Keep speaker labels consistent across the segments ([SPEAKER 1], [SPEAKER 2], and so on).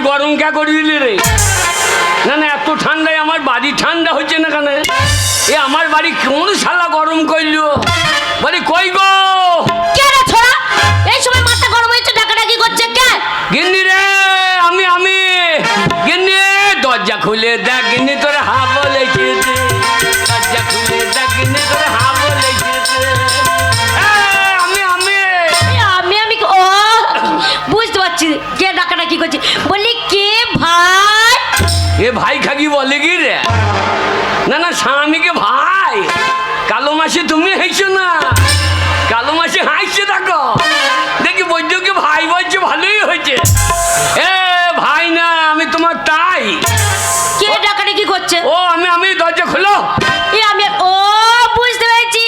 [SPEAKER 1] গরম কে করে দিলি রে? না না, এত ঠান্ডায় আমার বাড়ি ঠান্ডা হচ্ছে না কেন? এ আমার বাড়ি কোন শালা গরম করলো? বাড়ি কই গো?
[SPEAKER 2] কে রে ছোড়া? এই সময় মাথা গরম হয়েছে, ডাকাডাকি করছে কে?
[SPEAKER 1] গিন্নি রে, আমি গিন্নি, দরজা খুলে দেখ গিন্নি, তোর হা বলেছে। দরজা খুলে দেখ গিন্নি, তোর হা বলেছে।
[SPEAKER 2] আমি ও বুঝতে পারছি কে ডাকাডাকি করছে। বলি কে ভাই?
[SPEAKER 1] এ ভাই খাকি বলে কি রে? না না, স্বামীকে ভাই। কালো মাসি তুমি হাইছো না? কালো মাসি হাইছে দেখো, দেখি বৈদ্যকে ভাই বলছে, ভালোই হয়েছে। এ ভাই না, আমি তোমার তাই।
[SPEAKER 2] কে ডাকাডাকি করছে?
[SPEAKER 1] ও আমি দরজা খোলো।
[SPEAKER 2] আমি ও বুঝতে পেরেছি,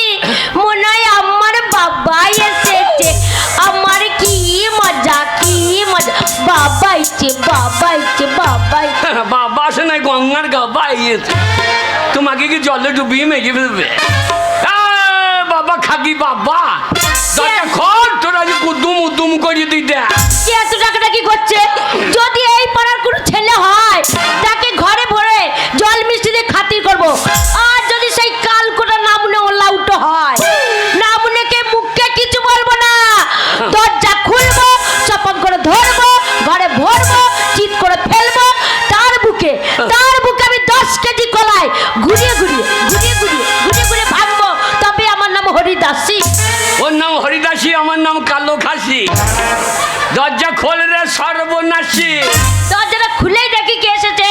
[SPEAKER 2] মনে হয় আমার বাবাই এসেছে। আমার কি মজা, কি মজা! বাবা এসেছে, বাবা এসেছে, বাবা এসেছে।
[SPEAKER 1] বাবা আসে নাই, গঙ্গার গাবা আইয়েছে। তোমাকে কি জলে ডুবিয়ে মেজে ফেলবে? বাবা খাকি বাবা, দরজা খোল, তোর আজ কুদুম উদুম করে দিতে।
[SPEAKER 2] কে এত ডাকাডাকি করছে? যদি এই পাড়ার কোনো ছেলে হয়, তাকে ঘরে ভরে জল মিষ্টি দিয়ে খাতির করবো। আর যদি সেই কালকোটা নামনে ওলা উল্টো হয়, নামনেকে মুখে কিছু বলবো না। দরজা খুলবো, চপন করে ধরবো, ঘরে ভরবো, চিৎ করে ফেলবো। তার বুকে আমি 10 কেজি কলাই ঘুরিয়ে ঘুরিয়ে ভাঙবো। তবে আমার নাম হরিদাসী।
[SPEAKER 1] ওর নাম হরিদাসী, আমার নাম কালো খাসি। দরজা খোল রে সর্বনাশী।
[SPEAKER 2] দরজাটা খুলেই দেখি কে এসেছে।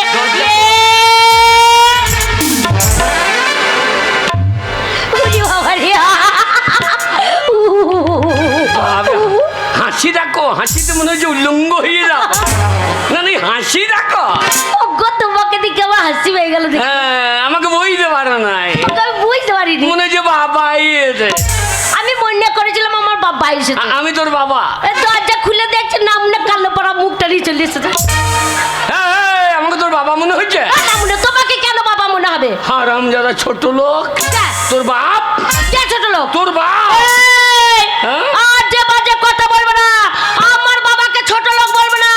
[SPEAKER 1] হাসি দেখো, হাসিতে মনে হচ্ছে উল্লঙ্গ হয়ে যাও। না না, হাসি দেখো।
[SPEAKER 2] তোমাকে দেখে আমার হাসি পেয়ে গেল।
[SPEAKER 1] হ্যাঁ, আমাকে বুঝতে পারো নাই।
[SPEAKER 2] আমি বুঝতে পারিনি,
[SPEAKER 1] মনে হচ্ছে বাবা এসে।
[SPEAKER 2] আমি মনে করেছিলাম আমার বাবা এসেছে।
[SPEAKER 1] আমি তোর বাবা।
[SPEAKER 2] দরজা খুলে দেখছে নামনে কালো পড়া মুখটা নিয়ে চলে এসেছে।
[SPEAKER 1] হ্যাঁ, আমাকে তোর বাবা মনে হচ্ছে।
[SPEAKER 2] নামনে তোমাকে কেন বাবা মনে হবে?
[SPEAKER 1] হারাম যারা ছোট লোক। তোর বাপ?
[SPEAKER 2] কে ছোট লোক?
[SPEAKER 1] তোর বাপ।
[SPEAKER 2] আর যে বাজে কথা বলবে না, আমার বাবাকে ছোট লোক বলবে না।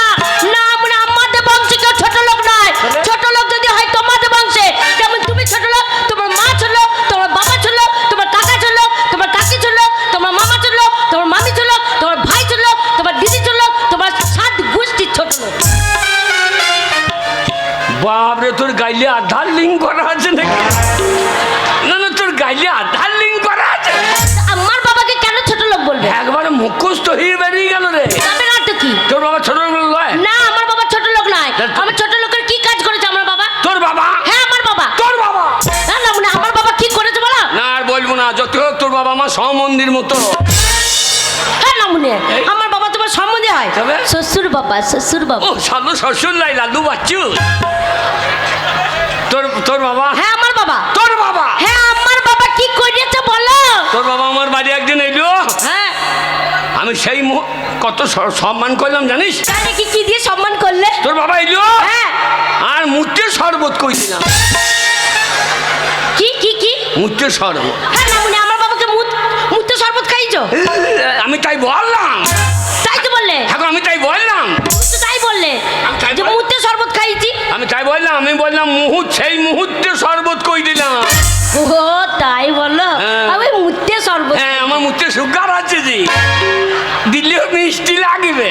[SPEAKER 2] নামনে আমাদের বংশে কেউ ছোট লোক নয়। ছোট লোক যদি হয় তোমাদের বংশে, যেমন তুমি ছোট লোক, তোমার মা ছোট লোক, তোমার বাবা ছোট লোক, তোমার কাকা ছোট লোক, তোমার কাকি ছোট লোক, তোমার মামা ছোট লোক, তোমার মামি ছোট লোক, তোমার ভাই ছোট লোক, তোমার দিদি ছোট লোক, তোমার 7 গোষ্ঠীর ছোট লোক।
[SPEAKER 1] বাপরে, তোর গাইলে আধার লিঙ্ক করা আছে নাকি? না না, তোর গাইলে আধার লিঙ্ক করা আছে।
[SPEAKER 2] আমার বাবাকে কেন ছোট লোক বলবে?
[SPEAKER 1] একবারে মুখস্থ হয়ে বেরিয়ে গেল রে।
[SPEAKER 2] তবে না তো কি?
[SPEAKER 1] তোর বাবা ছোট লোক নয়?
[SPEAKER 2] না, আমার বাবা ছোট লোক নয়। আমার ছোট লোকের কি কাজ করেছে আমার বাবা?
[SPEAKER 1] তোর বাবা?
[SPEAKER 2] হ্যাঁ, আমার বাবা।
[SPEAKER 1] তোর বাবা?
[SPEAKER 2] না না, মানে আমার বাবা কি করেছে বলো?
[SPEAKER 1] না আর বলবো না, যত হোক তোর বাবা আমার সমন্দির মতো।
[SPEAKER 2] হ্যাঁ না, মনে আমার বাবা তোমার সম্বন্ধে হয়।
[SPEAKER 1] তবে?
[SPEAKER 2] শ্বশুর বাবা, শ্বশুর বাবা।
[SPEAKER 1] ও শালো শ্বশুর লাই লালু বাচ্চু। তোর বাবা?
[SPEAKER 2] হ্যাঁ, আমার বাবা।
[SPEAKER 1] তোর বাবা?
[SPEAKER 2] হ্যাঁ, আমার বাবা কি করেছে বলো?
[SPEAKER 1] তোর বাবা আমার বাড়ি একদিন এলো।
[SPEAKER 2] হ্যাঁ।
[SPEAKER 1] আমি সেই কত সম্মান করলাম জানিস?
[SPEAKER 2] তাহলে কি দিয়ে সম্মান করলে?
[SPEAKER 1] তোর বাবা এলো।
[SPEAKER 2] হ্যাঁ।
[SPEAKER 1] আর মুহূর্তে শরবত কই দিলাম।
[SPEAKER 2] কি কি কি?
[SPEAKER 1] মুহূর্তে শরবত।
[SPEAKER 2] হ্যাঁ না, মানে আমার বাবাকে মুহূর্তে শরবত খাইছো?
[SPEAKER 1] আমি তাই বললাম।
[SPEAKER 2] তাই তো বললে?
[SPEAKER 1] এখন আমি তাই বললাম।
[SPEAKER 2] তো তাই বললে যে মুহূর্তে শরবত খাইছি।
[SPEAKER 1] আমি তাই বললাম, আমি বললাম সেই মুহূর্তে শরবত কই দিলাম।
[SPEAKER 2] ও তাই বলো? আমি মুহূর্তে শরবত।
[SPEAKER 1] হ্যাঁ, আমার মুহূর্তে সুগার আছে জি, দিলেও মিষ্টি লাগবে।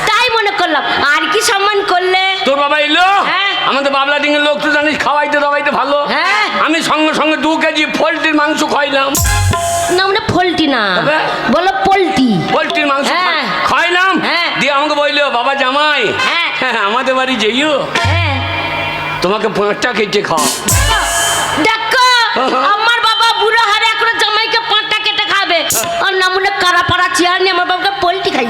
[SPEAKER 2] তাই মনে করলাম। আর কি সম্মান করলে?
[SPEAKER 1] তোর বাবা এলো।
[SPEAKER 2] হ্যাঁ।
[SPEAKER 1] আমাদের বাবলা ডিঙের লোক তো জানিস, খাওয়াইতে দাওয়াইতে ভালো।
[SPEAKER 2] হ্যাঁ।
[SPEAKER 1] আমি সঙ্গে সঙ্গে 2 কেজি পোলট্রির মাংস খাইলাম।
[SPEAKER 2] না মানে পোলট্রি না,
[SPEAKER 1] তবে?
[SPEAKER 2] বলো পোলট্রি।
[SPEAKER 1] পোলট্রির মাংস
[SPEAKER 2] হ্যাঁ।
[SPEAKER 1] খাইলাম।
[SPEAKER 2] হ্যাঁ।
[SPEAKER 1] দিয়ে আমাকে বললো, বাবা জামাই,
[SPEAKER 2] হ্যাঁ।
[SPEAKER 1] আমাদের বাড়ি যেইও,
[SPEAKER 2] হ্যাঁ।
[SPEAKER 1] তোমাকে 5টা কেটে খাও।
[SPEAKER 2] দেখো, আমার বাবা বুড়ো হারে এখন জামাইকে 5টা কেটে খাবে। আর না মনে কারা পাড়া চেয়ার নিয়ে আমার বাবাকে পোলট্রি খাই।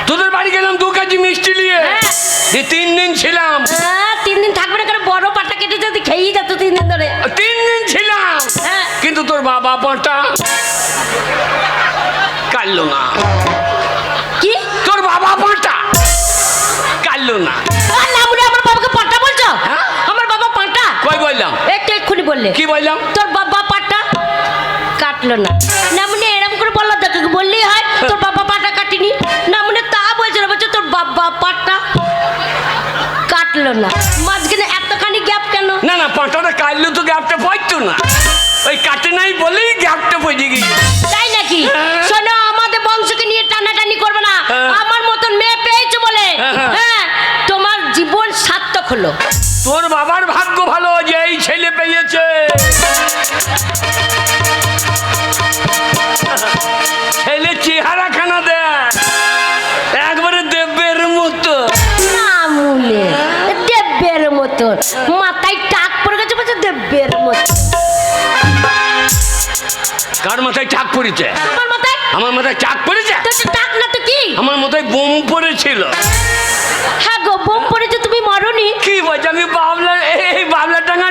[SPEAKER 1] তোদের বাড়ি গেলাম 2 কেজি মিষ্টি নিয়ে।
[SPEAKER 2] হ্যাঁ।
[SPEAKER 1] 3 দিন ছিলাম।
[SPEAKER 2] 3 দিন থাকবে না, কারণ বড় পাটা কেটে যদি খেয়েই যেত 3 দিন ধরে।
[SPEAKER 1] 3 দিন ছিলাম।
[SPEAKER 2] হ্যাঁ।
[SPEAKER 1] কিন্তু তোর বাবা 5টা কাটলো না।
[SPEAKER 2] কি?
[SPEAKER 1] তোর বাবা 5টা কাটলো না।
[SPEAKER 2] আমার বাবাকে পাটা বলছো? আমার বাবা পাটা
[SPEAKER 1] কই বললাম?
[SPEAKER 2] একটু এক্ষুনি বললে।
[SPEAKER 1] কি বললাম?
[SPEAKER 2] তোর বাবা পাটা কাটলো না। না মানে এরকম করে বললো, তোকে বললেই হয় তোর বাবা পাটা কাটিনি। না মানে তা বলছে না, বলছে তোর বাবা পাটা না, মাঝখানে এতখানি গ্যাপ কেন?
[SPEAKER 1] না না, পাঁটাটা কাটলে তো গ্যাপটা পড়তো না, ওই কাটে নাই বলেই গ্যাপটা পড়ে গেছে।
[SPEAKER 2] তাই নাকি? শোনো, আমাদের বংশকে নিয়ে টানাটানি করবে না।
[SPEAKER 1] হ্যাঁ।
[SPEAKER 2] আমার মতন মেয়ে পেয়েছো বলে হ্যাঁ তোমার জীবন সার্থক হলো।
[SPEAKER 1] তোর বাবার ভাগ্য ভালো যে এই ছেলে পেয়েছে। ছেলে চেহারা খানা দেয় একবারে দেবের মতো।
[SPEAKER 2] আমুলে দেব্যের মতো, মাথায় টাক পড়ে গেছে বলছে দেব্যের মতো।
[SPEAKER 1] কার মাথায় চাক পড়েছে?
[SPEAKER 2] আমার মাথায়?
[SPEAKER 1] আমার মাথায় চাক পড়েছে?
[SPEAKER 2] তো সে টাক না তো কি?
[SPEAKER 1] আমার মাথায় বোম পড়েছিল।
[SPEAKER 2] হ্যাঁ গো, বোম পড়েছে, তুমি মরনি।
[SPEAKER 1] কি বলছে? আমি বাবলা, এই বাবলা টাঙা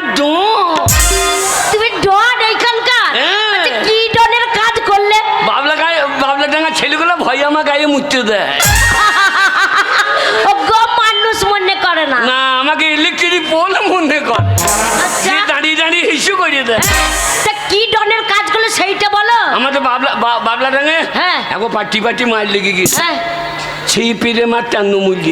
[SPEAKER 2] তুমি ডন এইখানকার?
[SPEAKER 1] হ্যাঁ।
[SPEAKER 2] আচ্ছা, কি ডনের কাজ করলে?
[SPEAKER 1] বাবলা গায়ে, বাবলা টাঙা ছেলেগুলো ভয় আমার গায়ে মুছতে দেয়
[SPEAKER 2] ও গো, মানুষ মনে করে না।
[SPEAKER 1] না, আমাকে ইলেকট্রিক পোল মনে করে।
[SPEAKER 2] আচ্ছা।
[SPEAKER 1] যে দাঁড়িয়ে দাঁড়িয়ে ইস্যু করে দেয়।
[SPEAKER 2] হ্যাঁ, তা কি ডনের কাজ করলে সেইটা বলো।
[SPEAKER 1] আমাদের বাবলা টাঙে
[SPEAKER 2] হ্যাঁ।
[SPEAKER 1] এখন পাটি পাটি মার লেগে গেছে।
[SPEAKER 2] হ্যাঁ,
[SPEAKER 1] সেই পেরে মার টান্ন মূল্য।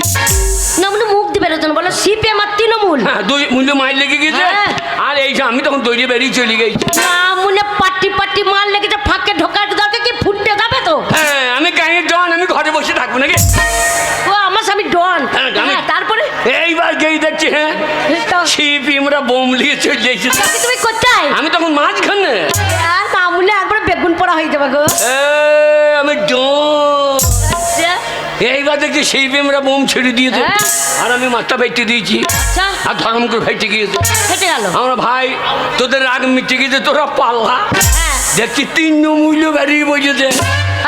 [SPEAKER 2] না মানে মুখ দিবে রতন, বলো শিপে আমার তৃণমূল।
[SPEAKER 1] হ্যাঁ, দুই মূল্য মার লেগে গেছে।
[SPEAKER 2] হ্যাঁ।
[SPEAKER 1] আর এই যে আমি তখন দৌড়ে বেরিয়ে চলে গেছি।
[SPEAKER 2] না মনে পাটি পাটি মার লেগেছে, ফাঁকে ঢোকার দরকার কি, ফুটতে যাবে তো।
[SPEAKER 1] হ্যাঁ, আমি গাঁয়ের ডন, আমি ঘরে বসে থাকবো নাকি?
[SPEAKER 2] ও আমার স্বামী ডন।
[SPEAKER 1] হ্যাঁ, আমি-
[SPEAKER 2] হ্যাঁ, তারপরে
[SPEAKER 1] এইবার গেই দেখছি, হ্যাঁ ছিপ আমরা বোম নিয়ে চলে এসেছি।
[SPEAKER 2] তাকে তুমি কোথায়?
[SPEAKER 1] আমি তখন মাঝখানে।
[SPEAKER 2] আর মামুলে একবার বেগুন পোড়া হয়ে যাবে গো।
[SPEAKER 1] আমি ডন।
[SPEAKER 2] আচ্ছা,
[SPEAKER 1] এইবার দেখছি সেই আমরা বোম ছেড়ে দিয়েছে।
[SPEAKER 2] হ্যাঁ।
[SPEAKER 1] আর আমি মাথা বেটে দিয়েছি
[SPEAKER 2] আচ্ছা,
[SPEAKER 1] আর ধরম করে ফেটে গিয়েছে।
[SPEAKER 2] হেঁটে গেল।
[SPEAKER 1] আমরা ভাই তোদের রাগ মিটে গেছে, তোরা পাল্লা।
[SPEAKER 2] হ্যাঁ,
[SPEAKER 1] দেখছি তিন মূল্য বেরিয়ে বসেছে।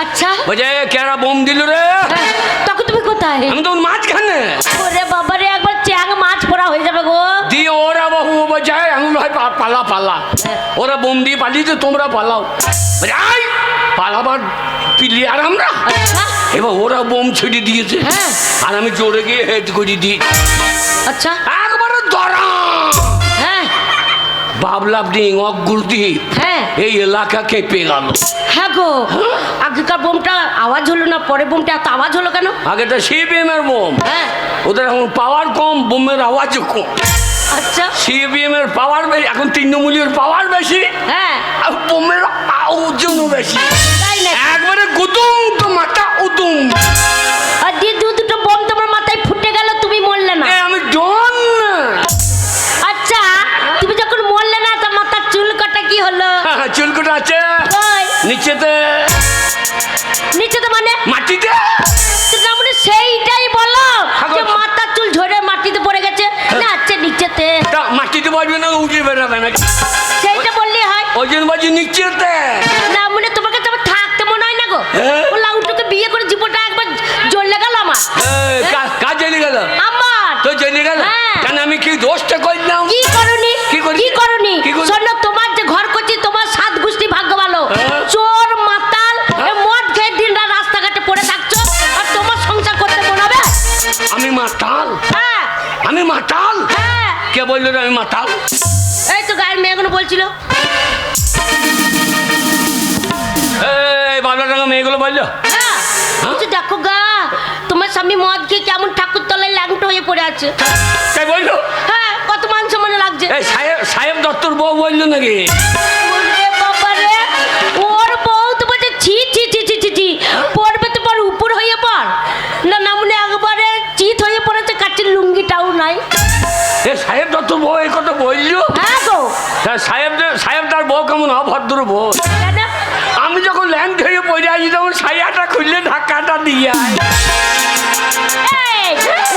[SPEAKER 2] আচ্ছা,
[SPEAKER 1] বলছে কেরা বোম দিল রে?
[SPEAKER 2] হ্যাঁ, তখন তুমি কোথায়?
[SPEAKER 1] আমি তখন মাঝখানে।
[SPEAKER 2] ওরে বাবারে, একবার চ্যাং মাছ পোড়া হয়ে যাবে গো।
[SPEAKER 1] দিয়ে ওরা বাবু বলছে আমি ভাই পালা পালা। ওরা বোম দিয়ে পালিয়েছে, তোমরা পালাও। বলছে, আই পালাবার প্লেয়ার আমরা।
[SPEAKER 2] আচ্ছা,
[SPEAKER 1] এবার ওরা বোম ছেড়ে দিয়েছে।
[SPEAKER 2] হ্যাঁ।
[SPEAKER 1] আর আমি জোরে গিয়ে হেড করে দিই
[SPEAKER 2] আচ্ছা,
[SPEAKER 1] একবারে ধরা।
[SPEAKER 2] হ্যাঁ,
[SPEAKER 1] বাবলা ডিং অগ্রদ্বীপ
[SPEAKER 2] হ্যাঁ,
[SPEAKER 1] এই এলাকা কেঁপে গেল।
[SPEAKER 2] হ্যাঁ গো, আগেকার বোমটা আওয়াজ হলো না, পরে বোমটা এত আওয়াজ হলো কেন?
[SPEAKER 1] আগেটা সিপিএম এর বোম,
[SPEAKER 2] হ্যাঁ,
[SPEAKER 1] ওদের এখন পাওয়ার কম, বোমের আওয়াজও কম।
[SPEAKER 2] আচ্ছা,
[SPEAKER 1] সিপিএম এর পাওয়ার বেশি, এখন তৃণমূলের পাওয়ার বেশি,
[SPEAKER 2] হ্যাঁ,
[SPEAKER 1] আর বোমের ওজনও বেশি।
[SPEAKER 2] তাই না?
[SPEAKER 1] একবারে গুদুম তো মাথা উদুম।
[SPEAKER 2] আর দিয়ে দুটো বোম তোমার মাথায় ফুটে গেল, তুমি মরলে না।
[SPEAKER 1] আমি ডন না।
[SPEAKER 2] আচ্ছা, তুমি যখন মরলে না, তা মাথার চুল কাটা কি হলো?
[SPEAKER 1] চুলকুটা আছে
[SPEAKER 2] কই?
[SPEAKER 1] নিচেতে,
[SPEAKER 2] নিচে তো মানে
[SPEAKER 1] মাটিতে।
[SPEAKER 2] তো না মানে সেইটাই বলো
[SPEAKER 1] হ্যাঁ গো।
[SPEAKER 2] যে মাথার চুল ঝরে মাটিতে পড়ে গেছে। না আচ্ছা, নিচেতে,
[SPEAKER 1] তা মাটিতে পারবে না, উঠে বেরোবে নাকি?
[SPEAKER 2] সেইটা বললেই হয়।
[SPEAKER 1] ওই জন্য বলছি নিচেতে।
[SPEAKER 2] না মানে তোমাকে তো আবার থাকতে মনে হয় না গো।
[SPEAKER 1] হ্যাঁ।
[SPEAKER 2] ও লাউটুকে বিয়ে করে জীবনটা একবার জ্বলে গেল আমার।
[SPEAKER 1] কাজ চলে গেল
[SPEAKER 2] আমার
[SPEAKER 1] তো, চলে গেল
[SPEAKER 2] হ্যাঁ।
[SPEAKER 1] কেন? আমি কি দোষটা করলাম?
[SPEAKER 2] কি করনি?
[SPEAKER 1] কি করেছি?
[SPEAKER 2] কি করনি?
[SPEAKER 1] কি করেছি?
[SPEAKER 2] শোনো, তোমার যে ঘর করছি, তোমার সাত গোষ্ঠী ভাগ্য ভালো।
[SPEAKER 1] হ্যাঁ।
[SPEAKER 2] চোর মাতাল
[SPEAKER 1] হ্যাঁ।
[SPEAKER 2] মদ খেয়ে দিন রাত রাস্তাঘাটে পড়ে থাকছো, আর তোমার সংসার করতে মনে হবে?
[SPEAKER 1] আমি মাতাল?
[SPEAKER 2] হ্যাঁ,
[SPEAKER 1] আমি মাতাল?
[SPEAKER 2] হ্যাঁ,
[SPEAKER 1] কে বললো রে আমি মাতাল?
[SPEAKER 2] এই তো গায়ের মেয়েগুলো বলছিল।
[SPEAKER 1] এই বাবলা টাঙ্গা মেয়েগুলো বললো।
[SPEAKER 2] হ্যাঁ, বলছে, দেখো গা, তোমার স্বামী মদ খেয়ে কেমন ঠাকুর তলায় ল্যাংটো হয়ে পড়ে আছে।
[SPEAKER 1] তাই বললো?
[SPEAKER 2] হ্যাঁ, কত মান সম্মান লাগছে।
[SPEAKER 1] এই সাহেব দত্তর বউ বললো নাকি?
[SPEAKER 2] ওরে বাবারে, ওর বউ তো বলছে ছি ছি ছি ছি ছি ছি, পড়বে তো পর উপর হয়ে পড়। না না মনে একবারে চিত হয়ে পড়েছে, কাচের লুঙ্গিটাও নাই।
[SPEAKER 1] এ সাহেব দত্তর বউ এই কথা বললো?
[SPEAKER 2] হ্যাঁ গো।
[SPEAKER 1] সাহেব তার বউ কেমন অভদ্র বউ।
[SPEAKER 2] কেন?
[SPEAKER 1] আমি যখন ল্যান্ড হয়ে পড়ে আছি তখন সাইয়াটা খুললে ধাক্কাটা দিয়ে আয়।
[SPEAKER 2] এই,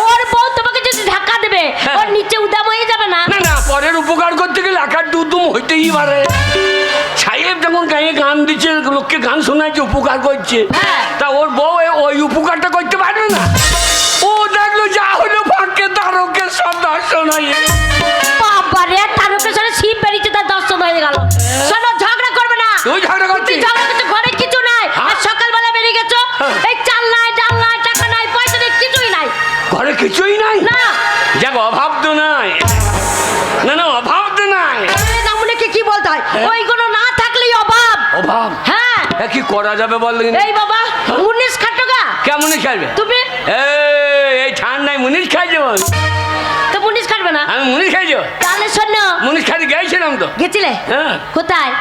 [SPEAKER 2] ওর বউ তোমাকে যদি ধাক্কা দেবে, ওর নিচে উদাম হয়ে যাবে না?
[SPEAKER 1] না না, পরের উপকার করতে গেলে আকার দুদুম হইতেই পারে। সাহেব যখন গায়ে গান দিচ্ছে, লোককে গান শোনাচ্ছে, উপকার করছে,
[SPEAKER 2] হ্যাঁ।
[SPEAKER 1] তা ওর বউ ওই উপকারটা করতে পারবে না। ও দেখলো যা হলো ফাঁকে তারকের সব দর্শন হয়ে।
[SPEAKER 2] বাবারে, তারকের সাথে শিব বেরিয়েছে, তার দর্শন হয়ে গেল। শোনো, ঝগড়া করবে না।
[SPEAKER 1] তুই ঝগড়া করছিস?
[SPEAKER 2] তুমি ঝগড়া করছো, ঘরে কিছু নাই।
[SPEAKER 1] হ্যাঁ।
[SPEAKER 2] আর সকালবেলা বেরিয়ে গেছো,
[SPEAKER 1] হ্যাঁ।
[SPEAKER 2] এই চাল নাই, ডাল নাই, টাকা নাই, পয়সা নেই, কিছুই নাই।
[SPEAKER 1] ঘরে কিছুই নাই?
[SPEAKER 2] না।
[SPEAKER 1] যাক, অভাব তো নাই। না না, অভাব তো নাই।
[SPEAKER 2] এই নামুনেকে কি বলতে হয়? ওইগুলো না থাকলেই অভাব।
[SPEAKER 1] অভাব?
[SPEAKER 2] হ্যাঁ।
[SPEAKER 1] কি করা যাবে বল?
[SPEAKER 2] এই বাবা, মুনিশ খাটোগা।
[SPEAKER 1] কেমন খাইবে
[SPEAKER 2] তুমি
[SPEAKER 1] এই ঠান্ডায় মুনিশ খাই যাবো?
[SPEAKER 2] তো মুনিশ পারবে না।
[SPEAKER 1] আমি মুনিশ খাইছো?
[SPEAKER 2] তাহলে শোনো,
[SPEAKER 1] মুনিশ খাইতে গেছিলাম তো।
[SPEAKER 2] গেছিলে?
[SPEAKER 1] হ্যাঁ।
[SPEAKER 2] কোথায়?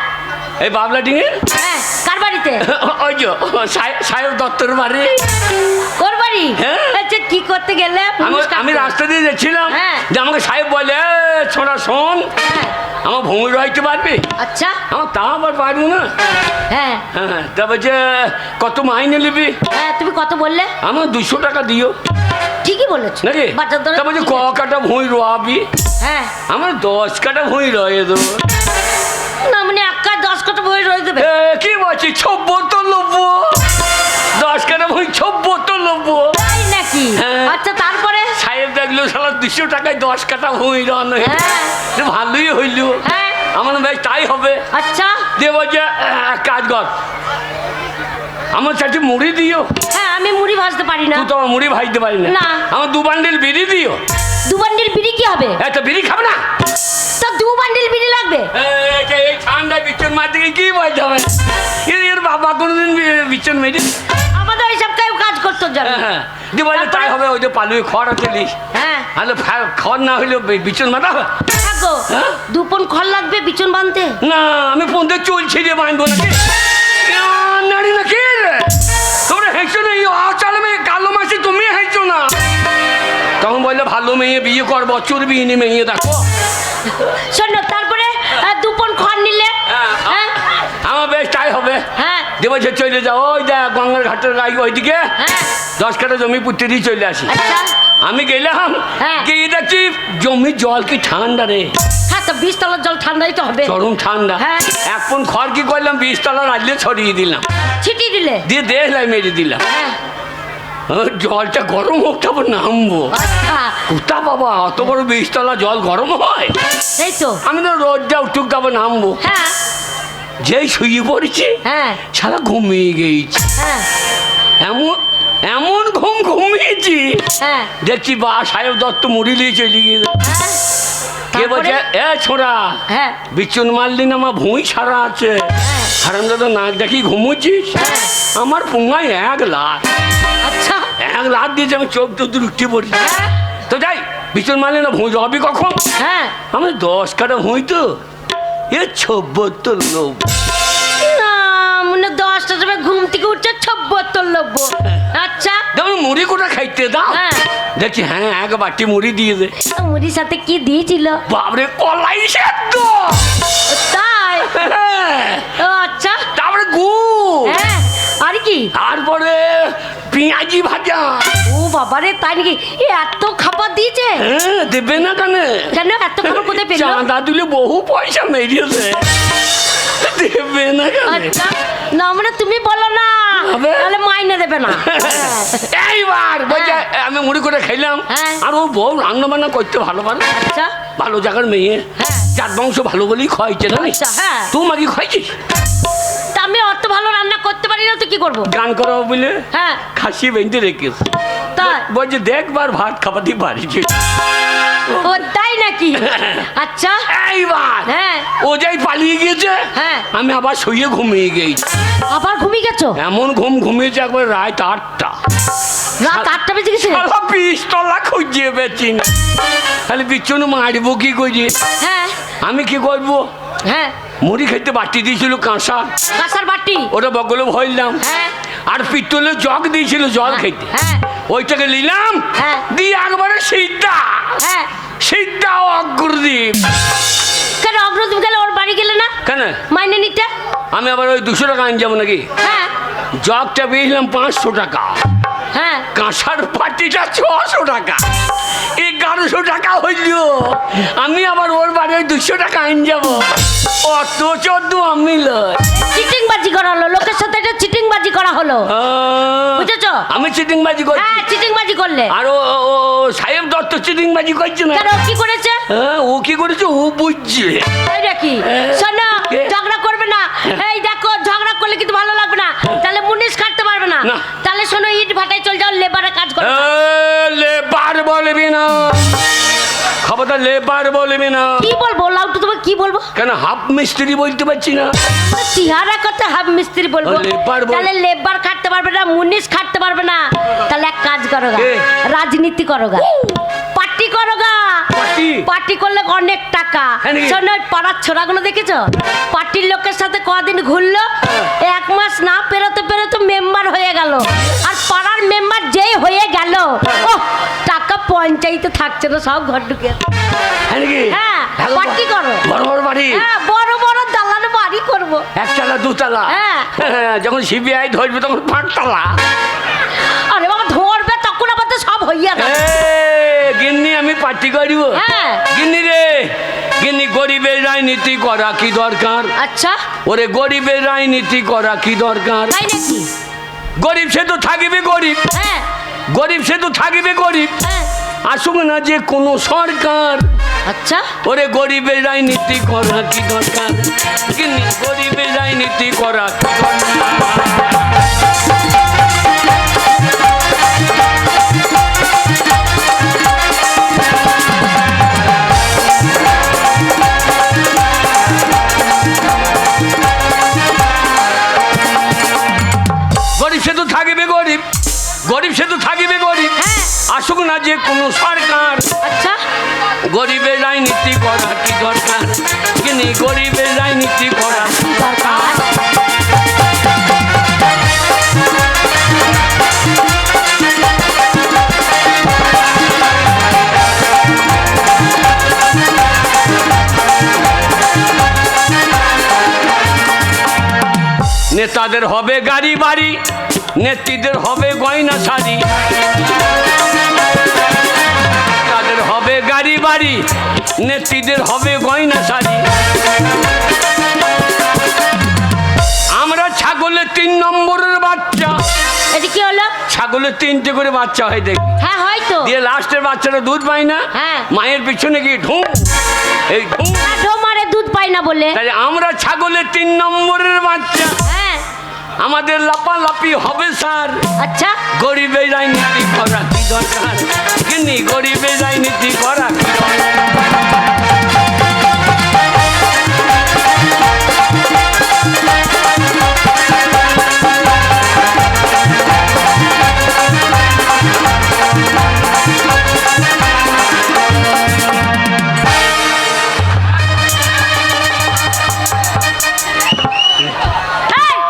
[SPEAKER 1] এই বাবলা ডিঙে।
[SPEAKER 2] হ্যাঁ, কার বাড়িতে?
[SPEAKER 1] ওই যে সাহেব দত্তর বাড়ি।
[SPEAKER 2] ওর বাড়ি?
[SPEAKER 1] হ্যাঁ।
[SPEAKER 2] আচ্ছা, কি করতে গেলে?
[SPEAKER 1] আমি রাস্তা দিয়ে যাচ্ছিলাম,
[SPEAKER 2] হ্যাঁ।
[SPEAKER 1] যে আমাকে সাহেব বলে, "এ, ছোড়া শোন,
[SPEAKER 2] হ্যাঁ।
[SPEAKER 1] আমার ভূমি রইতে পারবি?"
[SPEAKER 2] আচ্ছা।
[SPEAKER 1] আমার তা আবার পারবো না।
[SPEAKER 2] হ্যাঁ
[SPEAKER 1] হ্যাঁ, তা বলছে কত মাইনে নিবি?
[SPEAKER 2] হ্যাঁ, তুমি কত বললে?
[SPEAKER 1] আমার 200 টাকা দিও।
[SPEAKER 2] ঠিকই বলেছো
[SPEAKER 1] নাকি?
[SPEAKER 2] বাচ্চার দরে।
[SPEAKER 1] তা বলছে ক কাটা ভুঁই রোয়াবি?
[SPEAKER 2] হ্যাঁ।
[SPEAKER 1] আমার 10 কাটা ভুঁই রয়ে দেবো।
[SPEAKER 2] না মানে 10 কাটা বই রয়ে দেবে?
[SPEAKER 1] কি বলছি, 76 লব্য। 10 কাটা ভুঁই 76 লব্য।
[SPEAKER 2] তাই নাকি?
[SPEAKER 1] হ্যাঁ।
[SPEAKER 2] আচ্ছা, তারপরে?
[SPEAKER 1] সাহেব দেখলো সালা 200 টাকায় 10 কাটা ভুঁই রন।
[SPEAKER 2] হ্যাঁ।
[SPEAKER 1] ভালোই হইল।
[SPEAKER 2] হ্যাঁ।
[SPEAKER 1] আমার বেশ তাই হবে।
[SPEAKER 2] আচ্ছা।
[SPEAKER 1] দিয়ে বলছে এক কাজ কর, আমার চারটি মুড়ি দিও।
[SPEAKER 2] হ্যাঁ, আমি মুড়ি ভাজতে পারি না।
[SPEAKER 1] তুই তো আমার মুড়ি ভাজতে পারি না।
[SPEAKER 2] না।
[SPEAKER 1] আমার 2 বান্ডিল বিড়ি দিও।
[SPEAKER 2] 2 বান্ডিল বিড়ি কি হবে?
[SPEAKER 1] এত বিড়ি খাবে না
[SPEAKER 2] তো 2 বান্ডিল বিড়ি লাগবে?
[SPEAKER 1] এই ঠান্ডায় বিচন মার দিকে কি বলতে হবে? এর বাবা কোনোদিন বিচন মেরে।
[SPEAKER 2] আমাদের ওইসব কেউ কাজ করতে যাবে।
[SPEAKER 1] হ্যাঁ, দিয়ে বলে তাই হবে। ওই যে পালুই খড় আছে লিস।
[SPEAKER 2] হ্যাঁ।
[SPEAKER 1] তাহলে খড় না হইলে বিচন মাথা হবে
[SPEAKER 2] থাকো।
[SPEAKER 1] হ্যাঁ?
[SPEAKER 2] 2 পন খড় লাগবে বিচন বাঁধতে।
[SPEAKER 1] না। আমি পন্দে চলছি যে বাঁধবো নাকি নারী নাকি তোমরা হেঁচো না। এই অচাল মেয়ে কালো মাসে তুমি হেঁচো না। তখন বললে ভালো মেয়ে বিয়ে কর, বছর বিয়ে নি মেয়ে দেখো।
[SPEAKER 2] শোনো, তারপরে 2 পন খড় নিলে? হ্যাঁ।
[SPEAKER 1] আমার বেশ তাই হবে।
[SPEAKER 2] হ্যাঁ।
[SPEAKER 1] দেবো যে চলে যাও ওই দেখ গঙ্গার ঘাটের গাই ওইদিকে
[SPEAKER 2] হ্যাঁ।
[SPEAKER 1] 10 কাটা জমি পুঁতে দিয়ে চলে আসি।
[SPEAKER 2] আচ্ছা।
[SPEAKER 1] আমি গেলাম,
[SPEAKER 2] হ্যাঁ।
[SPEAKER 1] গিয়ে দেখছি জমির জল কি ঠান্ডা রে।
[SPEAKER 2] হ্যাঁ, তো 20 তলার জল ঠান্ডাই তো হবে।
[SPEAKER 1] চরম ঠান্ডা।
[SPEAKER 2] হ্যাঁ।
[SPEAKER 1] এক পন খড় কি করলাম, 20 তলা রাজলে ছড়িয়ে দিলাম,
[SPEAKER 2] ছিটি দিলে?
[SPEAKER 1] দিয়ে দেখলাম মেরে দিলাম।
[SPEAKER 2] হ্যাঁ।
[SPEAKER 1] জলটা গরম হোক, তারপর নামবো।
[SPEAKER 2] আচ্ছা।
[SPEAKER 1] কোথা বাবা অত বড় 20 তলা জল গরম হয়?
[SPEAKER 2] এই তো।
[SPEAKER 1] আমি তো রোদটা উঠুক তারপর নামবো।
[SPEAKER 2] হ্যাঁ।
[SPEAKER 1] যেই শুয়ে পড়েছি
[SPEAKER 2] হ্যাঁ।
[SPEAKER 1] সারা ঘুমিয়ে গেছি।
[SPEAKER 2] হ্যাঁ।
[SPEAKER 1] এমন এমন ঘুমিয়েছি,
[SPEAKER 2] হ্যাঁ।
[SPEAKER 1] দেখছি বা সাহেব দত্ত মুড়ি নিয়ে চলে গিয়েছে।
[SPEAKER 2] হ্যাঁ।
[SPEAKER 1] কে বলছে, এ ছোড়া,
[SPEAKER 2] হ্যাঁ।
[SPEAKER 1] বিচুন মারলি না, আমার ভুঁই সারা আছে। হারাম দাদা নাক দেখি ঘুমোচ্ছিস? আমার পুঙ্গায় 1 লাখ।
[SPEAKER 2] আচ্ছা।
[SPEAKER 1] 1 লাখ দিয়েছে, আমি চোখ তো উঠতে পড়ি।
[SPEAKER 2] হ্যাঁ।
[SPEAKER 1] তো যাই, বিচুন মারলি না, ভুঁই রবি কখন?
[SPEAKER 2] হ্যাঁ।
[SPEAKER 1] আমি 10 কাটা ভুঁই তো এ 76 লোক।
[SPEAKER 2] না মনে 10টা সময় ঘুম থেকে উঠছে 76 লব্য। আচ্ছা।
[SPEAKER 1] যেমন মুড়ি কোটা খাইতে দাও।
[SPEAKER 2] হ্যাঁ।
[SPEAKER 1] দেখছি হ্যাঁ 1 বাটি মুড়ি দিয়ে দে।
[SPEAKER 2] মুড়ির সাথে কি দিয়েছিল?
[SPEAKER 1] বাবরে কলাই সেদ্ধ।
[SPEAKER 2] তাই?
[SPEAKER 1] হ্যাঁ।
[SPEAKER 2] ও আচ্ছা।
[SPEAKER 1] তারপরে গুড়।
[SPEAKER 2] হ্যাঁ। আর কি?
[SPEAKER 1] তারপরে পেঁয়াজি ভাজা।
[SPEAKER 2] ও বাবারে, তাই নাকি? এত খাবার দিয়েছে?
[SPEAKER 1] হ্যাঁ, দেবে না কেন?
[SPEAKER 2] কেন এত খাবার কোথায় পেলো?
[SPEAKER 1] চাঁদা দিলে বহু পয়সা মেরিয়েছে, দেবে না কেন?
[SPEAKER 2] আচ্ছা। না মানে তুমি বলো না,
[SPEAKER 1] হবে?
[SPEAKER 2] তাহলে মাইনে দেবে না।
[SPEAKER 1] এইবার বলছে আমি মুড়ি করে খাইলাম।
[SPEAKER 2] হ্যাঁ।
[SPEAKER 1] আর ও বউ রান্না বান্না করতে ভালো পারে।
[SPEAKER 2] আচ্ছা।
[SPEAKER 1] ভালো জায়গার মেয়ে,
[SPEAKER 2] হ্যাঁ।
[SPEAKER 1] জাত বংশ ভালো বলেই খাইছে না।
[SPEAKER 2] আচ্ছা, হ্যাঁ।
[SPEAKER 1] তুই মাগি খাইছিস?
[SPEAKER 2] তা আমি অত ভালো রান্না করতে পারি না তো কি করবো?
[SPEAKER 1] গান করাবো বলে
[SPEAKER 2] হ্যাঁ।
[SPEAKER 1] খাসি বেঁধে রেখেছ।
[SPEAKER 2] তাই?
[SPEAKER 1] বলছে দেখবার ভাত খাবাতে পারিছে।
[SPEAKER 2] ও তাই নাকি? আচ্ছা।
[SPEAKER 1] এইবার
[SPEAKER 2] হ্যাঁ।
[SPEAKER 1] ও যাই পালিয়ে গিয়েছে।
[SPEAKER 2] হ্যাঁ।
[SPEAKER 1] আমি আবার শুয়ে ঘুমিয়ে গেছি।
[SPEAKER 2] আবার ঘুমিয়ে গেছো?
[SPEAKER 1] এমন ঘুমিয়েছে একবার রাত 8টা।
[SPEAKER 2] রাত 8টা বেজে গেছে?
[SPEAKER 1] 20 তলা খুঁজিয়ে বেছি না, খালি বিচ্ছন মারবো কি করি।
[SPEAKER 2] হ্যাঁ।
[SPEAKER 1] আমি কি করবো?
[SPEAKER 2] হ্যাঁ।
[SPEAKER 1] মুড়ি খেতে বাটি দিয়েছিল কাঁসা,
[SPEAKER 2] কাঁসার বাটি?
[SPEAKER 1] ওটা বগলে ভরলাম।
[SPEAKER 2] হ্যাঁ।
[SPEAKER 1] আর পিতলের জগ দিয়েছিল জল খেতে,
[SPEAKER 2] হ্যাঁ।
[SPEAKER 1] ওইটাকে নিলাম।
[SPEAKER 2] হ্যাঁ।
[SPEAKER 1] দিয়ে একবারে সিদ্ধা
[SPEAKER 2] হ্যাঁ।
[SPEAKER 1] সিদ্ধা অগ্রদীপ।
[SPEAKER 2] কেন অগ্রদীপ গেলে ওর বাড়ি গেলে না
[SPEAKER 1] কেন?
[SPEAKER 2] মাইনে নিতে?
[SPEAKER 1] আমি আবার ওই 200 টাকা আন যাবো নাকি?
[SPEAKER 2] হ্যাঁ।
[SPEAKER 1] জগটা বেচলাম 500 টাকা,
[SPEAKER 2] হ্যাঁ।
[SPEAKER 1] কাঁসার পাটিটা 600 টাকা, 1100 টাকা হইল। আমি আবার ওর বাড়ি 200 টাকা আইন যাবো। অত চোদ্দ আমি লয়।
[SPEAKER 2] চিটিং বাজি করা হলো, লোকের সাথে এটা চিটিং বাজি করা হলো, বুঝেছো?
[SPEAKER 1] আমি চিটিং বাজি করছি।
[SPEAKER 2] হ্যাঁ, চিটিং বাজি করলে।
[SPEAKER 1] আর ও সাহেব দত্ত চিটিং বাজি করছে না।
[SPEAKER 2] কেন কি করেছে?
[SPEAKER 1] হ্যাঁ, ও কি করেছে ও বুঝছে।
[SPEAKER 2] এই নাকি? শোনো,
[SPEAKER 1] কে?
[SPEAKER 2] ঝগড়া করবে না। এই দেখো, ঝগড়া করলে কিন্তু ভালো লাগবে না, তাহলে মুনিশ কাটতে পারবে না।
[SPEAKER 1] না।
[SPEAKER 2] তাহলে শোনো, ইট ভাটায় চল যাও, লেবারে কাজ করো।
[SPEAKER 1] লেবার বলবি না, খবরদার লেবার বলবি না।
[SPEAKER 2] কি বলবো লাউটু, তোমাকে কি বলবো?
[SPEAKER 1] কেন হাফ মিস্ত্রি বলতে পারছি না?
[SPEAKER 2] চেহারা কথা হাফ মিস্ত্রি বলবো।
[SPEAKER 1] লেবার বল।
[SPEAKER 2] তাহলে লেবার খাটতে পারবে না, মুনিশ খাটতে পারবে না। তাহলে এক কাজ করো গা,
[SPEAKER 1] কে?
[SPEAKER 2] রাজনীতি করো গা, পার্টি করো গা।
[SPEAKER 1] কি?
[SPEAKER 2] পার্টি করলে অনেক টাকা।
[SPEAKER 1] হ্যাঁ নাকি?
[SPEAKER 2] শোনো, ওই পাড়ার ছোড়াগুলো দেখেছো? পার্টির লোকের সাথে কদিন ঘুরলো, 1 মাস না পেরোতে পেরোতে মেম্বার হয়ে গেল। আর পাড়ার মেম্বার যেই হয়ে গেল, ও টাকা পঞ্চায়েতে থাকছে না, সব ঘর ঢুকে।
[SPEAKER 1] হ্যাঁ নাকি?
[SPEAKER 2] হ্যাঁ,
[SPEAKER 1] ভালো
[SPEAKER 2] পার্টি করো।
[SPEAKER 1] বড় বড় বাড়ি,
[SPEAKER 2] হ্যাঁ, বড় বড় দালানে বাড়ি করবো।
[SPEAKER 1] একতলা দুতলা।
[SPEAKER 2] হ্যাঁ।
[SPEAKER 1] যখন সিবিআই ধরবে তখন 5 তলা।
[SPEAKER 2] আরে বাবা, ধরবে তখন আবার তো সব হইয়া যাবে।
[SPEAKER 1] গিন্নি আমি পার্টি করিব।
[SPEAKER 2] হ্যাঁ।
[SPEAKER 1] গিন্নি রে, গিন্নি গরিবের রাজনীতি করা কি দরকার?
[SPEAKER 2] আচ্ছা,
[SPEAKER 1] ওরে গরিবের রাজনীতি করা কি দরকার?
[SPEAKER 2] তাই নাকি?
[SPEAKER 1] গরিব সে তো থাকিবে গরিব,
[SPEAKER 2] হ্যাঁ
[SPEAKER 1] গরিব সে তো থাকিবে গরিব।
[SPEAKER 2] হ্যাঁ।
[SPEAKER 1] আসুক না যে কোনো সরকার,
[SPEAKER 2] আচ্ছা,
[SPEAKER 1] ওরে গরিবের রাজনীতি করা কি দরকার? গিন্নি গরিবের রাজনীতি করা কি দরকার? গরিব সে তো থাকিবে গরিব, গরিব সে তো থাকিবে গরিব।
[SPEAKER 2] হ্যাঁ।
[SPEAKER 1] আসুক না যে কোনো সরকার,
[SPEAKER 2] আচ্ছা,
[SPEAKER 1] গরিবের রাজনীতি করা কি দরকার? কিন্তু গরিবের রাজনীতি করা কি দরকার? নেতাদের হবে গাড়ি বাড়ি, নেত্রীদের হবে গয়না শাড়ি। তাদের হবে গাড়ি বাড়ি, নেত্রীদের হবে গয়না শাড়ি। আমরা ছাগলের 3 নম্বরের বাচ্চা।
[SPEAKER 2] এটা কি হলো?
[SPEAKER 1] ছাগলের 3টে করে বাচ্চা হয় দেখি,
[SPEAKER 2] হ্যাঁ, হয়তো।
[SPEAKER 1] দিয়ে লাস্টের বাচ্চাটা দুধ পায় না।
[SPEAKER 2] হ্যাঁ।
[SPEAKER 1] মায়ের পিছনে গিয়ে ঢুম, এই ঢুম।
[SPEAKER 2] মারে দুধ পাই না বলে।
[SPEAKER 1] তাই আমরা ছাগলের 3 নম্বরের বাচ্চা,
[SPEAKER 2] হ্যাঁ।
[SPEAKER 1] আমাদের লাপালাপি হবে স্যার।
[SPEAKER 2] আচ্ছা,
[SPEAKER 1] গরিবের রাজনীতি করা কি দরকার? কিন্তু গরিবের রাজনীতি করা কি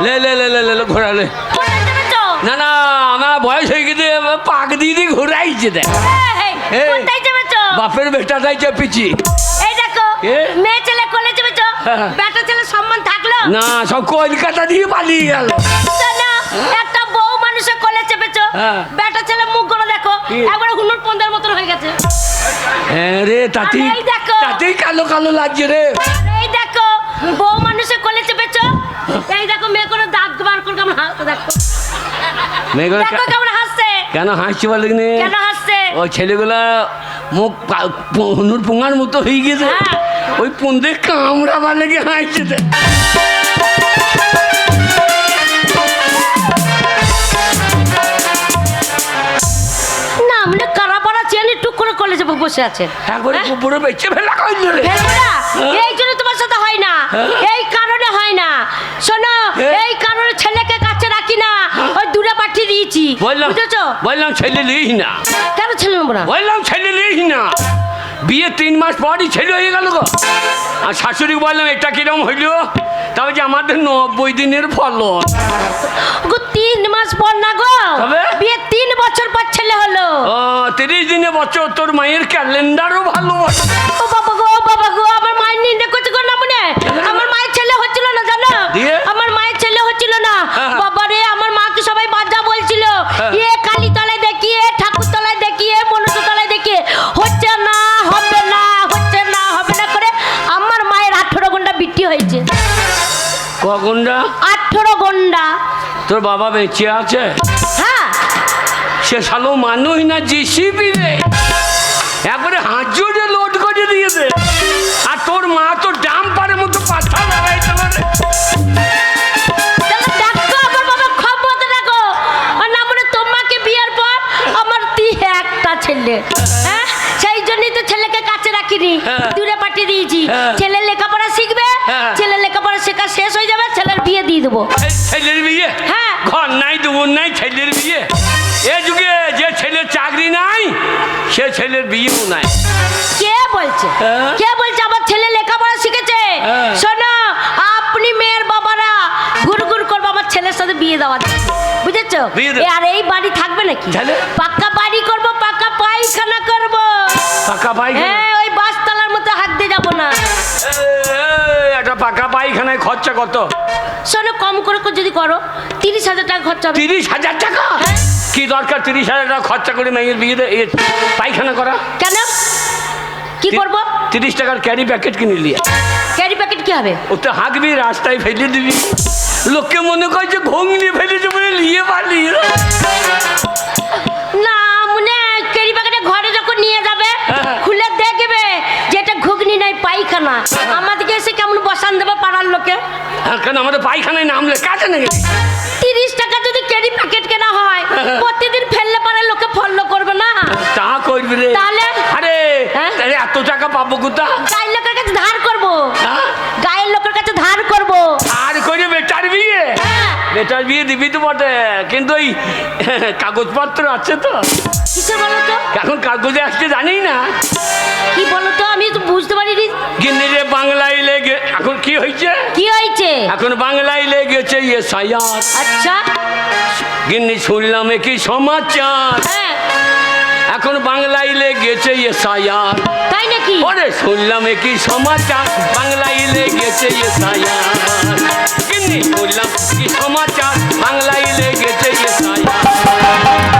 [SPEAKER 1] লে লে লে লে লে ঘোরালে।
[SPEAKER 2] কোথায় চেপেছো?
[SPEAKER 1] না না, আমার বয়স হয়ে গেছে, পাক দিদি ঘুরাইছে দেখ। এই।
[SPEAKER 2] কোথায় চেপেছো?
[SPEAKER 1] বাপের বেটা যাই চেপেছি।
[SPEAKER 2] এই দেখো,
[SPEAKER 1] এ?
[SPEAKER 2] মেয়ে ছেলে কোলে চেপেছো,
[SPEAKER 1] হ্যাঁ।
[SPEAKER 2] বেটা ছেলে সম্মান থাকলো
[SPEAKER 1] না, সব কলকাতা দিয়ে পালিয়ে গেল।
[SPEAKER 2] শোনো, একটা বউ মানুষের কোলে চেপেছো,
[SPEAKER 1] হ্যাঁ।
[SPEAKER 2] বেটা ছেলে মুখগুলো দেখো,
[SPEAKER 1] কি?
[SPEAKER 2] একবারে হুনুর পন্দের মতন হয়ে গেছে।
[SPEAKER 1] হ্যাঁ রে, তাতেই
[SPEAKER 2] আরে এই দেখো।
[SPEAKER 1] তাতেই কালো কালো লাগছে রে।
[SPEAKER 2] এই দেখো, বউ মানুষের কোলে চেপেছো, এই দেখো মেয়ে করে দাঁত বার করে কেমন হাসছে, দেখো
[SPEAKER 1] মেয়েগুলো
[SPEAKER 2] দেখো কেমন হাসছে।
[SPEAKER 1] কেন হাসছে বলে?
[SPEAKER 2] কেন হাসছে?
[SPEAKER 1] ওই ছেলেগুলা মুখ হনুর পুঙার মতো হয়ে গেছে,
[SPEAKER 2] হ্যাঁ।
[SPEAKER 1] ওই পুন্দে কামড়া বা লেগে হাসছে দেখ।
[SPEAKER 2] না মানে কারা পাড়া চেনি টুক করে কলেজে বসে আছে।
[SPEAKER 1] একবারে পুরো বেঁচে ফেলা কইল রে।
[SPEAKER 2] ফেলবো না, এই জন্য তোমার সাথে হয় না, এই কারণে হয় না। শোনো, এই কারণে ছেলেকে কাছে রাখি না, ওই দূরে পাঠিয়ে দিয়েছি,
[SPEAKER 1] বললাম
[SPEAKER 2] বুঝেছো?
[SPEAKER 1] বললাম ছেলে লিস না,
[SPEAKER 2] কেন ছেলে নেবো না?
[SPEAKER 1] বললাম ছেলে লিস না। বিয়ে 3 মাস পরই ছেলে হয়ে গেল গো। আর শাশুড়ি বললাম এটা কিরম হইল? তবে যে আমাদের 90 দিনের ফলন।
[SPEAKER 2] গো 3 মাস পর না গো,
[SPEAKER 1] তবে?
[SPEAKER 2] বিয়ে 3 বছর পর ছেলে হলো।
[SPEAKER 1] ও 30 দিনে বছর, তোর মায়ের ক্যালেন্ডারও ভালো বটে।
[SPEAKER 2] ও বাবা গো, আমার মায়ের নিন্দে করতে গো না মনে, আমার মায়ের ছেলে হচ্ছিল না জানো?
[SPEAKER 1] দিয়ে?
[SPEAKER 2] আমার মায়ের ছেলে হচ্ছিল না।
[SPEAKER 1] হ্যাঁ।
[SPEAKER 2] বাবা রে, আমার মাকে সবাই বাজা বলছিল,
[SPEAKER 1] হ্যাঁ।
[SPEAKER 2] এ কালী তলায় দেখিয়ে, ঠাকুর তলায় দেখিয়ে, মনুষ্য তলায় দেখিয়ে, হচ্ছে না, হবে না, হচ্ছে না, হবে না করে আমার মায়ের 18 ঘন্টা বৃদ্ধি হয়েছে।
[SPEAKER 1] কগন্ডা
[SPEAKER 2] 18 ঘন্টা।
[SPEAKER 1] তোর বাবা বেঁচে আছে?
[SPEAKER 2] হ্যাঁ,
[SPEAKER 1] সে শালো মানুষ না জিসিবি রে, একবারে হাত জোড়ে লোড করে দিয়েছে। আর তোর মা তো ডাম্পারের মতো পাথা লাগাইতে পারে।
[SPEAKER 2] তাহলে দেখো আমার বাবা ক্ষমতা দেখো। আর না মনে তোমাকে বিয়ের পর আমার একটা ছেলে, হ্যাঁ সেই জন্যই তো ছেলেকে কাছে রাখিনি,
[SPEAKER 1] হ্যাঁ।
[SPEAKER 2] দূরে পাঠিয়ে দিয়েছি।
[SPEAKER 1] হ্যাঁ।
[SPEAKER 2] ছেলে লেখাপড়া শিখবে,
[SPEAKER 1] হ্যাঁ।
[SPEAKER 2] ছেলে লেখাপড়া শেখা শেষ হয়ে যাবে, ছেলের বিয়ে দিয়ে দেবো।
[SPEAKER 1] ছেলের বিয়ে?
[SPEAKER 2] হ্যাঁ।
[SPEAKER 1] ঘর নাই দুবুর নাই, ছেলের বিয়ে? এ যুগে যে ছেলের চাকরি নাই সে ছেলের বিয়েও নাই।
[SPEAKER 2] কে বলছে?
[SPEAKER 1] হ্যাঁ?
[SPEAKER 2] কে বলছে আমার ছেলে লেখাপড়া শিখেছে?
[SPEAKER 1] হ্যাঁ।
[SPEAKER 2] শোনো, আপনি মেয়ের বাবারা ঘুরঘুর করবো আমার ছেলের সাথে বিয়ে দেওয়া, বুঝেছো?
[SPEAKER 1] বিয়ে দেব-
[SPEAKER 2] আর এই বাড়ি থাকবে নাকি?
[SPEAKER 1] তাহলে?
[SPEAKER 2] পাক্কা বাড়ি করব, পাক্কা পায়খানা করব।
[SPEAKER 1] পাকা পায়খানা?
[SPEAKER 2] হ্যাঁ, ওই বাসতলার মতো হাত দিয়ে যাবো না।
[SPEAKER 1] একটা পাকা পায়খানায় খরচা কত?
[SPEAKER 2] শোনো, কম করে যদি করো 30,000 টাকা খরচা হবে।
[SPEAKER 1] 30,000 টাকা?
[SPEAKER 2] হ্যাঁ।
[SPEAKER 1] কি দরকার 30,000 টাকা খরচা করে মেয়ের বিয়ে পায়খানা করা?
[SPEAKER 2] কেন? কি করব?
[SPEAKER 1] 30 টাকার ক্যারি প্যাকেট কিনে নিয়ে
[SPEAKER 2] ক্যারি প্যাকেট কি হবে?
[SPEAKER 1] ও তো হাঁকবি, রাস্তায় ফেলে দিবি, লোককে মনে করছে ঘুগনি ফেলেছে বলে নিয়ে পারলি।
[SPEAKER 2] না, মনে ক্যারি প্যাকেটে ঘরে যখন নিয়ে যাবে
[SPEAKER 1] হ্যাঁ।
[SPEAKER 2] খুলে দেখবে যেটা ঘুগনি নাই পায়খানা, আমাদেরকে এসে কেমন বসান দেবে পাড়ার লোকে?
[SPEAKER 1] কেন আমাদের পায়খানায় নাম লেখা আছে নাকি?
[SPEAKER 2] 30 টাকা যদি ক্যারি প্যাকেট কেনা হয়, প্রতিদিন ফেললে পারে লোকে ফলো করবে না?
[SPEAKER 1] তা করবি রে।
[SPEAKER 2] তাহলে?
[SPEAKER 1] আরে
[SPEAKER 2] হ্যাঁ?
[SPEAKER 1] তাহলে এত টাকা পাবো কোথা?
[SPEAKER 2] গায়ের লোকের কাছে ধার করবো।
[SPEAKER 1] হ্যাঁ?
[SPEAKER 2] গায়ের লোকের কাছে ধার করবো।
[SPEAKER 1] আর করে বেটার বিয়ে?
[SPEAKER 2] হ্যাঁ।
[SPEAKER 1] বেটার বিয়ে দিবি তো বটে, কিন্তু ওই কাগজপত্র আছে তো?
[SPEAKER 2] কিসে বলো তো?
[SPEAKER 1] এখন কাগজে আসতে জানি না।
[SPEAKER 2] কি বলো তো, আমি তো বুঝতে পারিনি।
[SPEAKER 1] কিন্তু রে বাংলায় লেগে এখন কি হয়েছে?
[SPEAKER 2] কি হয়েছে?
[SPEAKER 1] এখন বাংলায় লেগেছে এসআইআর।
[SPEAKER 2] আচ্ছা।
[SPEAKER 1] গিন্নি শুনলাম কি সমাচার,
[SPEAKER 2] হ্যাঁ,
[SPEAKER 1] এখন বাংলায় লেগেছে এসআইআর।
[SPEAKER 2] তাই নাকি?
[SPEAKER 1] ওরে শুনলাম কি সমাচার, বাংলায় লেগেছে এসআইআর। গিন্নি শুনলাম কি সমাচার, বাংলায় লেগেছে এসআইআর।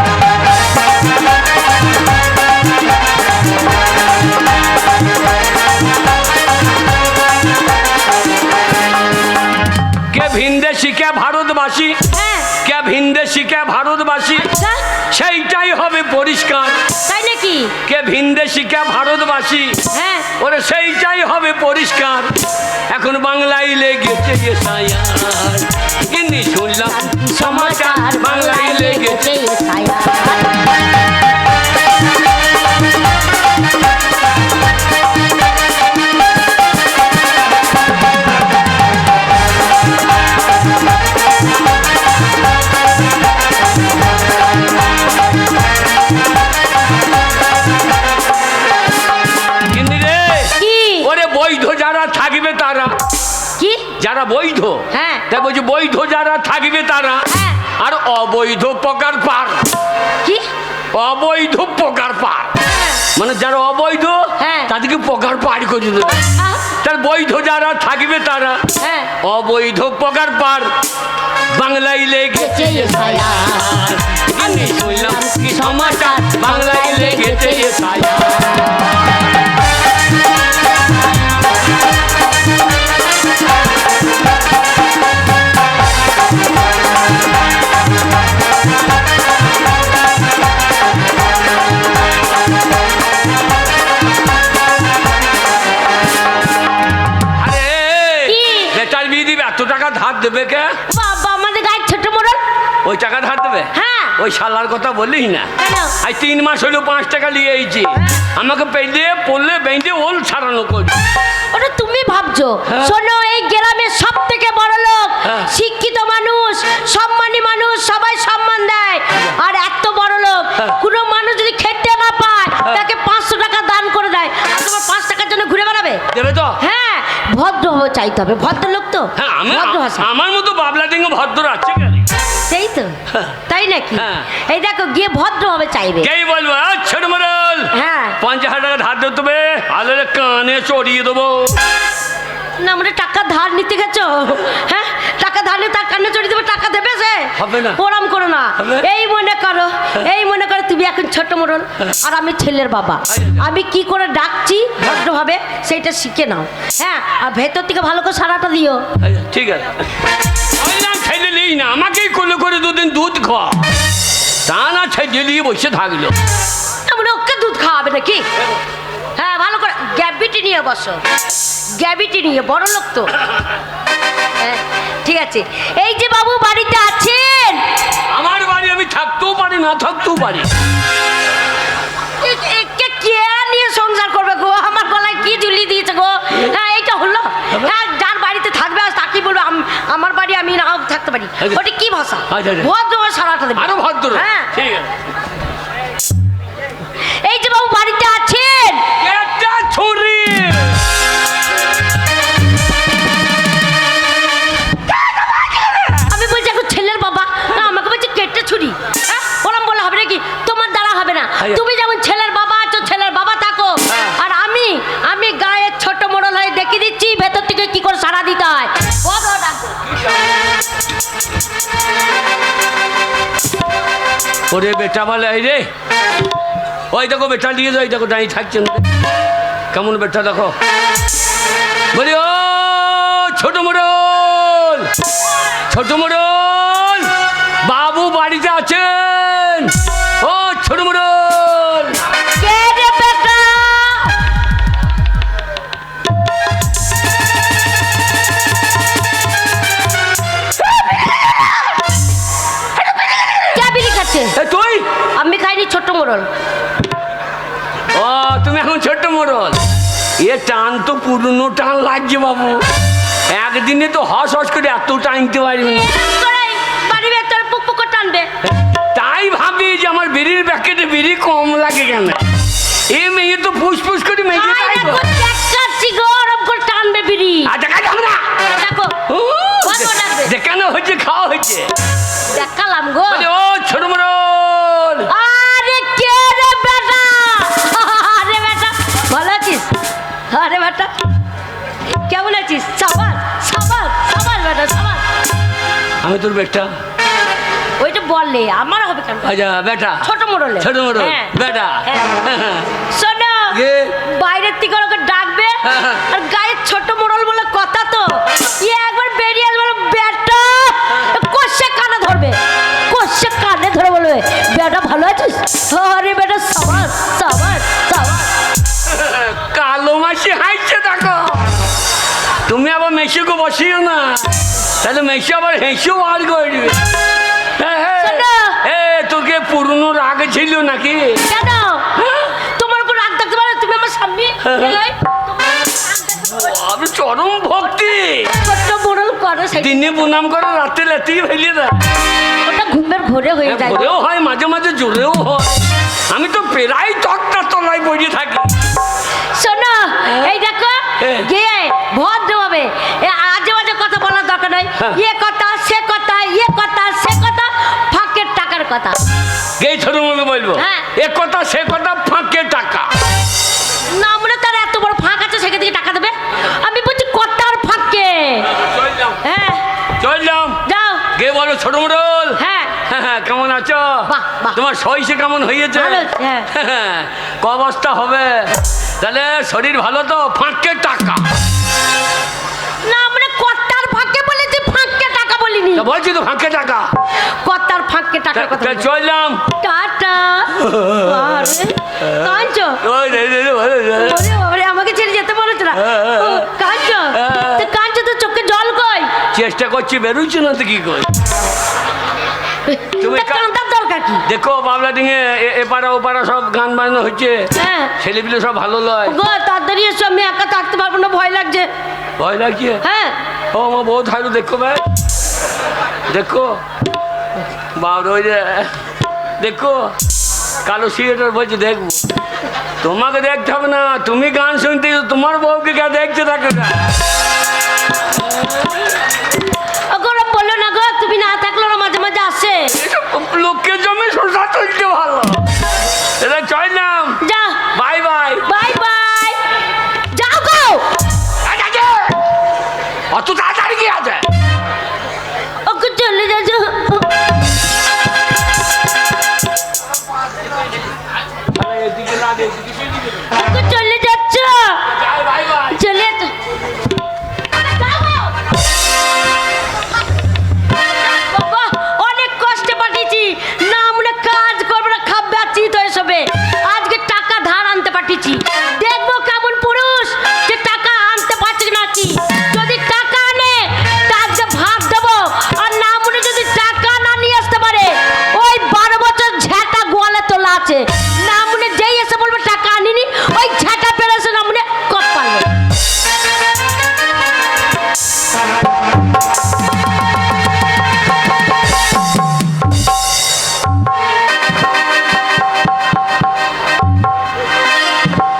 [SPEAKER 1] কে ভিনদেশি কে ভারতবাসী,
[SPEAKER 2] হ্যাঁ।
[SPEAKER 1] কে ভিনদেশি কে ভারতবাসী,
[SPEAKER 2] আচ্ছা,
[SPEAKER 1] সেইটাই হবে পরিষ্কার।
[SPEAKER 2] তাই নাকি?
[SPEAKER 1] কে ভিনদেশি কে ভারতবাসী,
[SPEAKER 2] হ্যাঁ।
[SPEAKER 1] ওরে সেইটাই হবে পরিষ্কার। এখন বাংলায় লেগেছে এসআইআর। কিন্তু শুনলাম সমাচার, বাংলায় লেগেছে। কিন্তু রে,
[SPEAKER 2] কি?
[SPEAKER 1] ওরে বৈধ যারা থাকবে তারা,
[SPEAKER 2] কি?
[SPEAKER 1] যারা বৈধ,
[SPEAKER 2] হ্যাঁ।
[SPEAKER 1] তাই বলছি বৈধ যারা থাকবে তারা,
[SPEAKER 2] হ্যাঁ।
[SPEAKER 1] আর অবৈধ পকার পার।
[SPEAKER 2] কি?
[SPEAKER 1] অবৈধ পকার পার মানে যারা অবৈধ,
[SPEAKER 2] হ্যাঁ।
[SPEAKER 1] তাদেরকে পকার পার করে দেবে।
[SPEAKER 2] আহ,
[SPEAKER 1] তার বৈধ যারা থাকবে তারা,
[SPEAKER 2] হ্যাঁ।
[SPEAKER 1] অবৈধ পকার পার। বাংলায় লেগেছে এসআইআর। আমি শুনলাম কি সমাচার, বাংলায় লেগেছে এসআইআর। আরে
[SPEAKER 2] কি?
[SPEAKER 1] বেটার বিয়ে দিবে, এত টাকা ধার দেবে কে?
[SPEAKER 2] বাবা, আমাদের গায়ের ছোট মোড়ল।
[SPEAKER 1] ওই টাকা ধার দেবে?
[SPEAKER 2] হ্যাঁ।
[SPEAKER 1] ওই শালার কথা বলিস না।
[SPEAKER 2] কেন?
[SPEAKER 1] আজ 3 মাস হলো 5 টাকা নিয়ে এইছি, আমাকে পেলে পড়লে বেঁধে ওল ছাড়ানো করছে।
[SPEAKER 2] ওটা তুমি ভাবছো।
[SPEAKER 1] হ্যাঁ।
[SPEAKER 2] শোনো, এই গ্রামের সব থেকে বড় লোক,
[SPEAKER 1] হ্যাঁ।
[SPEAKER 2] শিক্ষিত মানুষ, সম্মানী মানুষ, সবাই সম্মান দেয়। আর এত বড় লোক,
[SPEAKER 1] হ্যাঁ।
[SPEAKER 2] কোনো মানুষ যদি খেতে না পায় তাকে 500 টাকা দান করে দেয়। আর তোমার 5 টাকার জন্য ঘুরে বেড়াবে?
[SPEAKER 1] দেবে তো?
[SPEAKER 2] হ্যাঁ, ভদ্রভাবে চাইতে হবে, ভদ্রলোক তো।
[SPEAKER 1] হ্যাঁ,
[SPEAKER 2] ভদ্র ভাষা।
[SPEAKER 1] আমার মতো বাবলা ডিঙ্গ ভদ্র আছে কেন?
[SPEAKER 2] সেই তো। তাই নাকি?
[SPEAKER 1] হ্যাঁ।
[SPEAKER 2] এই দেখো, গিয়ে ভদ্রভাবে চাইবে।
[SPEAKER 1] কেই বলবো ছোট মরল,
[SPEAKER 2] হ্যাঁ।
[SPEAKER 1] 5000 টাকা ধার দিতে হবে, আলে কানে চড়িয়ে দেবো।
[SPEAKER 2] না, আমরা টাকা ধার নিতে গেছো? হ্যাঁ, টাকা ধার নিয়ে তার কানে চড়িয়ে দেবে, টাকা দেবে সে?
[SPEAKER 1] হবে না।
[SPEAKER 2] ওরম করো না।
[SPEAKER 1] হবে?
[SPEAKER 2] এই মনে করো, এই মনে করো তুমি এখন ছোট মোড়ল আর আমি ছেলের বাবা। আমি কি করে ডাকছি ভদ্রভাবে সেইটা শিখে নাও। হ্যাঁ, আর ভেতর থেকে ভালো করে সারাটা দিও।
[SPEAKER 1] আচ্ছা, ঠিক আছে। আমি না খাইলে নিই না, আমাকেই কোলে করে 2 দিন দুধ খাওয়া, তা না ছেড়ে দিয়ে বসে থাকলো।
[SPEAKER 2] মানে ওকে দুধ খাওয়াবে নাকি? হ্যাঁ, ভালো করে গ্যাবিটি নিয়ে বসো, গ্যাবিটি নিয়ে, বড় লোক তো। হ্যাঁ, ঠিক আছে। এই যে বাবু বাড়িতে আছেন?
[SPEAKER 1] আমার বাড়ি আমি থাকতেও পারি, না থাকতেও পারি।
[SPEAKER 2] একে কে নিয়ে সংসার করবে গো? আমার গলায় কি ঝুলিয়ে দিয়েছে গো? হ্যাঁ, এইটা হলো? হ্যাঁ, যার বাড়িতে থাকবে আজ তাকে বলবো আমার বাড়ি আমি নাও থাকতে পারি।
[SPEAKER 1] আচ্ছা।
[SPEAKER 2] ওটা কি ভাষা?
[SPEAKER 1] আচ্ছা, আচ্ছা।
[SPEAKER 2] ভদ্র সারাটা দেবে।
[SPEAKER 1] আরো ভদ্র।
[SPEAKER 2] হ্যাঁ।
[SPEAKER 1] ঠিক আছে।
[SPEAKER 2] এই যে বাবু
[SPEAKER 1] ওরে বেটা বলে এই রে, ওই দেখো বেটা নিয়ে যাও, ওই দেখো দাঁড়িয়ে থাকছেন, কেমন বেটা দেখো। বলি ও ছোট মোড়ল, ছোট মোড়ল, বাবু বাড়িতে আছেন? ও ছোট মোড়ল।
[SPEAKER 2] কে রে বেটা? কে বিড়ি খাচ্ছে?
[SPEAKER 1] এ তুই?
[SPEAKER 2] আমি খাইনি, ছোট মোড়ল।
[SPEAKER 1] ও তুমি এখন ছোট্ট মোড়ল। এ টান তো পুরনো টান লাগছে বাবু, একদিনে তো হস হস করে এত টানতে পারবি না।
[SPEAKER 2] তোরাই বাড়ি ভেতরে পুক পুক করে টানবে।
[SPEAKER 1] তাই ভাবি যে আমার বিড়ির প্যাকেটে বিড়ি কম লাগে কেন, এ মেয়ে তো ফুসফুস করে মেয়ে
[SPEAKER 2] আয় দেখো, দেখাচ্ছি গরম করে টানবে বিড়ি।
[SPEAKER 1] দেখা যাবে না,
[SPEAKER 2] দেখো কত ডাকবে।
[SPEAKER 1] দেখানো হচ্ছে, খাওয়া হচ্ছে।
[SPEAKER 2] দেখালাম গো।
[SPEAKER 1] বলে ও ছোট মোড়ল।
[SPEAKER 2] আরে কে রে বেটা? আরে বেটা ভালো আছিস? আরে বেটা কেমন আছিস? সাবাস সাবাস সাবাস বেটা সাবাস।
[SPEAKER 1] আমি তোর বেটা।
[SPEAKER 2] ওইটা বললে আমার হবে কেন?
[SPEAKER 1] আচ্ছা বেটা,
[SPEAKER 2] ছোট মোড়ল।
[SPEAKER 1] ছোট মোড়ল
[SPEAKER 2] হ্যাঁ।
[SPEAKER 1] বেটা।
[SPEAKER 2] শোনো,
[SPEAKER 1] কে?
[SPEAKER 2] বাইরের থেকে ওকে ডাকবে আর গায়ের ছোট মোড়ল বলে কথা তো, একবার বেরিয়ে আসবে বেটা, কষে কানে ধরবে, কষে কানে ধরে বলবে বেটা ভালো আছিস? আরে বেটা সাবাস সাবাস সাবাস।
[SPEAKER 1] কালো মাসি হাসছে দেখো, তুমি আবার মেশিকে বসিও না, তাহলে মেশি আবার হেসেও আর করবে।
[SPEAKER 2] শোনো।
[SPEAKER 1] তোকে পুরনো রাগ ছিল নাকি?
[SPEAKER 2] কেন তোমার উপর রাগ থাকতে পারে? তুমি আমার স্বামী, এই, তোমার উপর রাগ থাকতে পারে?
[SPEAKER 1] আমি চরম ভক্তি,
[SPEAKER 2] ছোট্ট মোড়ল করে সেই
[SPEAKER 1] দিনে প্রণাম করো, রাতে লেতেই ফেলিয়ে দেয়।
[SPEAKER 2] ওটা ঘুমের ঘোরে হয়ে যায়।
[SPEAKER 1] ভোরেও হয়, মাঝে মাঝে জোরেও হয়। আমি তো প্রায় তক্তার তলায় বসে থাকি।
[SPEAKER 2] শোনো, এই দেখো
[SPEAKER 1] হ্যাঁ।
[SPEAKER 2] গিয়ে ভদ্রভাবে আজে বাজে কথা বলার দরকার নাই।
[SPEAKER 1] হ্যাঁ।
[SPEAKER 2] ইয়ে কথা সে কথা, ইয়ে কথা সে কথা, ফাঁকের টাকার কথা।
[SPEAKER 1] গে ছোট মুখে বলবো,
[SPEAKER 2] হ্যাঁ।
[SPEAKER 1] এ কথা সে কথা, ফাঁকে টাকা।
[SPEAKER 2] না মনে তার এত বড় ফাঁক আছে, সেখান থেকে টাকা দেবে? আমি বলছি কথার ফাঁকে। হ্যাঁ
[SPEAKER 1] চললাম,
[SPEAKER 2] যাও।
[SPEAKER 1] গে বলো ছোট মোড়ল।
[SPEAKER 2] হ্যাঁ
[SPEAKER 1] হ্যাঁ, কেমন আছো?
[SPEAKER 2] বাহ, বাহ।
[SPEAKER 1] তোমার সইসে কেমন হয়েছে?
[SPEAKER 2] ভালো আছে, হ্যাঁ।
[SPEAKER 1] ক অবস্থা হবে? তাহলে শরীর ভালো তো? ফাঁকে টাকা।
[SPEAKER 2] না মানে কথার ফাঁকে বলেছি, ফাঁকে টাকা বলিনি।
[SPEAKER 1] তা বলছি তো ফাঁকে টাকা।
[SPEAKER 2] কথার ফাঁকে টাকার কথা বলেছি।
[SPEAKER 1] চললাম।
[SPEAKER 2] টাটা। আরে কাঁদছো?
[SPEAKER 1] ওই রে রে রে, ভালো রে।
[SPEAKER 2] ওরে বাবারে, আমাকে ছেড়ে যেতে বলেছ না? ও, কাঁদছো? তো কাঁদছো তো চোখে জল কই?
[SPEAKER 1] চেষ্টা করছি, বেরোচ্ছে না তো কি কই। তুমি
[SPEAKER 2] তা কাঁদার দরকার কি?
[SPEAKER 1] দেখো বাবলা ডিঙে এপাড়া ওপাড়া সব গান বাজনা হচ্ছে,
[SPEAKER 2] হ্যাঁ
[SPEAKER 1] ছেলেপিলে সব ভালো লয়।
[SPEAKER 2] গো তাড়াতাড়ি এসো, আমি একা থাকতে পারবো না, ভয় লাগছে।
[SPEAKER 1] ভয় লাগছে?
[SPEAKER 2] হ্যাঁ
[SPEAKER 1] ও আমার বউ থাকলো, দেখো ভাই, দেখো বাবরা, ওই যে দেখো কালো সিগারেটার বলছে দেখবো। তোমাকে দেখতে হবে না, তুমি গান শুনতে, তোমার বউকে কে দেখতে থাকো না।
[SPEAKER 2] ওরা বললো না গো, তুমি না থাকলে ওরা মাঝে মাঝে আসে।
[SPEAKER 1] লোকের জমি শোষা চলতে ভালো। এটা চললাম,
[SPEAKER 2] যা
[SPEAKER 1] বাই বাই।
[SPEAKER 2] বাই বাই, যাও গো।
[SPEAKER 1] অত তাড়াতাড়ি কি আছে?
[SPEAKER 2] ওকে চলে যাচ্ছো? ওকে চলে যাচ্ছ? চলে যাচ্ছ? যাও গো। বাবা অনেক কষ্টে পাঠিয়েছি, না মনে কাজ করবে না, খাবে আর চিত হয়ে সবে। আজকে টাকা ধার আনতে পাঠিয়েছি, দেখবো কেমন পুরুষ যে টাকা আনতে পারছে নাকি। যদি টাকা আনে তাকে ভাগ দেবো, আর না মনে যদি টাকা না নিয়ে আসতে পারে, ওই 12 বছর ঝ্যাটা গোয়ালে তোলা আছে, না মনে যেই এসে বলবে টাকা আনিনি, ওই ঝ্যাটা পেরেছে না মনে কপ পারবে।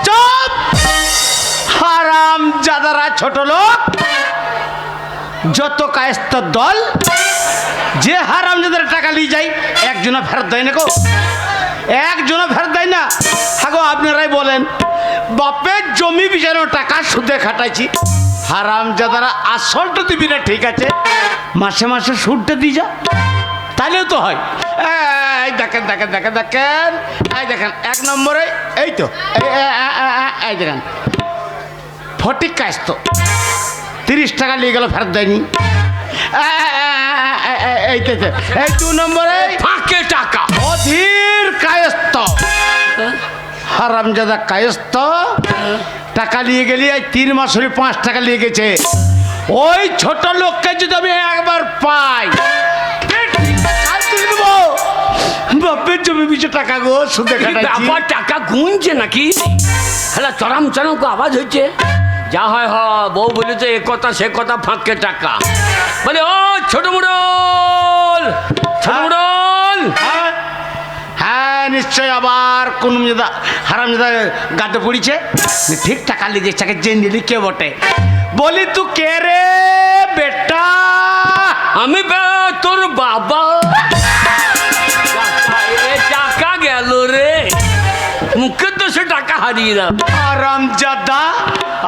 [SPEAKER 3] চুপ! হারাম জাদারা ছোট লোক, যত কায়স্তার দল, যে হারাম জাদারা টাকা নিয়ে যায় একজনও ফেরত দেয় না গো, একজনও ফেরত দেয় না। হাগো আপনারাই বলেন, বাপের জমি বিচারো টাকা সুদে খাটাইছি, হারাম জাদারা আসলটা দিবি না ঠিক আছে, মাসে মাসে সুদটা দিয়ে যা, তাহলেও তো হয়। এই দেখেন দেখেন দেখেন দেখেন, এই দেখেন 1 নম্বরে এই তো এই দেখেন ফটিক কায়স্ত 30 টাকা নিয়ে গেল, ফেরত দেয়নি। এই 2 নম্বরে
[SPEAKER 1] ফাঁকে টাকা।
[SPEAKER 3] অধীর কায়স্ত, হারামজাদা কায়স্ত, টাকা নিয়ে গেলি, এই 3 মাস হলে 5 টাকা নিয়ে গেছে। ওই ছোট লোককে যদি আমি একবার পাই, বাপের জমি পিছু টাকা গো সুদে খাটাচ্ছি।
[SPEAKER 1] ব্যাপার টাকা গুনছে নাকি? হ্যাঁ, চরম চরম আওয়াজ হচ্ছে। যা হয় বউ বলেছে এ কথা সে কথা, ফাঁকে টাকা বলে। ও ছোট মুড়ল, ছোট মুড়ল।
[SPEAKER 3] হ্যাঁ নিশ্চয় আবার কোন হারামজাদা গাতে পড়িছে, ঠিক টাকা লিখে চাকে জেনে নিলি কে বটে। বলি তু কে রে বেটা?
[SPEAKER 1] আমি তোর বাবা। টাকা গেল রে, মুখে তো সে টাকা হারিয়ে দাও।
[SPEAKER 3] হারামজাদা,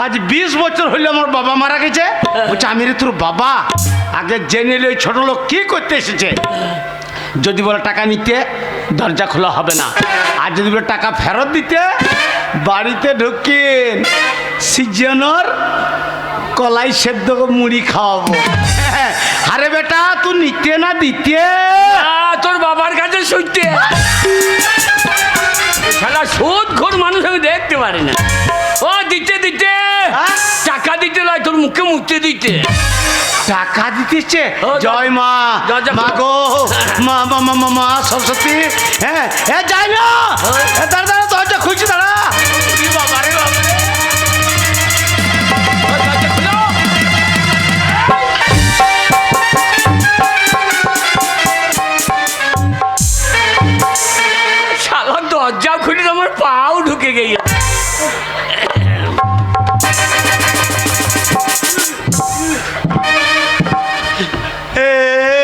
[SPEAKER 3] আজ 20 বছর হইলো আমার বাবা মারা গেছে, বলছে আমি রে তোর বাবা। আগে জেনে নিলে ওই ছোট লোক কি করতে এসেছে। যদি বলে টাকা নিতে, দরজা খোলা হবে না। আর যদি বলে টাকা ফেরত দিতে, বাড়িতে ঢুকিন সিজনের কলাই সেদ্ধ মুড়ি খাওয়াবো। আরে বেটা তুই নিতে না দিতে?
[SPEAKER 1] তোর বাবার কাছে শুইতে। শালা সুদ ঘোর মানুষ আমি দেখতে পারি না। ও দিতে দিতে টাকা দিতে নয়, তোর মুখে মুখতে দিতে।
[SPEAKER 3] টাকা দিতেছে?
[SPEAKER 1] ও,
[SPEAKER 3] জয় মা,
[SPEAKER 1] দরজা
[SPEAKER 3] মা গো, মা মা মা মা মা সরস্বতী। হ্যাঁ যাই না, দাঁড়া দাঁড়া, দরজা খুলছি, দাঁড়া।
[SPEAKER 1] বাবারে বাবারে, দরজা খোলো। শালা দরজা খুলে আমার পাও ঢুকে গেছে।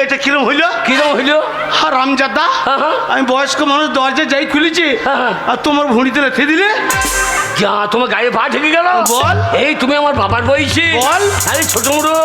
[SPEAKER 3] এটা কিরম হইলো?
[SPEAKER 1] কিরম হইলো?
[SPEAKER 3] হারামজাদা, আমি বয়স্ক মানুষ, দরজা যাই খুলেছি, আর তোমার ভুঁড়িতে রেখে দিলে।
[SPEAKER 1] যা তোমার গায়ে পা ঢেকে গেল।
[SPEAKER 3] বল।
[SPEAKER 1] এই তুমি আমার বাবার বয়সী।
[SPEAKER 3] বল।
[SPEAKER 1] আরে ছোট মুড়ো।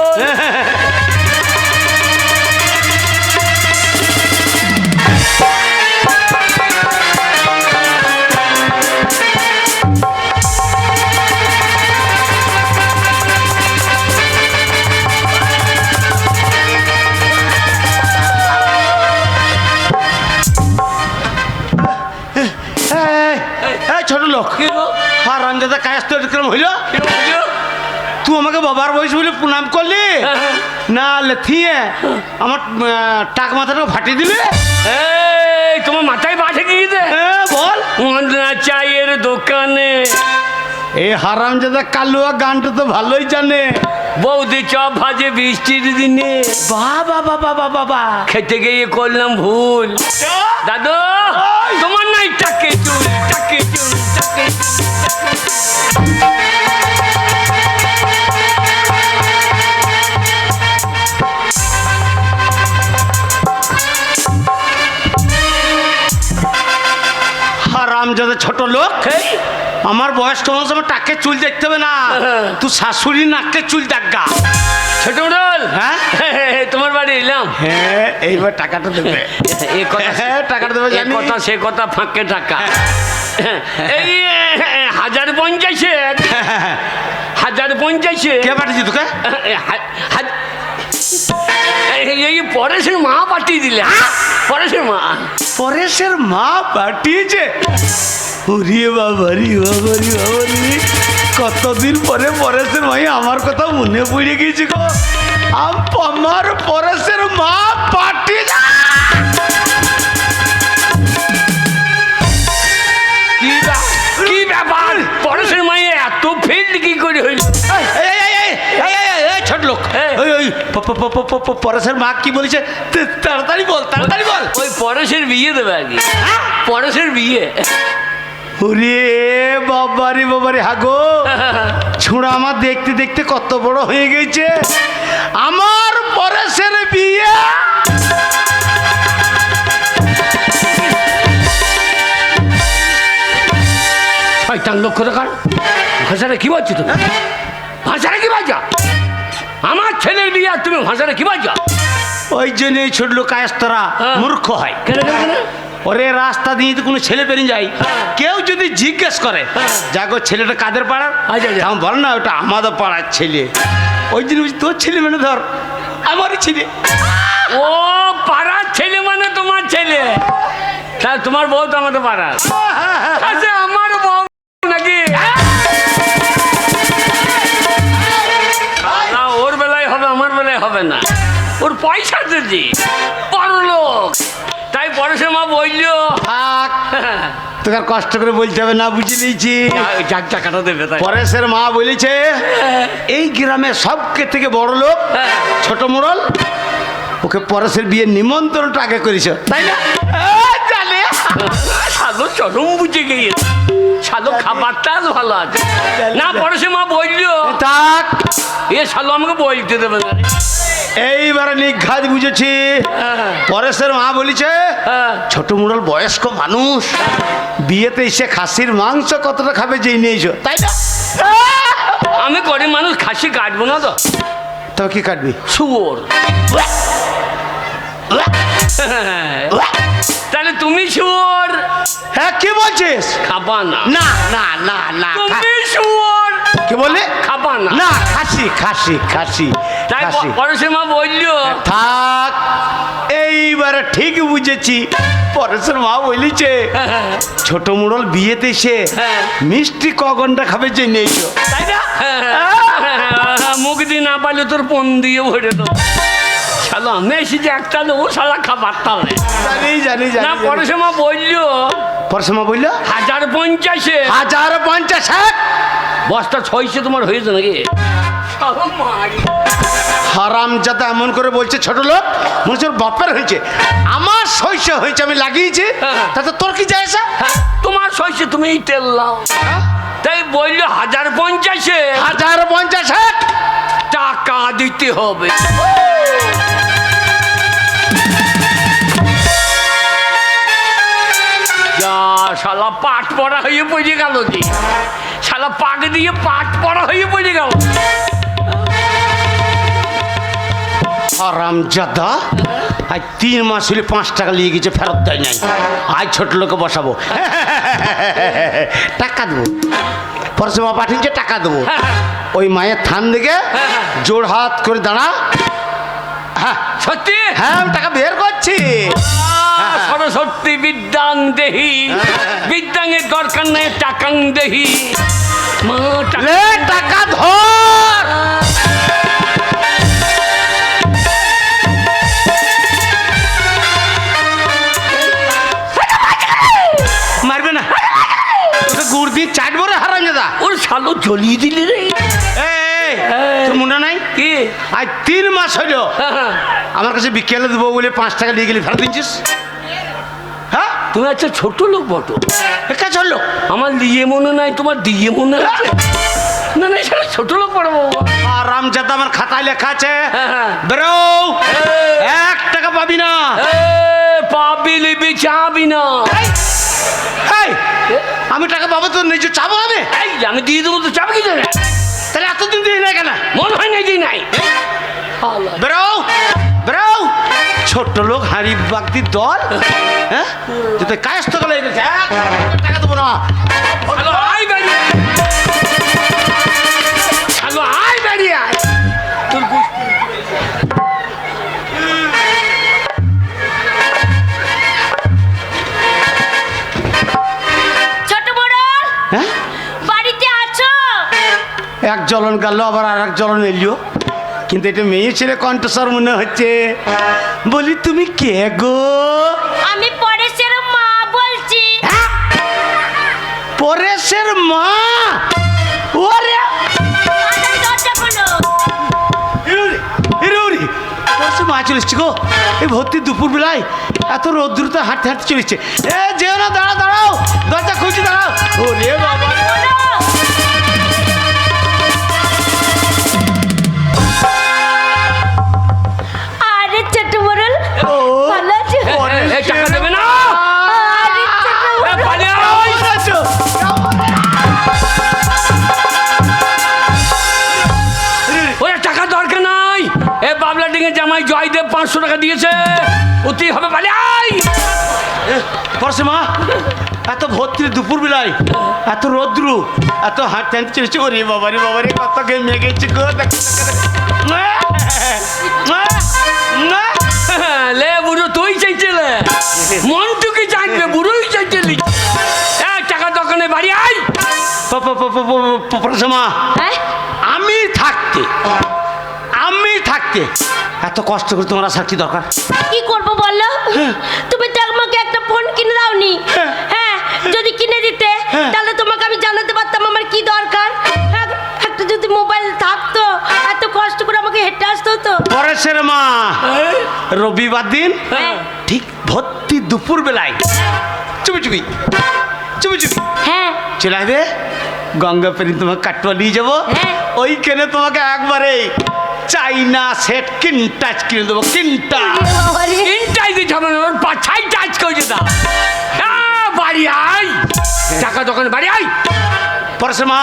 [SPEAKER 3] ছোট লোক, হারামজাদা কায়স্ত কিরম হইলো?
[SPEAKER 1] কিরম হইলো?
[SPEAKER 3] তুই আমাকে বাবার বয়স বলে প্রণাম করলি, না লেথিয়ে আমার টাক মাথাটা ফাটিয়ে দিলে।
[SPEAKER 1] এই তোমার মাথায় পা ঢেকে গেছে।
[SPEAKER 3] বল।
[SPEAKER 1] চায়ের দোকানে
[SPEAKER 3] এই হারামজাদা কালুয়া গানটা তো ভালোই জানে।
[SPEAKER 1] বৌদি চপ ভাজে বৃষ্টির দিনে,
[SPEAKER 3] বাবা বাবা বাবা বাবা,
[SPEAKER 1] খেতে গিয়ে করলাম ভুল। দাদু তোমার নাই টাকে চুল, টাকে চুল, টাকে
[SPEAKER 3] হারামজাদা ছোট লোক। আমার বয়স্ক মানুষ, আমার টাকে চুল দেখতে হবে না, তুই শাশুড়ি নাকে চুল দেখা।
[SPEAKER 1] ছোট মুড়ল,
[SPEAKER 3] হ্যাঁ
[SPEAKER 1] তোমার বাড়ি এলাম।
[SPEAKER 3] হ্যাঁ এইবার টাকাটা দেবে।
[SPEAKER 1] এই কথা
[SPEAKER 3] টাকাটা দেবে,
[SPEAKER 1] এ
[SPEAKER 3] জানি।
[SPEAKER 1] কথা সে কথা, ফাঁকে টাকা। এই 1050 1050
[SPEAKER 3] কে পাঠিয়েছি তোকে?
[SPEAKER 1] এই পরেশের মা পাঠিয়ে দিলে। পরেশের মা,
[SPEAKER 3] পরেশের মা পাঠিয়েছে? ওরে বাবারি বাবারি বাবারি, কতদিন পরে পরেশের মাই আমার কথা মনে পড়ে গেছে গো। আমার পরেশের মা পাঠিয়েছে।
[SPEAKER 1] কি ব্যাপার? পরেশের মাইয়ে এত ফিল্ড কি করে হইল?
[SPEAKER 3] ছোট লোক, ওই পরেশের মা কি বলেছে? তাড়াতাড়ি বল, তাড়াতাড়ি বল।
[SPEAKER 1] ওই পরেশের বিয়ে দেবে আর কি। পরেশের বিয়ে।
[SPEAKER 3] ওরে বাবারে বাবারে, হাগো ছোঁড়া আমার দেখতে দেখতে কত বড় হয়ে গেছে। আমার পরেশের বিয়ে।
[SPEAKER 1] শয়তান লক্ষ টাকার ভাষাটা কি বলছো তুমি? ভাষাটা কি বাজা? আমার ছেলের বিয়ে আর তুমি ভাষাটা কি বাজা?
[SPEAKER 3] ওই জন্য ছোট লোক কায়স্তরা মূর্খ হয়।
[SPEAKER 1] কেন কেন কেন?
[SPEAKER 3] ওরে রাস্তা দিয়ে যদি কোনো ছেলে বেরিয়ে যায়, কেউ যদি জিজ্ঞেস করে যাগো ছেলেটা কাদের পাড়ার,
[SPEAKER 1] আচ্ছা, আচ্ছা।
[SPEAKER 3] আমি বল না ওটা আমাদের পাড়ার ছেলে। ওই দিন বলছি তোর ছেলে মানে ধর আমারই ছেলে।
[SPEAKER 1] ও পাড়ার ছেলে মানে তোমার ছেলে, তা তোমার বউ তো আমাদের পাড়ার। আচ্ছা আমার বউ নাকি? না ওর বেলায় হবে, আমার বেলায় হবে না। ওর পয়সা দিদি বড় লোক, তাই পরেশে মা বললো
[SPEAKER 3] থাক, তোকে আর কষ্ট করে বলতে হবে না, বুঝে নিয়েছি।
[SPEAKER 1] যাক টাকাটা দেবে তাই।
[SPEAKER 3] পরেশের মা বলেছে এই গ্রামে সবকে থেকে বড় লোক ছোট মোড়ল, ওকে পরেশের বিয়ে নিমন্ত্রণটা আগে করেছ তাই না? জানে
[SPEAKER 1] সাধু চরম বুঝে গিয়েছে, সাধু খাবারটা ভালো আছে না। পরেশে মা বললো
[SPEAKER 3] থাক,
[SPEAKER 1] এ সাধু আমাকে বলতে দেবে না।
[SPEAKER 3] এইবারে নিঘাত বুঝেছি। পরেশের মা বলেছে ছোট মোড়ল বয়স্ক মানুষ, বিয়েতে এসে খাসির মাংস কতটা খাবে যেই নিয়েছো তাই না?
[SPEAKER 1] আমি গরিব মানুষ, খাসি কাটবো না তো।
[SPEAKER 3] তো কি কাটবি?
[SPEAKER 1] শুয়োর। তাহলে তুমি শুয়োর
[SPEAKER 3] হ্যাঁ কি বলছিস?
[SPEAKER 1] খাবা না?
[SPEAKER 3] না না না না,
[SPEAKER 1] তুমি শুয়োর
[SPEAKER 3] কি বললে?
[SPEAKER 1] খাবা না?
[SPEAKER 3] না খাসি খাসি খাসি
[SPEAKER 1] তাই
[SPEAKER 3] খাসি।
[SPEAKER 1] পরেশে মা বললো
[SPEAKER 3] থাক, এইবারে ঠিক বুঝেছি। পরেশের মা বলেছে ছোট মোড়ল বিয়েতে এসে
[SPEAKER 1] হ্যাঁ।
[SPEAKER 3] মিষ্টি ক ঘন্টা খাবে যে নিয়েছো তাই না?
[SPEAKER 1] মুখ দিয়ে না পারলে তোর পন দিয়ে ভরে দেবো। শালা আমি এসেছি একটা ও শালা খাবারটা নেই।
[SPEAKER 3] জানি জানি জানি
[SPEAKER 1] না পরেশে মা বললো
[SPEAKER 3] পরেশের মা বললো
[SPEAKER 1] 1050-এ
[SPEAKER 3] 1050
[SPEAKER 1] বস্তা 600 তোমার হয়েছে নাকি? শালা মারি।
[SPEAKER 3] হারাম যাতে এমন করে বলছে ছোট লোক, মনে হচ্ছে ওর বাপের হয়েছে। আমার শৈশ হয়েছে, আমি লাগিয়েছি,
[SPEAKER 1] হ্যাঁ।
[SPEAKER 3] তাতে তোর কি যায় আসা?
[SPEAKER 1] হ্যাঁ, তোমার 600 তুমি তেল লাও, তাই বললো 1050-এ
[SPEAKER 3] 1050
[SPEAKER 1] টাকা দিতে হবে। যা শালা পাট পড়া হয়ে পড়ে গেল কি, শালা পাক দিয়ে পাট পড়া হয়ে পড়ে গেল।
[SPEAKER 3] হারাম জাদা, আজ 3 মাস হলে 5 টাকা নিয়ে গেছে, ফেরত দেয় নাই। আজ ছোট লোকে বসাবো, টাকা দেবো। পরেশের মা পাঠিয়েছে টাকা দেবো। ওই মায়ের থান দিকে জোড় হাত করে দাঁড়া। হ্যাঁ
[SPEAKER 1] সত্যি?
[SPEAKER 3] হ্যাঁ আমি টাকা বের করছি।
[SPEAKER 1] সরস্বতী বিদ্যাং দেহি, বিদ্যাঙের দরকার নেই টাকাং দেহি। মা
[SPEAKER 3] লে টাকা ধর। মারবে না, তোকে গুড় দিয়ে চাটবো রে হারাম জাদা।
[SPEAKER 1] ওর শালো জ্বলিয়ে দিলি রে।
[SPEAKER 3] এই তোর মনে নাই
[SPEAKER 1] কি?
[SPEAKER 3] আজ 3 মাস হলো আমার কাছে বিকেলে দেবো বলে 5 টাকা নিয়ে গেলি, ফেরত দিচ্ছিস? হ্যাঁ
[SPEAKER 1] তুমি আচ্ছা ছোট লোক বটো,
[SPEAKER 3] একা চললো।
[SPEAKER 1] আমার দিয়ে মনে নাই, তোমার দিয়ে মনে আছে। না না শালা ছোট লোক পড়বো।
[SPEAKER 3] আরাম জাদা আমার খাতায় লেখা আছে,
[SPEAKER 1] হ্যাঁ।
[SPEAKER 3] বেরো 1 টাকা পাবি না।
[SPEAKER 1] পাবি লিবি চাবি না।
[SPEAKER 3] এই, আমি টাকা পাবো তো নিজে চাবো আমি?
[SPEAKER 1] এই আমি দিয়ে দেবো তো চাবি কি জানে?
[SPEAKER 3] তাহলে এতদিন দিয়ে নাই কেন?
[SPEAKER 1] মনে হয় নাই দিই নাই।
[SPEAKER 3] বেরো বেরো, ছোট্ট লোক হাঁড়ি বাগদির দল। হ্যাঁ তুই কায়স্ত গেলে টাকা দেবো না।
[SPEAKER 1] শালো আয় বেরিয়ে আয়। শালো আয় বেরিয়ে আয়। তোর
[SPEAKER 2] ছোট মোড়ল
[SPEAKER 3] হ্যাঁ
[SPEAKER 2] বাড়িতে আছো?
[SPEAKER 3] এক জ্বলন গেল, আবার আর এক জ্বলন এলিও, কিন্তু এটা মেয়ে ছেলে কণ্ঠস্বর মনে হচ্ছে। বলি তুমি কে গো?
[SPEAKER 2] আমি পরেশের মা বলছি।
[SPEAKER 3] পরেশের মা? ওরে
[SPEAKER 2] আরে দরজা খোলো।
[SPEAKER 3] পরেশের মা চলে এসছি গো, এই ভর্তি দুপুর বেলায় এত রৌদ্রতে হাঁটতে হাঁটতে চলেছে। এ যেও না, দাঁড়াও দাঁড়াও, দরজা খুলছি, দাঁড়াও। ওরে বাবা,
[SPEAKER 2] খোলো। আরে ছোট মোড়ল
[SPEAKER 3] ও
[SPEAKER 2] ভালো আছো?
[SPEAKER 1] এই টাকা দেবে না।
[SPEAKER 2] আরে ছোট মোড়ল
[SPEAKER 1] পালিয়ে আয়।
[SPEAKER 3] কেমন আছো?
[SPEAKER 1] ওরা টাকা দরকার নাই। এ বাবলা ডিঙে জামাই জয়দেব 500 টাকা দিয়েছে। ওতেই হবে বাড়ি আয়।
[SPEAKER 3] পরশুমা এত ভর্তি দুপুর বেলায় এত রৌদ্র এত হাঁটতে হাঁটতে চলেছে ওরে বাবারে বাবারে কত গেমে গেছে গো
[SPEAKER 1] লে বুড়ো তুই চাইছিলে মনটুকি চাইবে বুড়োই চাইছিলি টাকা দোকানে বাড়ি আয়।
[SPEAKER 3] পরশুমা
[SPEAKER 2] হ্যাঁ
[SPEAKER 3] আমি থাকতে এত কষ্ট করে তোমার আসার কি দরকার?
[SPEAKER 2] কি করবো বলো? তুমি তো আমাকে একটা ফোন কিনে দাওনি। হ্যাঁ, যদি কিনে দিতে তাহলে তোমাকে আমি জানাতে পারতাম আমার কি দরকার। হ্যাঁ, একটা যদি মোবাইল থাকতো এত কষ্ট করে আমাকে হেঁটে আসতে হতো।
[SPEAKER 3] পরেশের মা রবিবার দিন
[SPEAKER 2] হ্যাঁ।
[SPEAKER 3] ঠিক ভর্তি দুপুর বেলায় চুপি চুপি
[SPEAKER 2] হ্যাঁ
[SPEAKER 3] চলে আসবে গঙ্গা পেরি তোমাকে কাটুয়া নিয়ে যাবো।
[SPEAKER 2] হ্যাঁ।
[SPEAKER 3] ওইখানে তোমাকে একবারে চাইনা সেট কিনটাচ কিনে দেবো কিনটা
[SPEAKER 2] বাবারে।
[SPEAKER 1] তিনটাই দিতে হবে না, ওর পাছাই টাচ করে দাও। বাড়ি আয়, টাকা দোকানে বাড়ি আয়।
[SPEAKER 3] পরেশের মা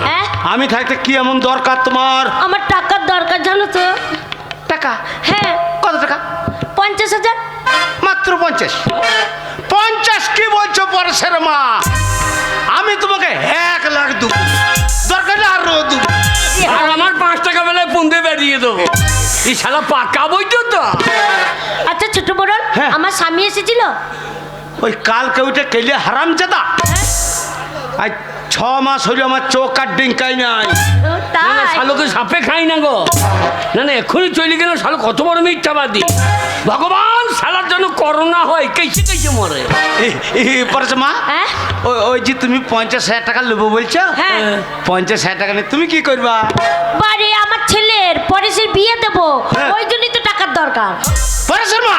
[SPEAKER 2] হ্যাঁ,
[SPEAKER 3] আমি থাকতে কি এমন দরকার তোমার?
[SPEAKER 2] আমার টাকার দরকার জানো তো।
[SPEAKER 3] টাকা?
[SPEAKER 2] হ্যাঁ,
[SPEAKER 3] কত টাকা?
[SPEAKER 2] 50,000।
[SPEAKER 3] মাত্র 50 কি বলছো পরেশের মা? আমি তোমাকে 1 লাখ দেবো, দরকার নেই আরো দেবো।
[SPEAKER 1] আর আমার 5 টাকা বেলায় পুন্দে বেরিয়ে দেবো। এই শালা পাকা বইতো তো।
[SPEAKER 2] আচ্ছা ছোট বড়,
[SPEAKER 3] হ্যাঁ।
[SPEAKER 2] আমার স্বামী এসেছিল।
[SPEAKER 3] ওই কালকে ওইটা কেলে হারাম জাদা আজ 6 মাস হইলো আমার চোখ আর ডিঙ্কাই নাই।
[SPEAKER 2] ও,
[SPEAKER 1] না
[SPEAKER 2] তাই
[SPEAKER 1] শালোকে সাপে খাই না গো। না এক্ষুনি চলে গেল শালো, কত বড় মিথ্যাবাদী। ভগবান শালার জন্য করোনা হয়, কেসে মরে।
[SPEAKER 3] পরেশ মা
[SPEAKER 2] হ্যাঁ?
[SPEAKER 3] ওই যে তুমি 50,000 টাকা নেবো বলছো,
[SPEAKER 2] হ্যাঁ।
[SPEAKER 3] 50,000 টাকা নিয়ে তুমি কি করবা?
[SPEAKER 2] বাড়ি আমার ছেলের পরেশের বিয়ে দেবো,
[SPEAKER 3] হ্যাঁ।
[SPEAKER 2] ওই জন্যই তো টাকার দরকার।
[SPEAKER 3] পরেশের মা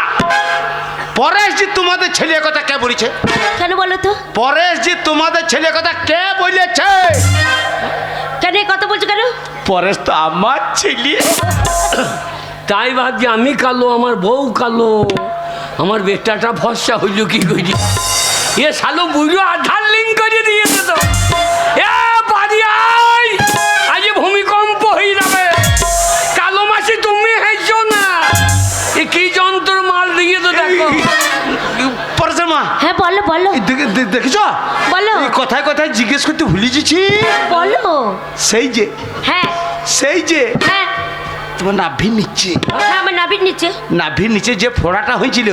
[SPEAKER 3] পরেশ জি তোমাদের ছেলের কথা কে বলেছে?
[SPEAKER 2] কেন বলো তো?
[SPEAKER 3] পরেশ জি তোমাদের ছেলের কথা কে বলেছে?
[SPEAKER 2] কেন এই কথা বলছো কেন?
[SPEAKER 3] পরেশ তো আমার ছেলে।
[SPEAKER 1] তাই ভাবছি আমি কালো, আমার বউ কালো, আমার বেটাটা ফর্সা হইল কি করি। এ শালো বুড়ো আধার লিঙ্ক করে দিয়েছে তো। এ বাড়ি আয়, আজ ভূমিকম্প হয়ে যাবে। কালো মাসি তুমি হেসো না, এ কি যন্ত্র মাল দিয়ে তো দেখো।
[SPEAKER 3] পরেশের মা
[SPEAKER 2] হ্যাঁ বলো বলো
[SPEAKER 3] দেখেছ
[SPEAKER 2] বলো।
[SPEAKER 3] এই কথায় কথায় জিজ্ঞেস করতে ভুলে গেছি।
[SPEAKER 2] বলো।
[SPEAKER 3] সেই
[SPEAKER 2] হ্যাঁ
[SPEAKER 3] যে
[SPEAKER 2] হ্যাঁ
[SPEAKER 3] তোমার নাভির নিচে
[SPEAKER 2] হ্যাঁ, আমার নাভির নিচে।
[SPEAKER 3] নাভির নিচে যে ফোড়াটা হয়েছিল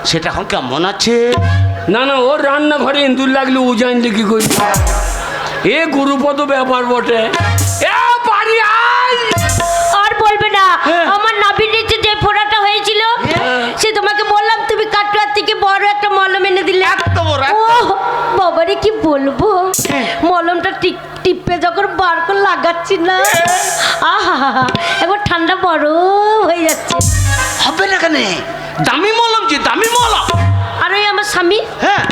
[SPEAKER 3] সেটা এখন কেমন আছে?
[SPEAKER 1] না ওর রান্নাঘরে ইন্দুর লাগলে ও জানলে কি করি। এ গুরুপদ ব্যাপার বটে। এ বাড়ি আয়।
[SPEAKER 2] আর বলবে না,
[SPEAKER 1] হ্যাঁ।
[SPEAKER 2] আমার নাভির নিচে যে ফোড়াটা হয়েছিল সে তোমাকে বললাম, তুমি কাটুয়ার থেকে বড় একটা মলম এনে দিলে।
[SPEAKER 3] এত বড়,
[SPEAKER 2] ও বাবারে কি বলবো, মলমটা টিপে যখন বার করে লাগাচ্ছি না, আহা এবার ঠান্ডা বড় হয়ে যাচ্ছে।
[SPEAKER 3] হবে না কেন? দামি মলম যে দামি মলম।
[SPEAKER 2] আর ওই আমার স্বামী
[SPEAKER 3] হ্যাঁ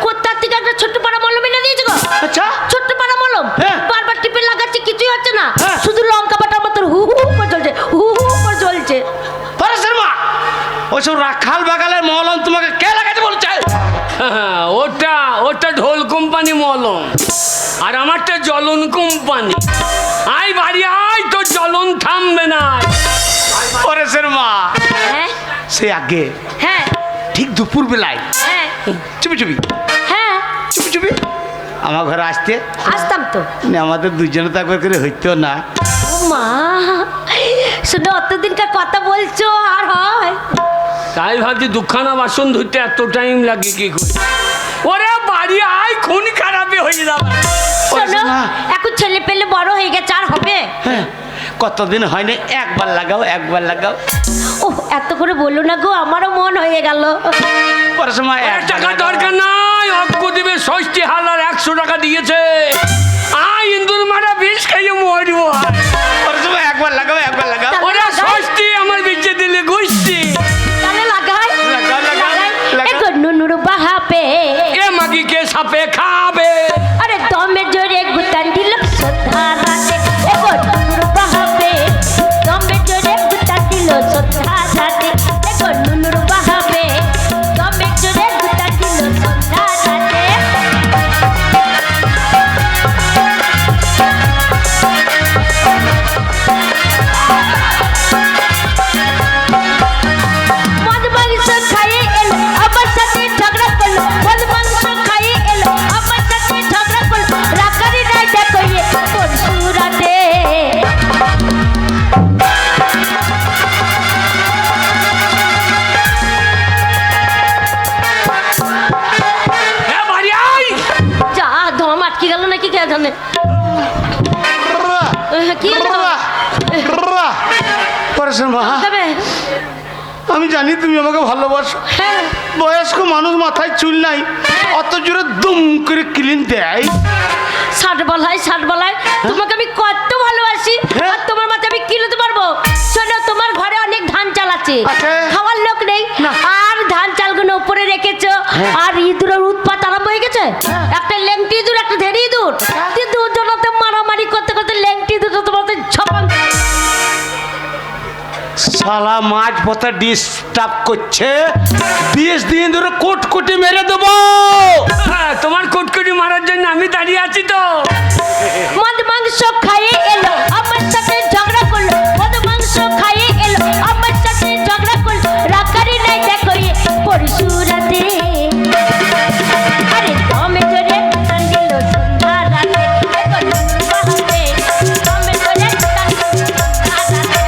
[SPEAKER 2] কোথার থেকে একটা ছোট্ট পাড়া মলম এনে দিয়েছে গো।
[SPEAKER 3] আচ্ছা
[SPEAKER 2] ছোট্ট পাড়া মলম,
[SPEAKER 3] হ্যাঁ।
[SPEAKER 2] বারবার টিপে লাগাচ্ছে, কিছুই হচ্ছে না।
[SPEAKER 3] হ্যাঁ।
[SPEAKER 2] শুধু লঙ্কা বাটার মতন হু হু করে জ্বলছে, হু হু করে জ্বলছে।
[SPEAKER 3] পরেশের মা ওইসব রাখাল বাগালের মলম তোমাকে কে লাগাতে বলছে?
[SPEAKER 1] ওটা ঢোল কোম্পানি মলম, আর আমারটা জ্বলন কোম্পানি। আয় বাড়ি আয়, তোর জ্বলন থামবে না।
[SPEAKER 3] পরেশের মা
[SPEAKER 2] হ্যাঁ
[SPEAKER 3] সে আগে
[SPEAKER 2] হ্যাঁ
[SPEAKER 3] ঠিক দুপুর বেলায়
[SPEAKER 2] হ্যাঁ
[SPEAKER 3] চুপি
[SPEAKER 2] হ্যাঁ
[SPEAKER 3] আমার ঘরে আসতে
[SPEAKER 2] আসতাম তো।
[SPEAKER 3] আমাদের দুজনে তো একবার করে হইতো না।
[SPEAKER 2] ও মা, শুনে অতদিনকার কথা বলছো আর হয়?
[SPEAKER 1] তাই ভাবছি দুখানা বাসন ধুতে এত টাইম লাগে কি করে। ওরে বাড়ি আয়, খুন খারাপে হয়ে যাবে।
[SPEAKER 2] শোনো,
[SPEAKER 3] মা।
[SPEAKER 2] এখন ছেলে পেলে বড় হয়ে গেছে, আর হবে?
[SPEAKER 3] হ্যাঁ কতদিন হয়নি, একবার লাগাও।
[SPEAKER 2] ও এত করে বললো না গো, আমারও মন হয়ে গেল।
[SPEAKER 3] পরেশের মা
[SPEAKER 1] ওর টাকা দরকার নাই, অজ্ঞ দিবে 60 হাজার 100 টাকা দিয়েছে। আয় ইন্দুর মারা বিষ খাইয়ে মরবো।
[SPEAKER 3] পরেশের মা একবার লাগাও।
[SPEAKER 1] ওরা 60 আমার বিচে দিলে গুষ্টি।
[SPEAKER 2] তাহলে লাগাই
[SPEAKER 3] লাগাও।
[SPEAKER 2] এগো নুনুর বাহাপে,
[SPEAKER 1] এ মাগিকে সাপে খাবে।
[SPEAKER 2] আরে দমে জোরে গুতান দিল সদ্ধা রাতে। এগো নুনুর বাহাপে, দমে জোরে গুতান দিল সদ্ধা রাতে। এগো নুনুর বাহাপে, দমে জোরে গুতান দিল সদ্ধা রাতে। মদ বালিশ কে জানে কি হলো?
[SPEAKER 3] পরেশের মা,
[SPEAKER 2] তবে
[SPEAKER 3] আমি জানি তুমি আমাকে ভালোবাসো।
[SPEAKER 2] হ্যাঁ
[SPEAKER 3] বয়স্ক মানুষ, মাথায় চুল নাই, অত জোরে দুম করে ক্লিন দেয়।
[SPEAKER 2] ষাট বলায় তোমাকে আমি কত ভালোবাসি,
[SPEAKER 3] হ্যাঁ।
[SPEAKER 2] আর তোমার মাথায় আমি কিনতে পারবো? শোনো, তোমার ঘরে অনেক ধান চাল আছে,
[SPEAKER 3] আছে।
[SPEAKER 2] খাওয়ার লোক নেই,
[SPEAKER 3] না।
[SPEAKER 2] আর ধান চালগুলো উপরে রেখেছো, আর ইঁদুরের উৎপাত আরম্ভ হয়ে গেছে। একটা লেংটি ইঁদুর, একটা ধেরি ইঁদুর, দুজনতে মারামারি করতে করতে লেংটি ইঁদুর তোমার ছপান।
[SPEAKER 3] শালা মাছ পথে ডিস্টার্ব করছে, 20 দিন ধরে কোটকুটি মেরে দেবো।
[SPEAKER 1] তোমার কুটকুটি মারার জন্য আমি দাঁড়িয়ে আছি তো।
[SPEAKER 2] মদ মাংস খাইয়ে এলো, আমার সাথে ঝগড়া করলো, মদ মাংস খাইয়ে এলো, আমার সাথে ঝগড়া করলো, রাখারি নাই দেখো এ পরশুরাতে। আরে দমে জোরে টান দিল সন্ধ্যা রাতে, এবার বাহাতে, দমে জোরে টান দিল সন্ধ্যা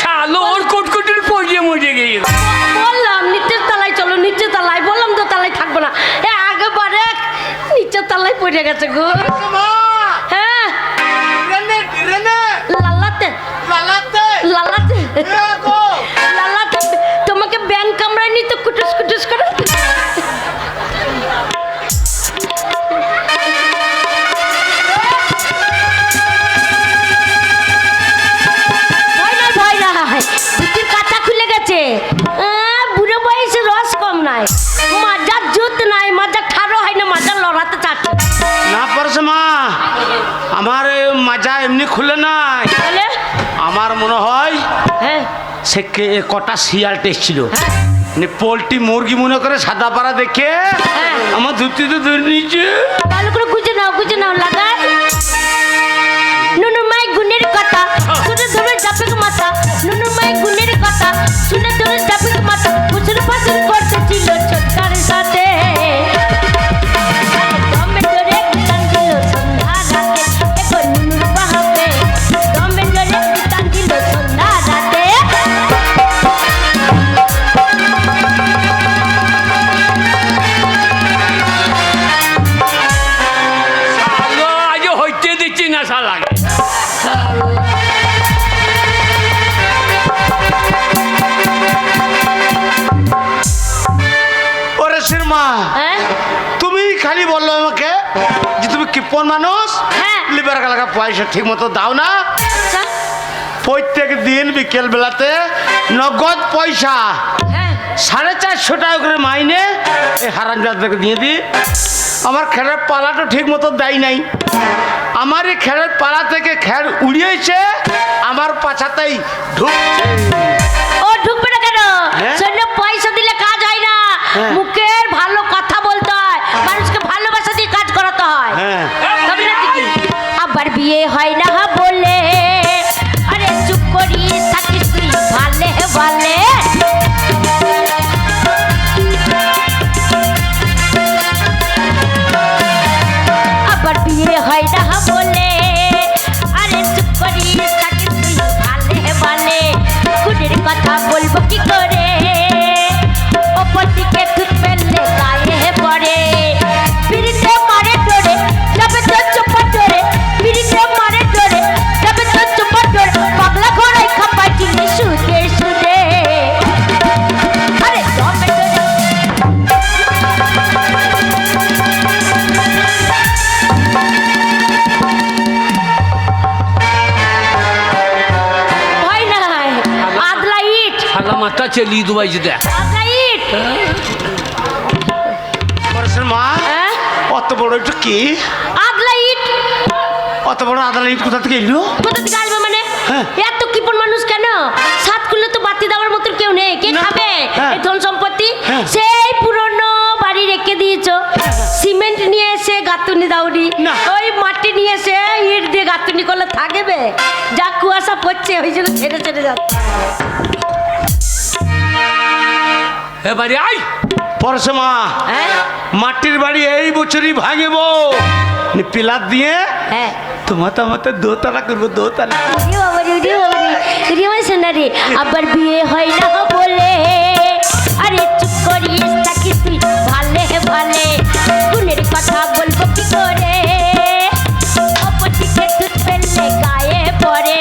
[SPEAKER 1] শালো ওর কুটকুটির পড়িয়ে মরে গেল।
[SPEAKER 2] বললাম নিচের তলায় চলো, নিচের তলায়, বললাম তো তলায় থাকবো না, এ আগে বারে নিচের তলায় পড়ে গেছে গো। হ্যাঁ লালাতে লালাতে লালাতে তোমাকে ব্যাংক কামড়ায় নি তো কুটুস কুটুস করে। ভয় নাই, বুদ্ধির কাঁচা খুলে গেছে। বুড়ো বয়সে রস কম নাই, মাজার জুত নাই, মাজা খারো হয় না, মাজা লড়াতে চাচ্ছে
[SPEAKER 3] না পরেশ মা, আমার এ মাজা এমনি খুলে নাই।
[SPEAKER 2] বলে
[SPEAKER 3] আমার মনে হয়
[SPEAKER 2] হ্যাঁ
[SPEAKER 3] সে কটা শিয়াল টেস্টছিল, মানে পোলট্রি মুরগি মনে করে সাদা পাড়া দেখে
[SPEAKER 2] হ্যাঁ।
[SPEAKER 3] আমার ধুতিতে ধরে নিয়েছে।
[SPEAKER 2] ভালো করে গুজে নাও লাগায়। নুনু মাই গুণের কথা শুনে ধরে যাবে মাথা, নুনু মাই গুণের কথা শুনে ধরে যাবে মাথা, ফুসুর ফাসুর করতেছিল ছোটকার সাথে। দমে জোরে টান দিল সন্ধ্যা রাতে, এবার নুনুর বাহাতে, দমে জোরে টান দিল সন্ধ্যা রাতে।
[SPEAKER 1] শালো আজ হইতে দিচ্ছি না শালাকে।
[SPEAKER 3] পরেশের মা,
[SPEAKER 2] হ্যাঁ
[SPEAKER 3] তুমি খালি বললো আমাকে যে তুমি কিপন মানুষ,
[SPEAKER 2] হ্যাঁ।
[SPEAKER 3] লিবার কালাকা পয়সা ঠিক মতো দাও না।
[SPEAKER 2] আচ্ছা,
[SPEAKER 3] প্রত্যেক দিন বিকেল বেলাতে নগদ পয়সা
[SPEAKER 2] হ্যাঁ
[SPEAKER 3] 450 টাকা করে মাইনে এই হারামজাদাকে দিয়ে দিই। আমার খেলের পালাটা ঠিক মতো দেয় নাই, আমার এই খেলের পালা থেকে খেল উড়িয়েছে আমার পাছাতেই ঢুকছে।
[SPEAKER 2] ও ঢুকবে না কেন?
[SPEAKER 3] হ্যাঁ?
[SPEAKER 2] শূন্য পয়সা দিলে কাজ হয় না,
[SPEAKER 3] হ্যাঁ।
[SPEAKER 2] মুখের ভালো কথা বলতে হয়, মানুষকে ভালোবাসা দিয়ে কাজ করাতে হয়।
[SPEAKER 3] হ্যাঁ।
[SPEAKER 2] তবে না ঠিকই। আবার বিয়ে হয় না বলে আরে চুপ করি থাকিস তুই ভালে ভালে। আবার বিয়ে হয় না বলে আরে চুপ করি থাকিস তুই ভালে ভালে। গুণের কথা বলবো কি করে, ওপর দিকে থুত ফেললে গায়ে পড়ে, পিড়িতে মারে ডোরে যাবে তো চোপা ডোরে, পিড়িতে মারে ডোরে যাবে তো চোপা ডোরে, পাগলা ঘোড়ায় খাপা চিনি সুদে সুদে। আরে দমে ডোরে ভয় নাই, আদলা ইট
[SPEAKER 1] শালা মাথা চেলিয়ে দুবাইছে দেখ।
[SPEAKER 2] আদলা ইট।
[SPEAKER 3] পরেশের মা,
[SPEAKER 2] হ্যাঁ
[SPEAKER 3] অত বড় একটু কি,
[SPEAKER 2] আদলা ইট
[SPEAKER 3] অত বড় আদালত কোথা থেকে এলো?
[SPEAKER 2] কোথা থেকে আসবে মানে?
[SPEAKER 3] হ্যাঁ।
[SPEAKER 2] এত কিপন মানুষ কেন? সাত খুললে তো বাতি দেওয়ার মতন কেউ নেই, কে
[SPEAKER 3] না।
[SPEAKER 2] খাবে
[SPEAKER 3] হ্যাঁ।
[SPEAKER 2] এই ধন সম্পত্তি?
[SPEAKER 3] হ্যাঁ।
[SPEAKER 2] সেই পুরনো বাড়ি রেখে দিয়েছো, সিমেন্ট নিয়ে এসে গাঁথুনি দাওনি,
[SPEAKER 3] না।
[SPEAKER 2] ওই মাটি নিয়ে এসে ইট দিয়ে গাঁথুনি করলে থাকবে? যা কুয়াশা পড়ছে ওই জন্য ছেড়ে ছেড়ে যাচ্ছে।
[SPEAKER 1] এবারে আই
[SPEAKER 3] পরশমা
[SPEAKER 2] হ্যাঁ
[SPEAKER 3] মাটির বাড়ি এই বছরই ভাঙিব পিলার দিয়ে
[SPEAKER 2] হ্যাঁ
[SPEAKER 3] তোমার দোতলা করবো দোতলা।
[SPEAKER 2] রে আবার বিয়ে হয় না বলে আরে চুপ করিস থাকিস তুই ভালে ভালে গুণের কথা বলবো কি করে অপরদিকে দুধ ফেললে গায়ে পড়ে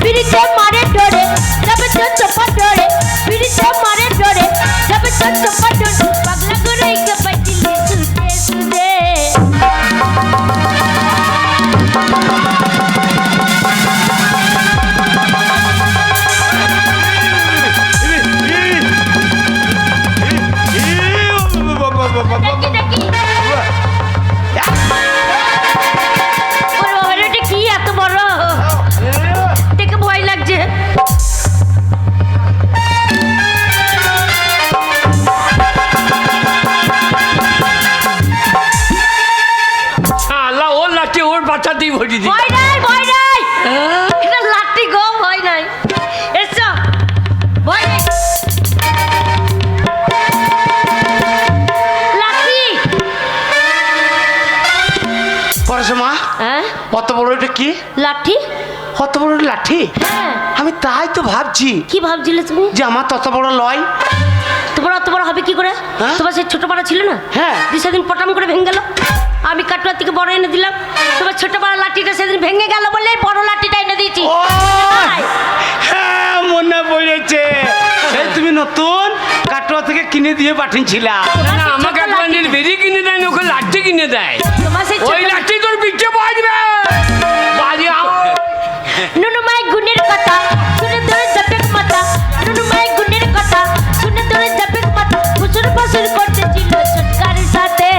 [SPEAKER 2] পিড়িতে মারে ডরে রবে তো চপা ডরে পিড়িতে মারে ডরে রবে তো চপা ডরে পাগলা করে কে পাইলি সুদে সুদে দেখি দেখি ওরে বাবা রে, এটা কি এত বড় দেখে ভয় লাগছে
[SPEAKER 1] শালা ওর লাঠি ওর বাচ্চাতেই ভরি দি
[SPEAKER 2] ভয় নাই ভয় নাই এটা লাঠি গো ভয় নাই এসো ভয় নাই লাঠি
[SPEAKER 3] পরশমা
[SPEAKER 2] হ্যাঁ
[SPEAKER 3] অত বড় এটা কি?
[SPEAKER 2] লাঠি
[SPEAKER 3] অত বড় লাঠি?
[SPEAKER 2] হ্যাঁ
[SPEAKER 3] আমি তাই তো ভাবছি
[SPEAKER 2] কি ভাবছিলে তুমি
[SPEAKER 3] যে আমার তত বড় লয়।
[SPEAKER 2] তোমার অত বড় হবে কি করে
[SPEAKER 3] হ্যাঁ?
[SPEAKER 2] তোমার সেই ছোট পাড়া ছিল না
[SPEAKER 3] হ্যাঁ।
[SPEAKER 2] সেদিন পটাম করে ভেঙে গেল আমি কাটুয়ার থেকে বড় এনে দিলাম তোমার ছোট পাড়া লাঠিটা সেদিন ভেঙে গেল বলে বড় লাঠিটা এনে দিয়েছি
[SPEAKER 3] ও হ্যাঁ মনে পড়েছে সেই তুমি নতুন কাটোয়া থেকে কিনে দিয়ে পাঠিয়েছিলা।
[SPEAKER 1] না না আমাকে একবার বেরিয়ে কিনে দেয় না ওকে লাঠি কিনে দেয়
[SPEAKER 2] তোমার সেই
[SPEAKER 1] ওই লাঠি তোর পিঠে বাজবে বাজে
[SPEAKER 2] নুনু মাই গুণের কথা শুনে ধরে জপেক মাথা নুনু মাই গুণের কথা শুনে ধরে জপেক মাথা ফুসুর ফুসুর করতেছিল ছোটকারের সাথে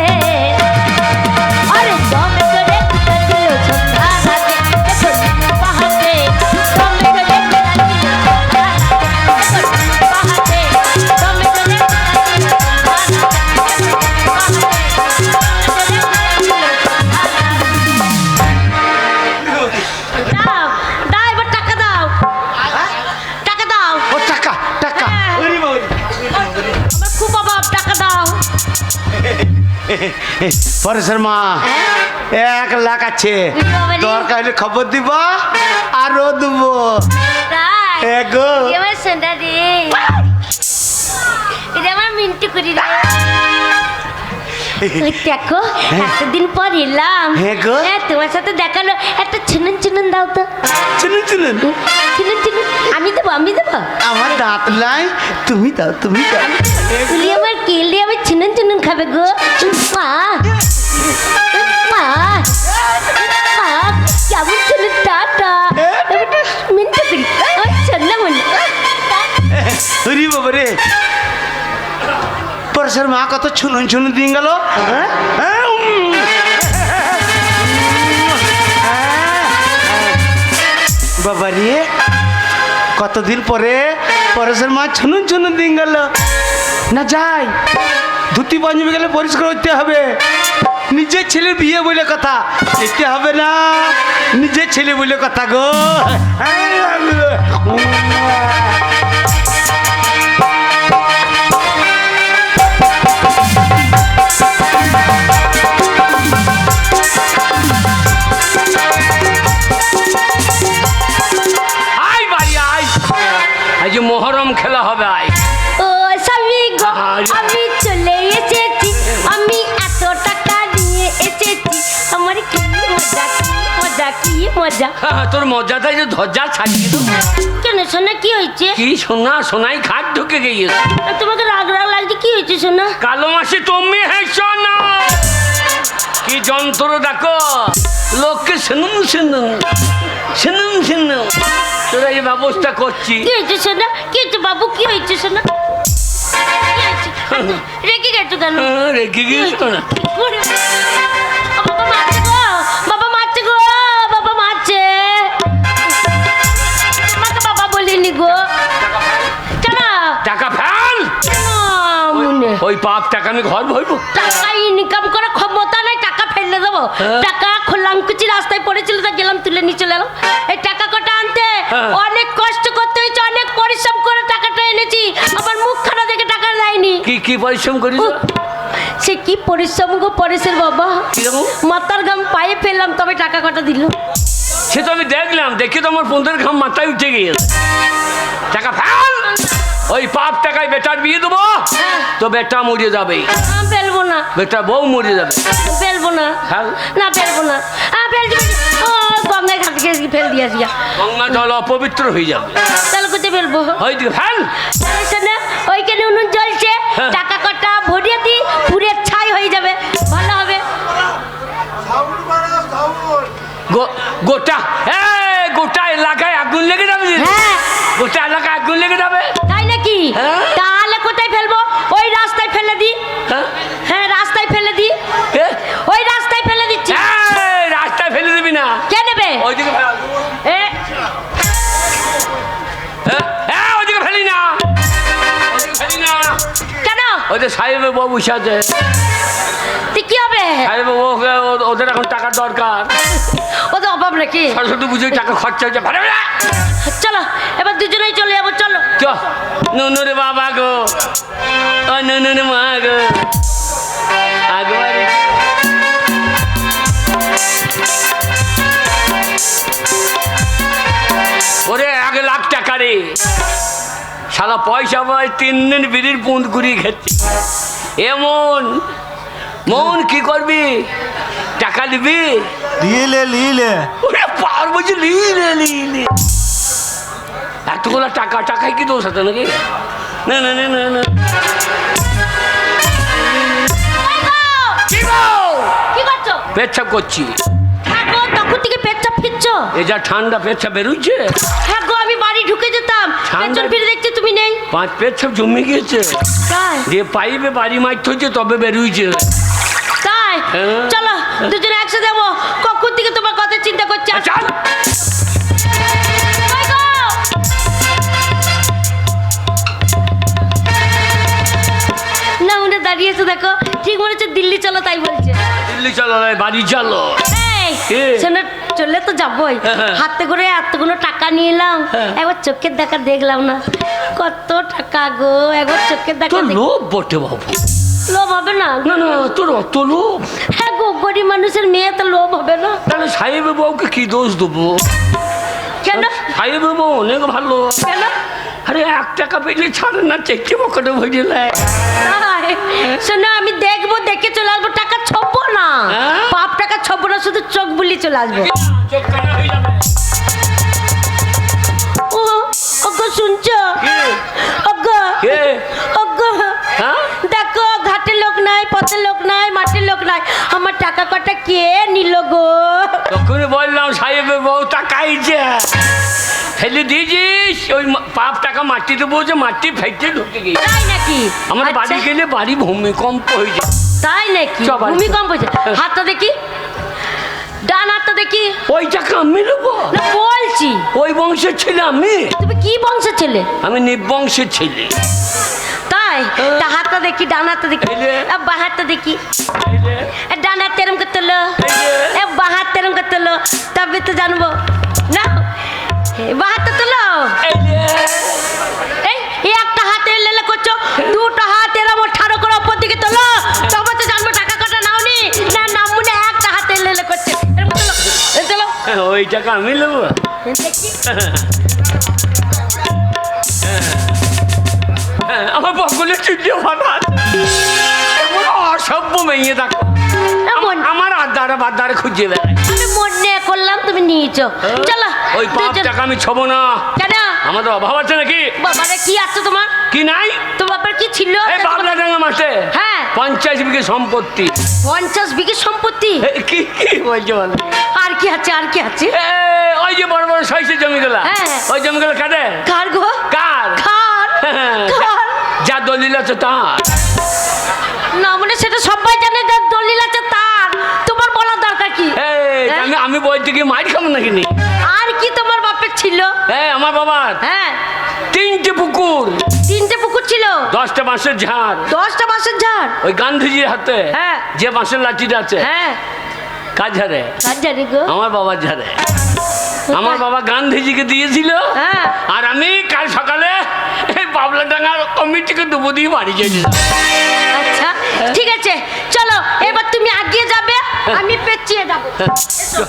[SPEAKER 2] আরে দমে করে কুটাছিল সন্ধ্যা রাতে এখন পাহাতে দমে করে কুটাছিল সন্ধ্যা রাতে পাহাতে দমে করে কুটাছিল দাও দাও এবার টাকা দাও টাকা দাও
[SPEAKER 3] ও টাকা টাকা
[SPEAKER 2] হ্যাঁ।
[SPEAKER 3] ওরে বাবা।
[SPEAKER 2] আমার খুব অভাব টাকা দাও
[SPEAKER 3] পরেশের মা 1 লাখ আছে
[SPEAKER 2] বাবা রে।
[SPEAKER 3] দরকার হলে খবর দিব আরো দেবো।
[SPEAKER 2] তাই
[SPEAKER 3] এগো
[SPEAKER 2] এবার সোনা রে এটা আমার মিন্টু করি রে ওই দেখো এতদিন পর এলাম
[SPEAKER 3] হ্যাঁ গো।
[SPEAKER 2] হ্যাঁ তোমার সাথে দেখালো একটা চুনুন চুনুন দাও তো
[SPEAKER 3] শুনুন শুনুন
[SPEAKER 2] চুনুন চুনুন আমি দেবো
[SPEAKER 3] আমার দাঁত নাই তুমি দাও তুমি দাও।
[SPEAKER 2] তুলি আমার কেলে আমি চুনুন চুনুন খাবে গো মা মা মা কেমন চুনুন টাটা মিন্টু করি চন্না মনে
[SPEAKER 3] ওরে বাবা রে পরেশের মা কত ছুনুন ছুনুন দিয়ে গেল। বাবা রে কতদিন পরে পরেশের মা ছুনুন ছুনুন দিয়ে গেল। না যাই ধুতি পাঞ্জাবি গেলে পরিষ্কার হতে হবে নিজের ছেলের বিয়ে বলে কথা যেতে হবে না নিজের ছেলে বলে কথা গো।
[SPEAKER 1] আই বাড়ি আই আজ মহরম খেলা হবে আই
[SPEAKER 2] ও স্বামী গো
[SPEAKER 1] আরে।
[SPEAKER 2] আমি চলে এসেছি আমি এত টাকা নিয়ে এসেছি আমার কি মজা কি মজা কি মজা
[SPEAKER 1] তোর মজাটাই যে ধজ্জা ছাড়িয়ে দেবো
[SPEAKER 2] কেন সোনা কি হয়েছে
[SPEAKER 1] কি সোনা সোনাই খাট ঢুকে গিয়েছে
[SPEAKER 2] তোমাকে রাগ রাগ লাগছে কি হয়েছে সোনা
[SPEAKER 1] কালো মাসে তুমি হেসো না কি যন্ত্র দেখো লোককে শুনুন শুনুন শুনুন শুনুন তোরা এই ব্যবস্থা করছি
[SPEAKER 2] কি হয়েছে সোনা কি হয়েছে বাবু কি হয়েছে সোনা কি হয়েছে? রেগে গেছো কেন
[SPEAKER 1] রেখে গিয়েছো না
[SPEAKER 2] ওরে, বাবা মারছে গো বাবা মারছে গো বাবা মারছে আমাকে বাবা বলিনি গো কেন
[SPEAKER 1] টাকা ফেল
[SPEAKER 2] কেন মনে
[SPEAKER 1] ওই পাপ টাকা আমি ঘর ভরবো
[SPEAKER 2] টাকা ইনকাম করার ক্ষমতা নাই টাকা ফেলে দেবো
[SPEAKER 1] হ্যাঁ।
[SPEAKER 2] টাকা খোলাঙ্কুচি রাস্তায় পড়েছিল তা গেলাম তুলে নিয়ে চলে এলাম এই টাকা কটা আনতে
[SPEAKER 1] হ্যাঁ।
[SPEAKER 2] অনেক কষ্ট করতে হয়েছে অনেক পরিশ্রম করে টাকাটা এনেছি আমার মুখখানা দেখে টাকা
[SPEAKER 1] কি পরিশ্রম করিস
[SPEAKER 2] সে কি পরিশ্রম গো পরেশের বাবা,
[SPEAKER 1] কিরকম?
[SPEAKER 2] মাথার ঘাম পায়ে ফেললাম তবে টাকা কটা দিল।
[SPEAKER 1] সে তো আমি দেখলাম, দেখি তো আমার পনের ঘাম মাথায় উঠে গিয়েছে। টাকা ফেল, ওই পাপ টাকায় বেটার বিয়ে দেবো তো বেটা মরে যাবে,
[SPEAKER 2] ফেলবো না,
[SPEAKER 1] বেটা বউ মরে যাবে।
[SPEAKER 2] ফেলবো না,
[SPEAKER 1] ফেল।
[SPEAKER 2] না ফেলবো না, ফেল দিবি। ও গঙ্গায় ঘাট থেকে ফেল দিয়ে আসিয়া,
[SPEAKER 1] গঙ্গা জল অপবিত্র হয়ে যাবে,
[SPEAKER 2] তাহলে কোথায় ফেলবো?
[SPEAKER 1] ওই দিকে ফেল।
[SPEAKER 2] শোনো, ওইখানে উনুন জ্বলছে,
[SPEAKER 1] হ্যাঁ।
[SPEAKER 2] টাকা কটা ভরিয়ে দি, পুরে ছাই হয়ে যাবে, ভালো হবে।
[SPEAKER 1] গোটা গোটা এলাকায় আগুন লেগে যাবে।
[SPEAKER 2] হ্যাঁ,
[SPEAKER 1] গোটা এলাকায় আগুন লেগে যাবে।
[SPEAKER 2] তাই নাকি?
[SPEAKER 1] হ্যাঁ।
[SPEAKER 2] তাহলে কোথায় ফেলবো? ওই রাস্তায় ফেলে দি।
[SPEAKER 1] হ্যাঁ?
[SPEAKER 2] হ্যাঁ, রাস্তায় ফেলে দি,
[SPEAKER 1] এ?
[SPEAKER 2] ওই রাস্তায় ফেলে দিচ্ছি।
[SPEAKER 1] এই, রাস্তায় ফেলে দিবি না,
[SPEAKER 2] কে নেবে?
[SPEAKER 1] ওইদিকে ফেল।
[SPEAKER 2] এ,
[SPEAKER 1] ওইদিকে ফেলি না, ওইদিকে ফেলি না।
[SPEAKER 2] কেন?
[SPEAKER 1] ওই যে সাহেবের বউ বসে আছে,
[SPEAKER 2] তুই কি হবে?
[SPEAKER 1] সাহেবের বউ, ওদের এখন টাকার দরকার,
[SPEAKER 2] ও তো অভাব নাকি?
[SPEAKER 1] সরস্বতী পুজোয় টাকা খরচা হচ্ছে। ভালো না?
[SPEAKER 2] চলো এবার দুজনেই চলে যাবো, চলো।
[SPEAKER 1] চ নুনুর বাবা গো, ও নুনুর মা গো, আগবারে ওরে 1 লাখ টাকা রে, শালা পয়সা পায় 3 দিন বিড়ির পুঁদ ঘুরিয়ে খেচ্ছে। এমন মন কি করবি, টাকা নিবি?
[SPEAKER 3] লিলে
[SPEAKER 1] ওরে পার বলছি লিলে লিলে, এতগুলো টাকা, টাকায় কি দোষ আছে নাকি? না না না না না। কি গো?
[SPEAKER 2] কি করছো?
[SPEAKER 1] পেচ্ছাপ করছি।
[SPEAKER 2] হ্যাঁ গো, তখন থেকে পেচ্ছাপ ফিরছো?
[SPEAKER 1] এ যা ঠান্ডা, পেচ্ছাপ বেরোচ্ছে।
[SPEAKER 2] হ্যাঁ গো, আমি বাড়ি ঢুকে যেতাম,
[SPEAKER 1] ঠান্ডা-
[SPEAKER 2] পেছন ফিরে দেখছি তুমি নেই।
[SPEAKER 1] 5 পেচ্ছাপ জমে গিয়েছে,
[SPEAKER 2] তাই?
[SPEAKER 1] যে পাইপে বাড়ি মারতে হচ্ছে তবে বেরোইছে।
[SPEAKER 2] তাই?
[SPEAKER 1] হ্যাঁ।
[SPEAKER 2] চলো দুজনে একসাথে যাবো, কখন থেকে তোমার কথা চিন্তা করছি।
[SPEAKER 1] আচ্ছা
[SPEAKER 2] কই গো? না উনি দাঁড়িয়েছে দেখো, ঠিক মনে হচ্ছে দিল্লি চলো তাই বলছে।
[SPEAKER 1] দিল্লি চলো রে, বাড়ি চলো।
[SPEAKER 2] এই,
[SPEAKER 1] কে?
[SPEAKER 2] শোনো, চললে তো যাবোই,
[SPEAKER 1] হ্যাঁ।
[SPEAKER 2] হাতে করে এতগুলো টাকা নিয়ে এলাম,
[SPEAKER 1] হ্যাঁ।
[SPEAKER 2] একবার চোখের দেখা দেখলাম না, কত টাকা গো, একবার চোখের দেখা
[SPEAKER 1] তোর লোভ বটে বাবু।
[SPEAKER 2] লোভ হবে না?
[SPEAKER 1] না না, তোর অত লোভ।
[SPEAKER 2] হ্যাঁ গো, গরিব মানুষের মেয়ে তো লোভ হবে না।
[SPEAKER 1] তাহলে সাহেবের বউকে কি দোষ দেবো?
[SPEAKER 2] কেন?
[SPEAKER 1] সাহেবের বউ অনেক ভালো।
[SPEAKER 2] কেন?
[SPEAKER 1] আরে 1 টাকা পেলে ছাড়ে না, চেকটি পকেটে ভরে নেয়।
[SPEAKER 2] তাই? শোনো, আমি দেখবো, দেখে চলে আসবো, টাকা ছপবো না,
[SPEAKER 1] হ্যাঁ?
[SPEAKER 2] পাপ টাকা ছপবো না, শুধু চোখ বুলিয়ে চলে আসবো।
[SPEAKER 1] চোখ কানা হয়ে যাবে।
[SPEAKER 2] ও ওগো, শুনছো?
[SPEAKER 1] কে?
[SPEAKER 2] ওগো,
[SPEAKER 1] কে?
[SPEAKER 2] ওগো,
[SPEAKER 1] হ্যাঁ?
[SPEAKER 2] দেখো, ঘাটে লোক নাই, পথে লোক নাই, মাঠে লোক নাই, আমার টাকা কটা কে নিল গো?
[SPEAKER 1] তখনই বললাম সাহেবের বউ টাকাইছে, ফেলে দিয়েছিস। ওই পাপ টাকা মাটিতে বসে মাটি ফেটে ঢুকে গিয়েছে।
[SPEAKER 2] তাই নাকি?
[SPEAKER 1] আমার
[SPEAKER 2] আচ্ছা,
[SPEAKER 1] বাড়ি গেলে বাড়ি ভূমিকম্প হয়ে যায়।
[SPEAKER 2] তাই নাকি?
[SPEAKER 1] চল বাড়ি।
[SPEAKER 2] ভূমিকম্প হয়েছে? হাতটা দেখি, ডান হাতটা দেখি।
[SPEAKER 1] ওই টাকা আমি নেবো?
[SPEAKER 2] না বলছি,
[SPEAKER 1] ওই বংশের ছেলে আমি,
[SPEAKER 2] তুমি কি বংশের ছেলে?
[SPEAKER 1] আমি নির্বংশের ছেলে।
[SPEAKER 2] তাই? তা হাতটা দেখি, ডান হাতটা দেখি,
[SPEAKER 1] এই যে।
[SPEAKER 2] বাঁ হাতটা দেখি।
[SPEAKER 1] এই যে,
[SPEAKER 2] ডান হাত তেরম করতে হলো,
[SPEAKER 1] এই যে।
[SPEAKER 2] বাঁ হাত তেরম করতে হলো, তবে তো জানবো না। বাঁ হাতটা তোলো,
[SPEAKER 1] এই যে।
[SPEAKER 2] এই একটা হাতে লেলে করছো, দুটো হাত এরম ঠাড়ো করে ওপর দিকে তোলো, তবে তো জানবো টাকা কটা নাওনি না, নাম মনে একটা হাতে লেলে করছে, এরকম তোলো, এই তোলো।
[SPEAKER 1] ওই টাকা আমি নেবো?
[SPEAKER 2] দেখি।
[SPEAKER 1] আমার বকলে চুটিয়ে ফাটা অসভ্য মেয়ে দেখো,
[SPEAKER 2] এমন
[SPEAKER 1] আমার আড্ডারে বাড্ডারে খুঁজে বেড়ায়।
[SPEAKER 2] আমি মনে করলাম তুমি নিয়েছো, চলো।
[SPEAKER 1] ওই পাপ
[SPEAKER 2] দুজন-
[SPEAKER 1] টাকা আমি ছবো না,
[SPEAKER 2] কেন?
[SPEAKER 1] আমাদের অভাব আছে নাকি?
[SPEAKER 2] বাবারে কি আছে তোমার?
[SPEAKER 1] কি নাই?
[SPEAKER 2] তোর বাবার কি ছিল?
[SPEAKER 1] এই বাবলা ডাঙ্গা মাঠে
[SPEAKER 2] হ্যাঁ।
[SPEAKER 1] 50 বিঘে সম্পত্তি।
[SPEAKER 2] 50 বিঘে সম্পত্তি।
[SPEAKER 1] কি কি বলছো বলো?
[SPEAKER 2] আর কি আছে, আর কি আছে?
[SPEAKER 1] ওই যে বড় বড় সাইজের জমিগুলা,
[SPEAKER 2] হ্যাঁ।
[SPEAKER 1] ওই জমিগুলো কাটে
[SPEAKER 2] কার গো?
[SPEAKER 1] কার?
[SPEAKER 2] কার? কার?
[SPEAKER 1] যা দলিল আছে তার।
[SPEAKER 2] না মানে সেটা সবাই জানে, যে দলিল আছে তার, তোমার বলার দরকার কি?
[SPEAKER 1] এই,
[SPEAKER 2] হ্যাঁ?
[SPEAKER 1] আমি বলতে কি মাইর খাবো নাকি নি?
[SPEAKER 2] আর কি তোমার বাপের ছিল?
[SPEAKER 1] আমার বাবার
[SPEAKER 2] হ্যাঁ,
[SPEAKER 1] 3টে পুকুর,
[SPEAKER 2] 3টে পুকুর ছিল,
[SPEAKER 1] 10টা বাঁশের ঝাড়,
[SPEAKER 2] 10টা বাঁশের ঝাড়।
[SPEAKER 1] ওই গান্ধীজির হাতে
[SPEAKER 2] হ্যাঁ।
[SPEAKER 1] যে বাঁশের লাঠিটা আছে,
[SPEAKER 2] হ্যাঁ,
[SPEAKER 1] কার ঝাড়ে?
[SPEAKER 2] কার জানি গো?
[SPEAKER 1] আমার বাবার ঝাড়ে। আমার বাবা গান্ধীজিকে দিয়েছিল,
[SPEAKER 2] হ্যাঁ।
[SPEAKER 1] আর আমি কাল সকালে এই বাবলা ডাঙ্গার কমিটিকে দেবো দিয়ে বাড়ি যেতে
[SPEAKER 2] আচ্ছা ঠিক আছে চলো এবার তুমি আগিয়ে যাবে আমি পেঁচিয়ে যাবো এসো।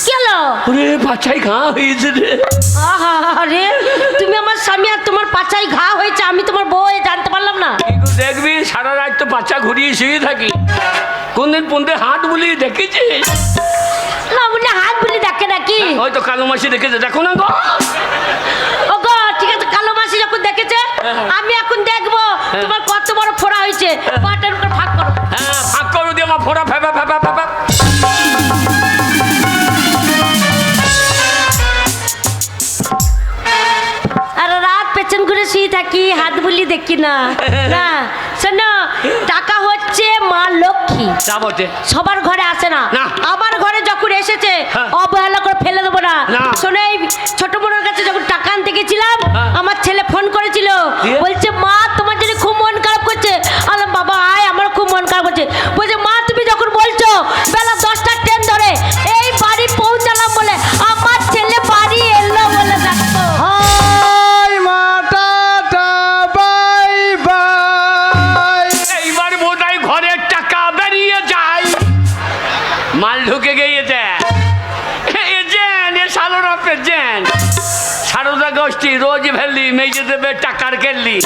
[SPEAKER 2] কি হলো
[SPEAKER 1] ওরে বাচ্চাই ঘা হয়েছে রে
[SPEAKER 2] আরে তুমি আমার স্বামী আর তোমার পাছায় ঘা হয়েছে আমি তোমার বউ হয়ে জানতে পারলাম না
[SPEAKER 1] কিন্তু দেখবি সারা রাত তো বাচ্চা ঘুরিয়ে শুয়ে থাকি কোনদিন পন্দে হাত বুলিয়ে দেখেছিস
[SPEAKER 2] না উনি হাত বুলিয়ে দেখে নাকি
[SPEAKER 1] হয়তো কালো মাসি দেখেছে দেখো না গো
[SPEAKER 2] ও গো ঠিক আছে কালো মাসি যখন দেখেছে আমি এখন দেখবো তোমার কত বড় ফোড়া হয়েছে বাটার উপর ভাগ করো
[SPEAKER 1] হ্যাঁ ফাঁক করো দিয়ে আমার ফোড়া ফেপা ফেপা ফেপা
[SPEAKER 2] আর রাত পেছন ঘুরে শুয়ে থাকি হাত বুলি দেখি না না শোনো টাকা হচ্ছে মা লক্ষ্মী
[SPEAKER 1] তা বটে
[SPEAKER 2] সবার ঘরে আসে না
[SPEAKER 1] না।
[SPEAKER 2] আমার ঘরে যখন এসেছে
[SPEAKER 1] হ্যাঁ।
[SPEAKER 2] অবহেলা করে ফেলে দেবো না
[SPEAKER 1] না।
[SPEAKER 2] শোনো এই ছোট বোনের কাছে যখন টাকা আনতে গেছিলাম
[SPEAKER 1] হ্যাঁ।
[SPEAKER 2] আমার ছেলে ফোন করেছিল
[SPEAKER 1] দিয়ে?
[SPEAKER 2] বলছে মা তোমার জন্য খুব মন খারাপ করছে আলাম বাবা আয় আমার খুব মন খারাপ করছে বলছে মা তুমি যখন বলছো বেলা 10টার ট্রেন ধরে এই বাড়ি পৌঁছালাম বলে আমার ছেলে বাড়ি এলো বলে দেখো
[SPEAKER 3] হাই মা টাটা বাই বাই।
[SPEAKER 1] এইবার বোধহয় ঘরের টাকা বেরিয়ে যায় মাল ঢুকে গিয়েছে এজেন্ট এ সালোরা পেজেন্ট সারদা গোষ্ঠী রোজ ভেললি মেজে দেবে টাকার খেললি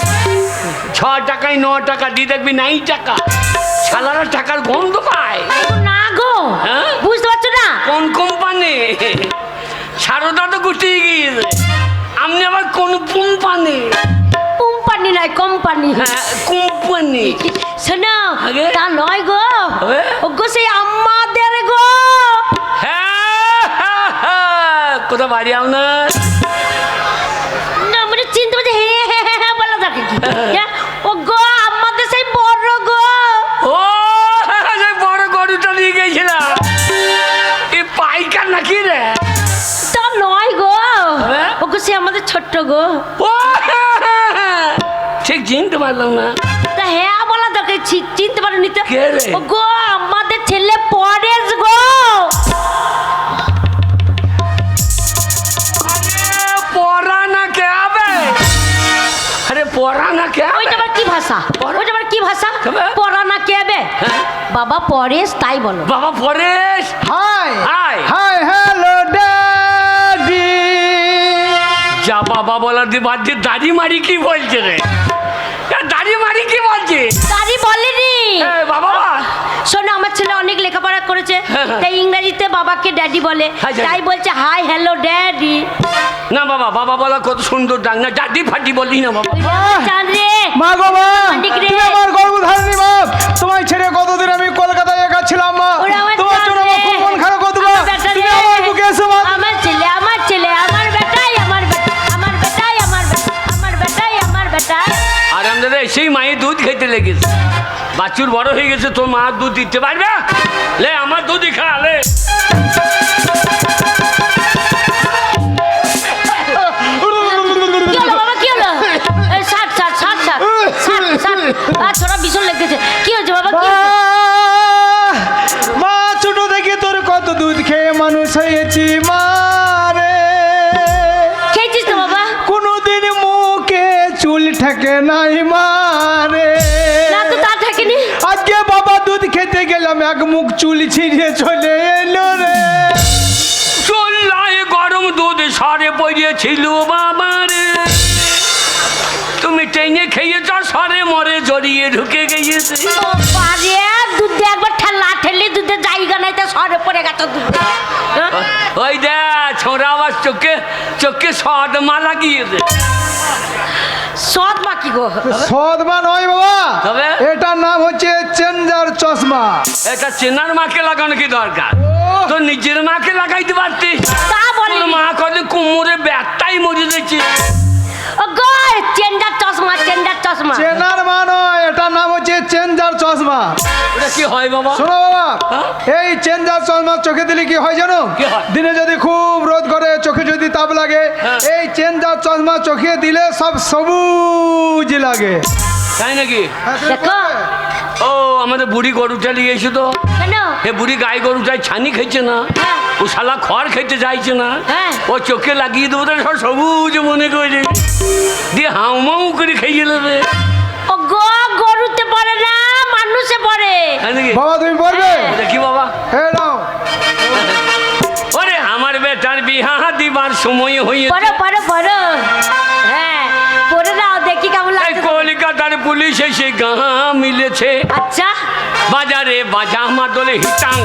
[SPEAKER 1] 6 টাকায় 9 টাকা দিয়ে দেখবি 9 টাকা সালারা টাকার গন্ধ পায়
[SPEAKER 2] না গো
[SPEAKER 1] হ্যাঁ?
[SPEAKER 2] বুঝতে পারছো না
[SPEAKER 1] কোন কোম্পানি সারদা তো গুটিয়ে গিয়েছে আপনি আবার কোন কোম্পানি
[SPEAKER 2] কোম্পানি নয় কোম্পানি
[SPEAKER 1] হ্যাঁ কোম্পানি
[SPEAKER 2] শোনো
[SPEAKER 1] আগে?
[SPEAKER 2] তা নয় গো
[SPEAKER 1] আগে?
[SPEAKER 2] ও গো সেই আমাদের গো
[SPEAKER 1] হ্যাঁ কোথা বাড়ি আপনার
[SPEAKER 2] না মানে চিনতে পারছি হ্যাঁ বলা থাকে কি হ্যাঁ? ও গো আমাদের সেই বড় গো
[SPEAKER 1] ও সেই বড় গরুটা নিয়ে গেছিলাম এই পাইকার নাকি রে
[SPEAKER 2] তা নয় গো
[SPEAKER 1] হ্যাঁ?
[SPEAKER 2] ও গো সেই আমাদের ছোট্ট গো
[SPEAKER 1] ও ঠিক চিনতে পারলাম না
[SPEAKER 2] তা হ্যাঁ বলা থাকে চিনতে পারোনি তো
[SPEAKER 1] কে রে?
[SPEAKER 2] ও গো আমাদের ছেলে পরেশ গো
[SPEAKER 1] আরে পড়া না কে হবে আরে পড়া না কে হবে
[SPEAKER 2] ওইটা আবার কি ভাষা ওইটা আবার কি ভাষা
[SPEAKER 1] তবে?
[SPEAKER 2] পড়া না কে হবে
[SPEAKER 1] হ্যাঁ?
[SPEAKER 2] বাবা পরেশ তাই বলো
[SPEAKER 1] বাবা Paresh
[SPEAKER 3] high
[SPEAKER 1] high
[SPEAKER 3] hi hello daddy.
[SPEAKER 1] যা বাবা বলার দিয়ে বাদ দিয়ে দাড়ি মারি কি বলছে রে দাড়ি মারি কি বলছে
[SPEAKER 2] তারই বলেনি
[SPEAKER 1] বাবা
[SPEAKER 2] শোনো আমার ছেলে অনেক লেখাপড়া করেছে
[SPEAKER 1] হ্যাঁ, হ্যাঁ।
[SPEAKER 2] তাই ইংরেজিতে বাবাকে ড্যাডি বলে
[SPEAKER 1] হাই, ড্যাডি।
[SPEAKER 2] তাই বলছে হাই হ্যালো ড্যাডি
[SPEAKER 1] না বাবা বাবা বলা কত সুন্দর ডাক না দাদি ফাটি বলি না বাবা
[SPEAKER 2] জান রে
[SPEAKER 3] মা গো মা
[SPEAKER 2] অনেক রে।
[SPEAKER 3] তুমি আমার গর্ভধারিণী মা তোমায় ছেড়ে কতদিন আমি কলকাতায় একা ছিলাম মা
[SPEAKER 2] ওরে আমার
[SPEAKER 3] তোমার
[SPEAKER 2] জান
[SPEAKER 3] জন্য
[SPEAKER 2] রে।
[SPEAKER 3] আমার খুব মন খারাপ করতো মা
[SPEAKER 2] আমার বেটা
[SPEAKER 3] তুমি
[SPEAKER 2] রে।
[SPEAKER 3] আমার বুকে এসো মা
[SPEAKER 2] আমার ছেলে আমার ছেলে আমার বেটাই আমার বেটা আমার বেটাই আমার বেটা আমার বেটাই আমার বেটা
[SPEAKER 1] আর আমাদের সেই মায়ের দুধ খেতে লেগেছে বাছুর বড় হয়ে গেছে তোর মা দুধ দিতে পারবে লে আমার দুধই খা লে
[SPEAKER 2] কি হলো বাবা কি হলো এই ষাট ষাট ষাট ষাট ষাট ষাট আর ছোড়া ভীষণ লেগেছে কি হয়েছে বাবা কি হয়েছে?
[SPEAKER 3] মা ছোট থেকে তোর কত দুধ খেয়ে মানুষ হয়েছি মা রে
[SPEAKER 2] খেয়েছিস তো বাবা
[SPEAKER 3] কোনোদিন মুখে চুল থাকে নাই মা রে
[SPEAKER 2] না তো তা থাকেনি
[SPEAKER 3] আজকে বাবা দুধ খেতে গেলাম এক মুখ চুল ছিঁড়ে চলে এলো রে
[SPEAKER 1] চুল্লায় গরম দুধ সরে পড়িয়েছিল বাবার তুমি টেনে খেয়েছ সরে মরে জড়িয়ে ঢুকে গিয়েছে
[SPEAKER 2] ও পারে দুধে একবার ঠেলা ঠেলি দুধে জায়গা নাই তো সরে পড়ে গেছে দুধ হ্যাঁ?
[SPEAKER 1] ওই দেখ ছোড়া আবার চোখে চোখে সদ মা লাগিয়েছে
[SPEAKER 2] সৎ মা কি গো
[SPEAKER 3] সদমা নয় বাবা
[SPEAKER 1] তবে?
[SPEAKER 3] এটার নাম হচ্ছে চেঞ্জার চশমা
[SPEAKER 1] এটা চেনার মাকে লাগানো কি দরকার তো নিজের মাকে লাগাইতে পারতিস
[SPEAKER 2] তা বলি
[SPEAKER 1] তোর মা কত কোমরে ব্যথাই মরে যাচ্ছে
[SPEAKER 2] ও গো চেন্ডার চশমা চেন্ডার চশমা
[SPEAKER 3] চেনার মা নয় এটার নাম হচ্ছে চেঞ্জার চশমা
[SPEAKER 1] ওটা কি হয় বাবা
[SPEAKER 3] শোনো বাবা
[SPEAKER 1] হ্যাঁ?
[SPEAKER 3] এই চেঞ্জার চশমা চোখে দিলে কি হয় জানো
[SPEAKER 1] কি হয়?
[SPEAKER 3] দিনে যদি খুব রোদ করে চোখে যদি তাপ লাগে
[SPEAKER 1] হ্যাঁ।
[SPEAKER 3] এই চেঞ্জার চশমা চোখে দিলে সব সবুজ লাগে
[SPEAKER 1] তাই নাকি?
[SPEAKER 2] দেখো
[SPEAKER 1] ও আমাদের বুড়ি গরুটা নিয়ে এসে তো
[SPEAKER 2] কেন
[SPEAKER 1] এ বুড়ি গাই গরুটায় ছানি খেয়েছে না,
[SPEAKER 2] হ্যাঁ।
[SPEAKER 1] ও শালা খড় খেতে চাইছে না,
[SPEAKER 2] হ্যাঁ।
[SPEAKER 1] ও চোখে লাগিয়ে দেবো তো সব সবুজ মনে করে দিয়ে হাউমাউ করে খেয়ে নেবে।
[SPEAKER 2] ও গো গরুতে পড়ে না মানুষে পড়ে।
[SPEAKER 1] তাই নাকি?
[SPEAKER 4] বাবা তুমি পড়বে?
[SPEAKER 1] দেখি বাবা,
[SPEAKER 4] হ্যাঁ নাও।
[SPEAKER 1] ওরে আমার বেটার বিহা দিবার সময় হয়েছে,
[SPEAKER 2] পড়ো পড়ো পড়ো, হ্যাঁ পড়ে নাও দেখি কেমন
[SPEAKER 1] এই
[SPEAKER 2] লাগছে।
[SPEAKER 1] কলকাতার পুলিশ এসে গাঁ মিলেছে,
[SPEAKER 2] আচ্ছা
[SPEAKER 1] বাজারে বাজা মাদলে হিটাং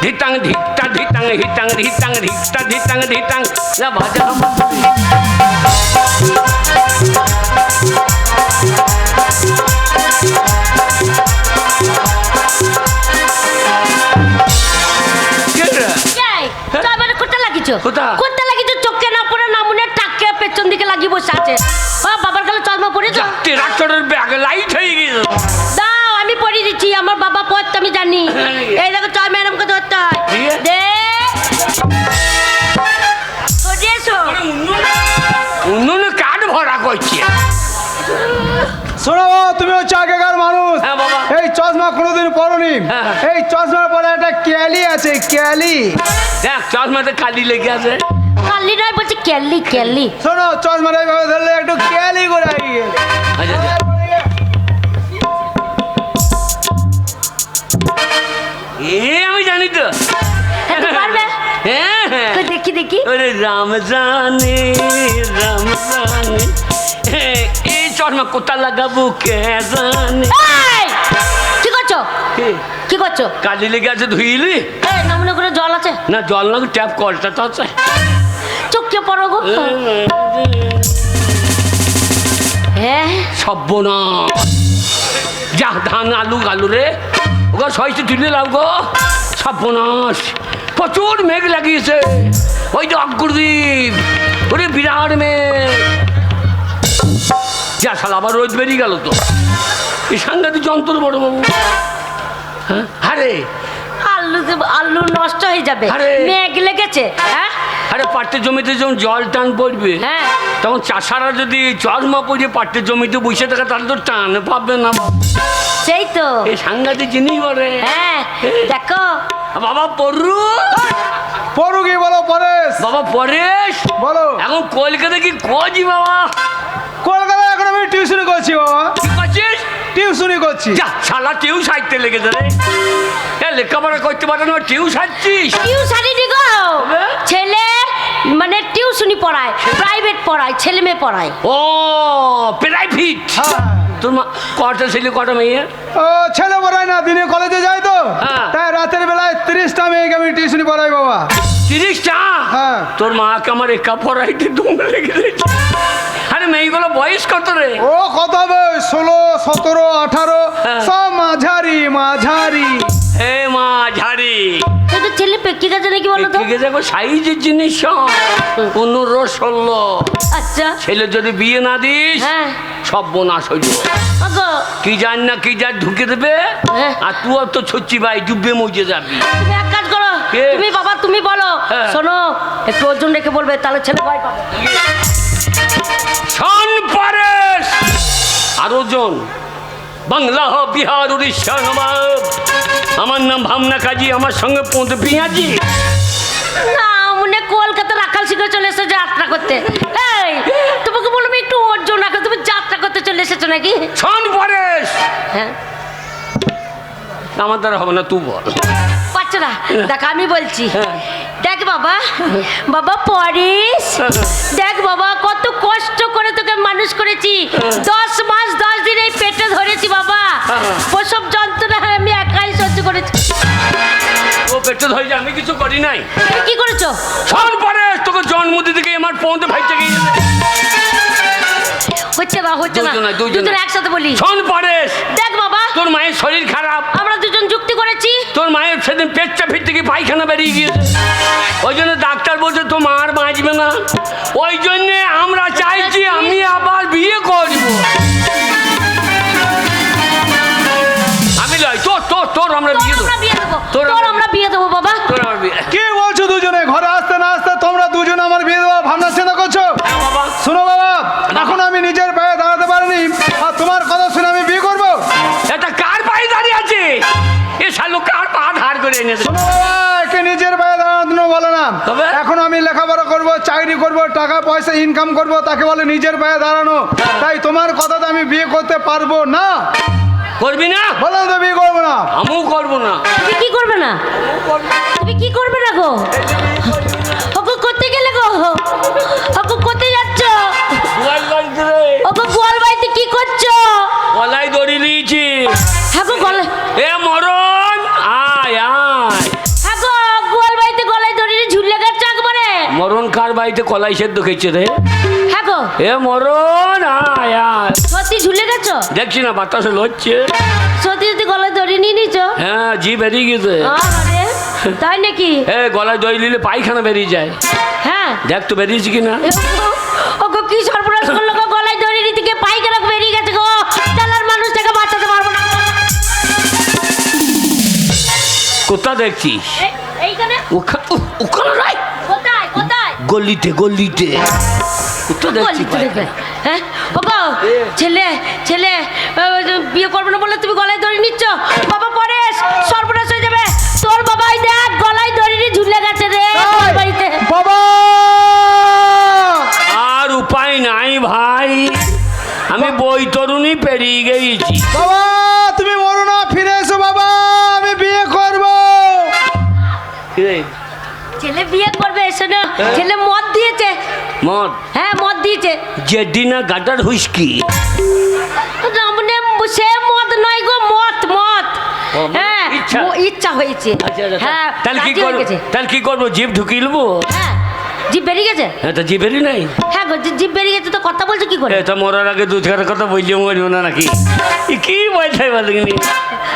[SPEAKER 1] ধিটাং ধিকটা ধিটাং হিটাং ধিটাং ধিকটা ধিটাং ধিটাং না বাজা মাদলে। কে রে?
[SPEAKER 2] এই, তো আবার কোথায় লাগিয়েছো?
[SPEAKER 1] কোথায়?
[SPEAKER 2] কোথায় লাগিয়েছো? চোখে না পড়ে না মনে টাকে পেছন দিকে লাগিয়ে বসে আছে। ও বাবার কাছে চশমা পড়েছো?
[SPEAKER 1] ট্রাক্টরের ব্যাগ লাইট হয়ে গেছে।
[SPEAKER 2] দাও আমি পড়িয়ে দিচ্ছি, আমার বাবা পড়তে আমি জানি। এই দেখো চল ম্যাডাম কে ধরতে হয়।
[SPEAKER 1] দিয়ে?
[SPEAKER 2] দে ওরে এসো।
[SPEAKER 1] উনুন কাঠ ভরা করছে।
[SPEAKER 4] শোনো বাবা, তুমি হচ্ছে আগেকার মানুষ।
[SPEAKER 1] হ্যাঁ বাবা।
[SPEAKER 4] এই চশমা কোনোদিন পরনি।
[SPEAKER 1] হ্যাঁ।
[SPEAKER 4] এই চশমার পরে একটা ক্যালি আছে, ক্যালি।
[SPEAKER 1] দেখ চশমাতে কালি লেগে আছে।
[SPEAKER 2] কালি নয় বলছি কেলি কেলি।
[SPEAKER 4] শোনো চশমাটা এইভাবে ধরলে একটু ক্যালি করে আগে গেলে।
[SPEAKER 1] আচ্ছা আচ্ছা। আমি জানি তো।
[SPEAKER 2] হ্যাঁ, তুমি পারবে?
[SPEAKER 1] হ্যাঁ হ্যাঁ।
[SPEAKER 2] কই দেখি দেখি।
[SPEAKER 1] ওরে রাম জানে এই চশমা কোথা লাগাবো কে জানে।
[SPEAKER 2] এই! কি করছো?
[SPEAKER 1] কে?
[SPEAKER 2] কি করছো?
[SPEAKER 1] কালি লেগে আছে ধুইলি?
[SPEAKER 2] এই নমুনা করে জল আছে?
[SPEAKER 1] না জল না ট্যাপ কলটা তো আছে।
[SPEAKER 2] চুপকে পড়ো গো। হ্যাঁ
[SPEAKER 1] সব্যনাশ, যা ধান আলু আলু রে ওগো সইতে তুলে লাও গো। সব্যনাশ, প্রচুর মেঘ লাগিয়েছে। ওই যে অগ্রদীপ, ওরে বিরাট মেঘ। যা শালা আবার রোদ বেরিয়ে গেল তো। এই সাংঘাতিক যন্ত্র বড় বাবু। হ্যাঁ আরে
[SPEAKER 2] আলু নষ্ট হয়ে যাবে।
[SPEAKER 1] আরে!
[SPEAKER 2] মেঘ লেগেছে। হ্যাঁ
[SPEAKER 1] আরে পাট্টের জমিতে যখন জল টান পড়বে
[SPEAKER 2] হ্যাঁ
[SPEAKER 1] তখন চাষারা যদি চশমা পরে পাট্টের জমিতে বসে থাকে তাহলে তো টান পাবে না।
[SPEAKER 2] সেই তো।
[SPEAKER 1] এই সাংঘাতিক জিনিস বলে।
[SPEAKER 2] হ্যাঁ দেখো
[SPEAKER 1] বাবা পড়ু,
[SPEAKER 4] পড়ু কি বলো পরেশ?
[SPEAKER 1] বাবা পরেশ,
[SPEAKER 4] বলো।
[SPEAKER 1] এখন কলকাতা কি কোজি বাবা?
[SPEAKER 4] কলকাতায় এখন আমি টিউশনি করছি বাবা,
[SPEAKER 1] কি করছিস?
[SPEAKER 4] টিউশনি করছি।
[SPEAKER 1] যা শালা টিউ সাইতে লেগেছে রে। এ লেখাপড়া করতে পারে না টিউ সাইছিস?
[SPEAKER 2] টিউশনি দি গো।
[SPEAKER 1] তবে?
[SPEAKER 2] ছেলে মানে টিউশনি পড়ায়, প্রাইভেট পড়ায়, ছেলে মেয়ে পড়ায়।
[SPEAKER 1] ও প্রাইভেট।
[SPEAKER 4] হ্যাঁ।
[SPEAKER 1] তোর মা কটা ছেলে কটা মেয়ে?
[SPEAKER 4] ও ছেলে পড়ায় না, দিনে কলেজে যায় তো,
[SPEAKER 1] হ্যাঁ।
[SPEAKER 4] তাই রাতের বেলায় 30টা মেয়েকে আমি টিউশনি পড়াই বাবা।
[SPEAKER 1] 30টা?
[SPEAKER 4] হ্যাঁ।
[SPEAKER 1] তোর মাকে আমার একা পড়াইতে দম লেগে গেছে। আরে মেয়েগুলো বয়স কত রে?
[SPEAKER 4] ও কত হবে? 16, 17, 18,
[SPEAKER 1] হ্যাঁ।
[SPEAKER 4] সব মাঝারি মাঝারি।
[SPEAKER 1] হে মা ঝাড়ি
[SPEAKER 2] কিন্তু ছেলে পেকে গেছে নাকি বলো তো?
[SPEAKER 1] ঠিক আছে সাইজের জিনিস 15, 16।
[SPEAKER 2] আচ্ছা
[SPEAKER 1] ছেলে যদি বিয়ে না দিস
[SPEAKER 2] হ্যাঁ
[SPEAKER 1] সব বোনাস হইল।
[SPEAKER 2] ওগো
[SPEAKER 1] কি জান না কি যা ঢুকে দেবে
[SPEAKER 2] হ্যাঁ।
[SPEAKER 1] আর তুই তো ছচ্ছি ভাই ডুববে মজে যাবি।
[SPEAKER 2] তুমি এক কাজ করো,
[SPEAKER 1] কে?
[SPEAKER 2] তুমি বাবা তুমি বলো।
[SPEAKER 1] হ্যাঁ।
[SPEAKER 2] শোনো একটু ওজন রেখে বলবে, তাহলে ছেলে ভয় পাবে।
[SPEAKER 1] শোন পরেশ, আরো জন বাংলা বিহার উড়িষ্যা নবাব, আমার নাম ভাবনা কাজী, আমার সঙ্গে পৌঁছে পিঁয়াজি।
[SPEAKER 2] না মনে কলকাতা রাখাল শিখে চলে এসেছো যাত্রা করতে। এই তোমাকে বলবো একটু ওজন রাখো, তুমি যাত্রা করতে চলে এসেছো নাকি?
[SPEAKER 1] শোন পরেশ,
[SPEAKER 2] হ্যাঁ
[SPEAKER 1] আমার দ্বারা হবে না, তুই বল।
[SPEAKER 2] পাচ্ছে না দেখ আমি বলছি।
[SPEAKER 1] হ্যাঁ।
[SPEAKER 2] দেখ বাবা, বাবা পরেশ, দেখ বাবা কত কষ্ট করে তোকে মানুষ করেছি। 10 মাস 10 দিন এই পেটে ধরেছি বাবা। প্রসব যন্ত্রণা আমি একাই সহ্য করেছি।
[SPEAKER 1] ও পেটে ধরে যে আমি কিছু করি নাই।
[SPEAKER 2] তুমি কি করেছো?
[SPEAKER 1] শোন পরেশ, তোকে জন্মদিন থেকে আমার পৌঁছে ভাইতে গিয়ে
[SPEAKER 2] হচ্ছে না হচ্ছে না,
[SPEAKER 1] দুজনে।
[SPEAKER 2] দুজন একসাথে বলি।
[SPEAKER 1] শোন পরেশ,
[SPEAKER 2] দেখ বাবা
[SPEAKER 1] তোর মায়ের শরীর খারাপ,
[SPEAKER 2] আমরা দুজন যুক্তি করেছি।
[SPEAKER 1] তোর মায়ের সেদিন পেটটা ফিট থেকে পায়খানা বেরিয়ে গিয়েছে, ওই জন্য ডাক্তার বলছে তো মার বাঁচবে না। ওই জন্যে আমরা চাইছি আমি আবার বিয়ে করব। আমি লয় তোর তোর তোর আমরা
[SPEAKER 2] তোর
[SPEAKER 1] বিয়ে দেবো।
[SPEAKER 2] আমরা বিয়ে দেবো,
[SPEAKER 1] তোর
[SPEAKER 2] তোর আমরা বিয়ে দেবো বাবা।
[SPEAKER 1] তোর আমার বিয়ে।
[SPEAKER 4] কি বলছো দুজনে? ঘরে আসতে না আসতে তোমরা দুজনে আমার বিয়ে দেওয়া ভাবনা চিন্তা করছো?
[SPEAKER 1] হ্যাঁ বাবা।
[SPEAKER 4] শোনো বাবা, এখন আমি নিজের পায়ে দাঁড়াতে পারিনি আর তোমার কথা
[SPEAKER 1] এনে দেবো।
[SPEAKER 4] শোনো বাবা, একে নিজের পায়ে দাঁড়ানো বলে না।
[SPEAKER 1] তবে?
[SPEAKER 4] এখন আমি লেখাপড়া করব, চাকরি করব, টাকা পয়সা ইনকাম করব, তাকে বলে নিজের পায়ে দাঁড়ানো। তাই তোমার কথাতে আমি বিয়ে করতে পারবো না।
[SPEAKER 1] করবি না?
[SPEAKER 4] বলো তো বিয়ে করবো না।
[SPEAKER 1] আমিও করবো না।
[SPEAKER 2] তুমি কি করবে না? তুমি কি করবে না গো? ওগো করতে গেলে গো? ওগো কোথায় যাচ্ছ?
[SPEAKER 1] গোয়াল বাড়িতে রে।
[SPEAKER 2] ওগো গোয়াল বাড়িতে কি করছো?
[SPEAKER 1] গলায় দড়ি নিয়েছি।
[SPEAKER 2] হ্যাঁ গো গলায়,
[SPEAKER 1] এ মরণ, আয় আয়।
[SPEAKER 2] হ্যাঁ গো গোয়াল বাড়িতে গলায় দড়ি নিয়ে ঝুলে গেছে একবারে।
[SPEAKER 1] মরণ কার বাড়িতে কলাই সেদ্ধ খেয়েছে রে?
[SPEAKER 2] হ্যাঁ গো
[SPEAKER 1] এ মরণ, আয় আয়।
[SPEAKER 2] সত্যি ঝুলে গেছো?
[SPEAKER 1] দেখছি না বাতাসে লড়ছে।
[SPEAKER 2] সত্যি সত্যি গলায় দড়ি নিয়ে নিছো?
[SPEAKER 1] হ্যাঁ, জি বেরিয়ে গেছে।
[SPEAKER 2] আরে তাই নাকি?
[SPEAKER 1] এ গলায় দড়ি নিলে পায়খানা বেরিয়ে যায়।
[SPEAKER 2] হ্যাঁ।
[SPEAKER 1] দেখ তো বেরিয়েছি কিনা।
[SPEAKER 2] ওগো কি সর্বনাশ করলো গো, গলায় দড়ি নিতে গিয়ে পায়খানা বেরিয়ে গেছে গো। চালার মানুষটাকে বাঁচাতে পারবো না।
[SPEAKER 1] কোথা দেখছিস?
[SPEAKER 2] এইখানে?
[SPEAKER 1] ওখানে নাই,
[SPEAKER 2] কোথায় কোথায়?
[SPEAKER 1] গলিতে গলিতে। কোথা দেখছি
[SPEAKER 2] গলিতে দেখবে? হ্যাঁ ওগো ছেলে ছেলে বিয়ে করবো না বলে তুমি গলায় দড়ি নিচ্ছ? বাবা পরেশ, সর্বনাশ হয়ে যাবে তোর। বাবাই দেখ গলায় দড়ি নিয়ে ঝুলে গেছে রে গোয়াল বাড়িতে।
[SPEAKER 4] বাবা,
[SPEAKER 1] আর উপায় নাই ভাই, আমি বৈতরণী পেরিয়ে গেছি।
[SPEAKER 4] বাবা তুমি মরো না, ফিরে এসো বাবা, আমি বিয়ে করব।
[SPEAKER 2] ছেলে বিয়ে করবে শোনো, ছেলে মদ দিয়েছে।
[SPEAKER 1] মদ?
[SPEAKER 2] হ্যাঁ মদ দিয়েছে।
[SPEAKER 1] জেডিনা গাটার হুইস্কি।
[SPEAKER 2] মানে সে মদ নয় গো, মদ মদ।
[SPEAKER 1] ও, মানে
[SPEAKER 2] হ্যাঁ
[SPEAKER 1] ইচ্ছা।
[SPEAKER 2] ইচ্ছা হয়েছে।
[SPEAKER 1] আচ্ছা, আচ্ছা,
[SPEAKER 2] হ্যাঁ
[SPEAKER 1] তাহলে কি
[SPEAKER 2] রাজি হয়ে
[SPEAKER 1] করবো?
[SPEAKER 2] গেছে।
[SPEAKER 1] তাহলে কি করবো? জিভ ঢুকিয়ে নেবো?
[SPEAKER 2] হ্যাঁ জিভ বেরিয়ে গেছে।
[SPEAKER 1] হ্যাঁ, তা জিভ বেরিয়ে নাই।
[SPEAKER 2] হ্যাঁ গো জিভ বেরিয়ে গেছে তো কথা বলছো কি করে?
[SPEAKER 1] এটা মরার আগে দু চার কথা বললেও মরবো না নাকি? কি বলছে বলিনি?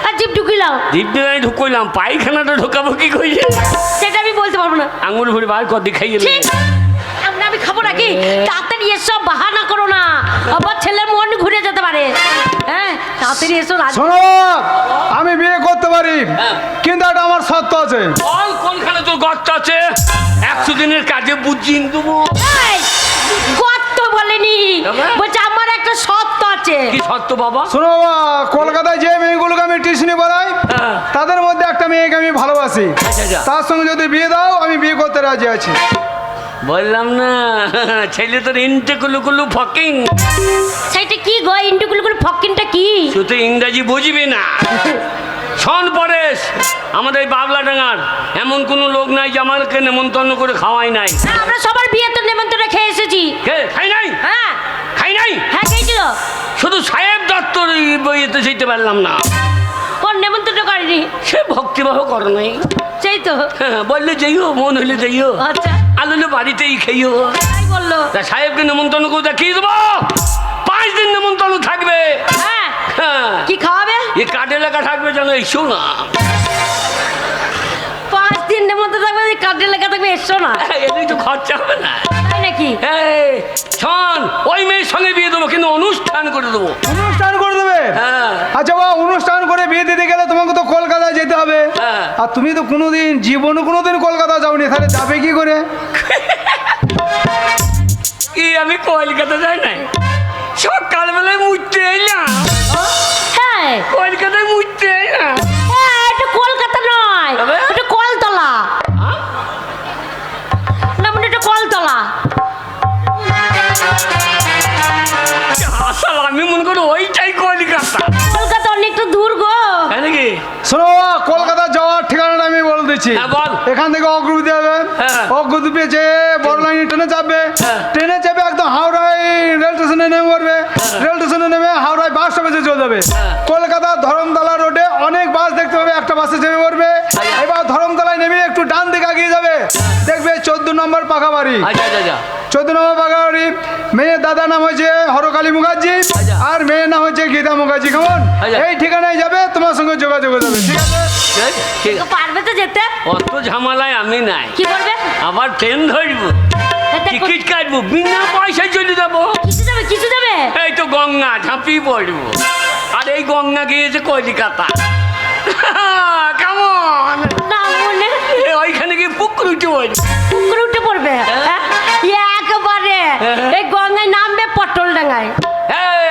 [SPEAKER 2] আর জিভ ঢুকিলাও?
[SPEAKER 1] জিভ দিয়ে আমি ঢুকলাম, পায়খানাটা ঢোকাবো কি কইছে?
[SPEAKER 2] সেটা আমি বলতে পারবো না।
[SPEAKER 1] আঙুল ভরে বার কর দেখাই গেলে।
[SPEAKER 2] ঠিক। আমি খাবো নাকি? তাড়াতাড়ি এসব বাহানা করো না, আবার ছেলের মন ঘুরে যেতে পারে। হ্যাঁ তাড়াতাড়ি এসো।
[SPEAKER 4] শোনো বাবা, আমি বিয়ে করতে পারি, কিন্তু একটা আমার শর্ত আছে।
[SPEAKER 1] বল কোনখানে তোর গর্ত আছে? 100 দিনের কাজে বুঝিয়ে দেবো।
[SPEAKER 2] কত বলেনি,
[SPEAKER 1] তবে?
[SPEAKER 2] বলছে আমার একটা শর্ত আছে।
[SPEAKER 1] কি সত্য বাবা?
[SPEAKER 4] শোনো বাবা, কলকাতায় যে মেয়েগুলোকে আমি টিউশনি পড়াই,
[SPEAKER 1] হ্যাঁ।
[SPEAKER 4] তাদের মধ্যে একটা মেয়েকে আমি ভালোবাসি।
[SPEAKER 1] আচ্ছা, আচ্ছা।
[SPEAKER 4] তার সঙ্গে যদি বিয়ে দাও, আমি বিয়ে করতে রাজি আছি।
[SPEAKER 1] বললাম না, ছেলে তোর ইন্টে কুলু কুলু ফকিং।
[SPEAKER 2] সেটা কি গো, ইন্টুকুলকুল ফকিনটা কি?
[SPEAKER 1] তুই তো ইংরাজি বুঝবি না। শোন পরেশ, আমাদের এই বাবলাডাঙ্গার এমন কোনো লোক নাই যে আমাকে নেমন্তন্ন করে খাওয়াই নাই।
[SPEAKER 2] না, আমরা সবার বিয়ে তো নেমন্তন্ন খেয়ে এসেছি।
[SPEAKER 1] কে খাই নাই?
[SPEAKER 2] হ্যাঁ
[SPEAKER 1] খাই নাই?
[SPEAKER 2] হ্যাঁ খেয়েছি তো।
[SPEAKER 1] শুধু সাহেব দত্তর বইয়েতে যেতে পারলাম না।
[SPEAKER 2] ওর নেমন্তন্ন করেনি।
[SPEAKER 1] সে ভক্তিবাহ করে নাই।
[SPEAKER 2] সেই তো।
[SPEAKER 1] হ্যাঁ, বললে যাইও, মন হইলে যাইও,
[SPEAKER 2] আচ্ছা
[SPEAKER 1] আলুলে বাড়িতেই খাইও।
[SPEAKER 2] তাই বললো।
[SPEAKER 1] তা সাহেবকে নেমন্তন্ন করে দেখিয়ে দেবো, 5 দিন নেমন্তন্ন থাকবে।
[SPEAKER 2] হ্যাঁ
[SPEAKER 1] হ্যাঁ,
[SPEAKER 2] কি খাওয়াবে?
[SPEAKER 1] এই কাঠে লেখা থাকবে যেন এসো না।
[SPEAKER 2] 5 দিন নেমন্তন্ন থাকবে, কাজে লেখা থাকবে এসো না।
[SPEAKER 1] এদিকে তো খরচা হবে না।
[SPEAKER 2] তাই নাকি?
[SPEAKER 1] এই শোন, ওই মেয়ের সঙ্গে বিয়ে দেবো, কিন্তু অনুষ্ঠান করে দেবো।
[SPEAKER 4] অনুষ্ঠান করে দেবে?
[SPEAKER 1] হ্যাঁ।
[SPEAKER 4] আচ্ছা বাবা, অনুষ্ঠান করে বিয়ে দিতে গেলে তোমাকে তো কলকাতায় যেতে হবে।
[SPEAKER 1] হ্যাঁ।
[SPEAKER 4] আর তুমি তো কোনোদিন জীবনে কোনোদিন কলকাতা যাওনি, তাহলে যাবে কি করে?
[SPEAKER 1] কি আমি কলকাতা যাই নাই? সকালবেলায় মুছতে এলাম,
[SPEAKER 2] হ্যাঁ
[SPEAKER 1] কলকাতায় মুছতে এলাম।
[SPEAKER 2] হ্যাঁ, এটা কলকাতা নয়,
[SPEAKER 1] তবে?
[SPEAKER 2] এটা কলতলা। না মানে এটা কলতলা।
[SPEAKER 1] আসল আমি মনে করি ওইটাই কলকাতা।
[SPEAKER 2] কলকাতা অনেকটা দূর গো।
[SPEAKER 1] তাই নাকি?
[SPEAKER 4] শোনো বাবা, কলকাতা যাওয়ার ঠিকানাটা আমি বলে দিচ্ছি।
[SPEAKER 1] হ্যাঁ, বল।
[SPEAKER 4] এখান থেকে অগ্রুপে যাবে,
[SPEAKER 1] হ্যাঁ।
[SPEAKER 4] অগ্রুপে যেয়ে বড় লাইনে ট্রেনে চাপবে,
[SPEAKER 1] হ্যাঁ।
[SPEAKER 4] ট্রেনে চেপে একদম হাওড়ায় রেল স্টেশনে নেমে পড়বে, রেল স্টেশনে নেমে হাওড়ায় বাস স্টপেজে চলে যাবে।
[SPEAKER 1] হ্যাঁ।
[SPEAKER 4] কলকাতা ধরমতলা রোডে অনেক বাস দেখতে পাবে, একটা বাসে চেপে পড়বে। এবার ধরমতলায় নেমে একটু ডান দিকে এগিয়ে যাবে, দেখবে 14 নম্বর পাকা বাড়ি।
[SPEAKER 1] আচ্ছা আচ্ছা আচ্ছা।
[SPEAKER 4] 14 নম্বর পাকা বাড়ি। মেয়ের দাদা নাম হচ্ছে হরকালী মুখার্জি,
[SPEAKER 1] আচ্ছা।
[SPEAKER 4] আর মেয়ের নাম হচ্ছে গীতা মুখার্জি। কেমন?
[SPEAKER 1] আচ্ছা।
[SPEAKER 4] এই ঠিকানায় যাবে, তোমার সঙ্গে যোগাযোগ হয়ে যাবে। ঠিক আছে?
[SPEAKER 1] ঠিক
[SPEAKER 2] তো
[SPEAKER 1] আছে।
[SPEAKER 2] পারবে তো যেতে?
[SPEAKER 1] অত ঝামেলায় আমি নাই।
[SPEAKER 2] কি করবে?
[SPEAKER 1] আবার ট্রেন ধরবো,
[SPEAKER 2] দেখো,
[SPEAKER 1] টিকিট কাটবো, বিনা পয়সায় চলে যাবো।
[SPEAKER 2] কিছু যাবে কিছু যাবে।
[SPEAKER 1] এই তো গঙ্গা ঝাঁপিয়ে পড়বো, আর এই গঙ্গা গিয়েছে কলিকাতা। কেমন?
[SPEAKER 2] না মনে
[SPEAKER 1] ওইখানে গিয়ে পুকুর উঠে পড়বো।
[SPEAKER 2] পুকুর উঠে পড়বে। হ্যাঁ? একেবারে এই গঙ্গায় নামবে পটল ডাঙায়।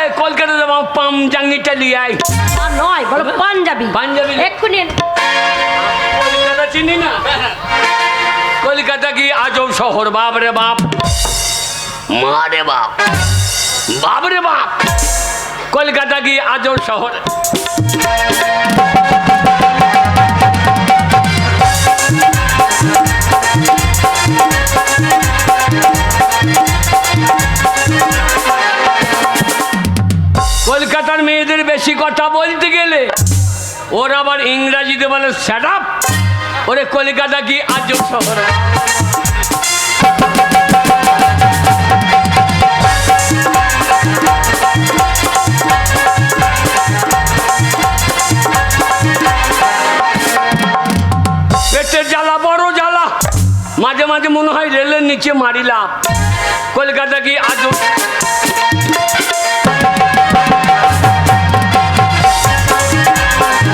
[SPEAKER 1] এই কলকাতা যাবো, পামজাঙ্গিটা লিয়ে আয়।
[SPEAKER 2] আর নয় বলো পাঞ্জাবি।
[SPEAKER 1] পাঞ্জাবি।
[SPEAKER 2] এক্ষুনি
[SPEAKER 1] কলকাতা চিনি না কলকাতা কি আজব শহর বাপ রে বাপ মা রে বাপ বাপ রে বাপ কলকাতা কি আজব শহর কলকাতার মেয়েদের বেশি কথা বলতে গেলে ওর আবার ইংরাজিতে বলে শ্যাট আপ ওরে কলকাতা কি আজব শহর পেটের জ্বালা বড় জ্বালা মাঝে মাঝে মনে হয় রেলের নিচে মারিলাম কলকাতা কি আজব